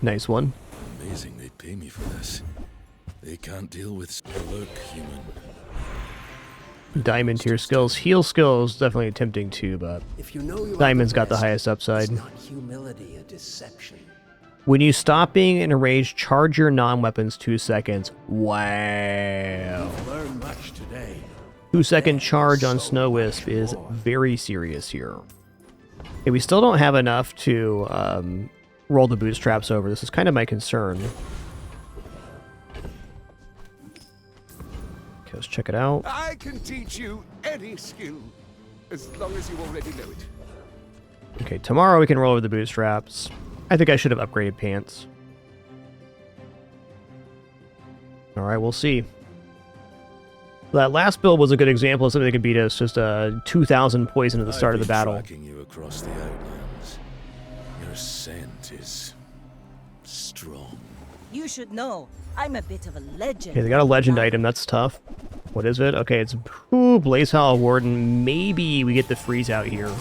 Nice one. Amazing they pay me for this. They can't deal with... Look, human. Diamond tier skills. Heal skills, definitely tempting too, but If you know you are Diamond's the got the best, highest upside. Is not humility a deception? When you stop being in a rage, charge your non-weapons 2 seconds. Wow. Learn much today. 2-second charge on Snow Wisp is very serious here. Okay, we still don't have enough to roll the bootstraps over. This is kind of my concern. Okay, let's check it out. I can teach you any skill, as long as you already know it. Okay, tomorrow we can roll over the bootstraps. I think I should have upgraded pants. Alright, we'll see. That last build was a good example of something that could beat us. Just 2,000 poison at the start of the battle. Tracking you across the Outlands. Your scent is strong. You should know, I'm a bit of a legend. Okay, they got a legend item. That's tough. What is it? Okay, it's Blaze Hollow Warden. Maybe we get the freeze out here.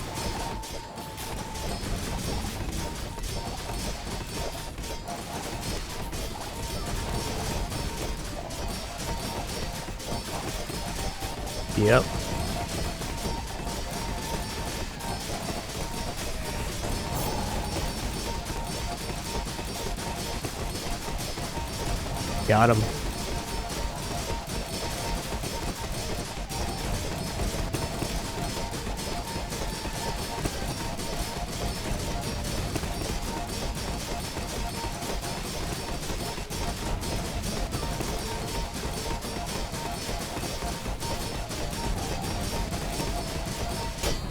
Yep. Got him.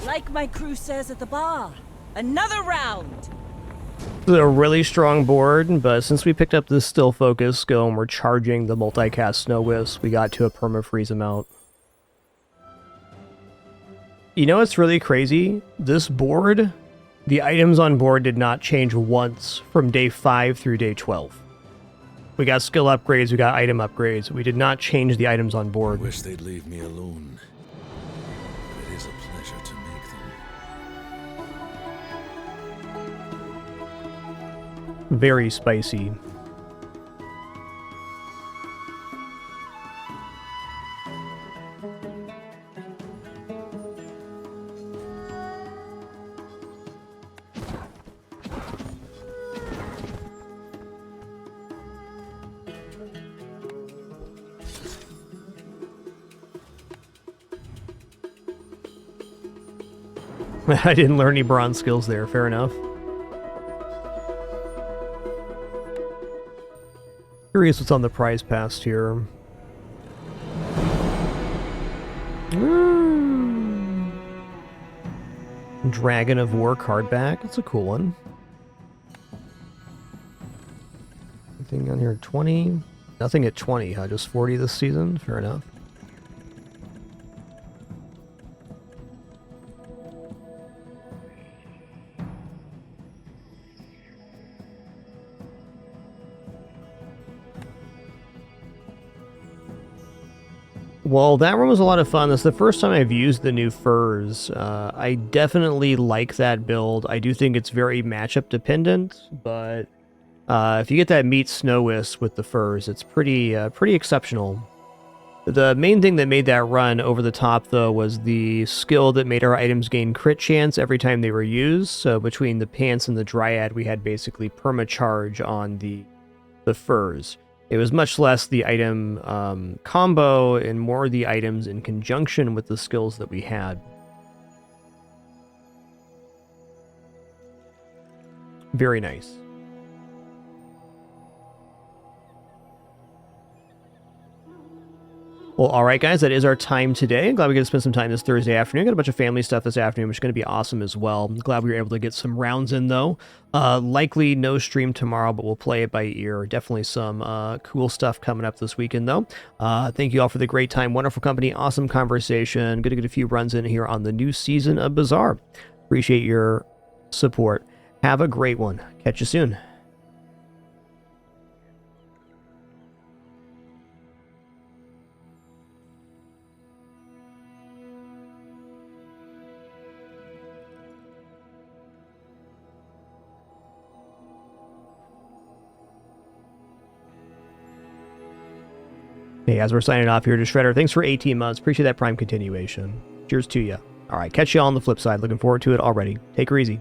Like my crew says at the bar, another round. This is a really strong board, but since we picked up this still focus skill and we're charging the multicast Snow Wisp, we got to a perma-freeze amount. You know what's really crazy? This board, the items on board did not change once from day 5 through day 12. We got skill upgrades, we got item upgrades. We did not change the items on board. I wish they'd leave me alone. But it is a pleasure to make them. Very spicy. I didn't learn any bronze skills there, fair enough. Curious what's on the prize past here. Dragon of War card back. That's a cool one. Anything on here? 20? Nothing at 20, huh? Just 40 this season? Fair enough. Well, that one was a lot of fun. This is the first time I've used the new furs. I definitely like that build. I do think it's very matchup dependent, but if you get that meat Snow Wisp with the furs, it's pretty exceptional. The main thing that made that run over the top, though, was the skill that made our items gain crit chance every time they were used. So between the pants and the dryad, we had basically perma-charge on the furs. It was much less the item combo and more the items in conjunction with the skills that we had. Very nice. Well, alright guys, that is our time today. I'm glad we get to spend some time this Thursday afternoon. Got a bunch of family stuff this afternoon, which is going to be awesome as well. I'm glad we were able to get some rounds in, though. Likely no stream tomorrow, but we'll play it by ear. Definitely some cool stuff coming up this weekend, though. Thank you all for the great time, wonderful company, awesome conversation. Good to get a few runs in here on the new season of Bazaar. Appreciate your support. Have a great one. Catch you soon. Hey, as we're signing off here to Shredder, thanks for 18 months. Appreciate that Prime continuation. Cheers to you. All right, catch you all on the flip side. Looking forward to it already. Take her easy.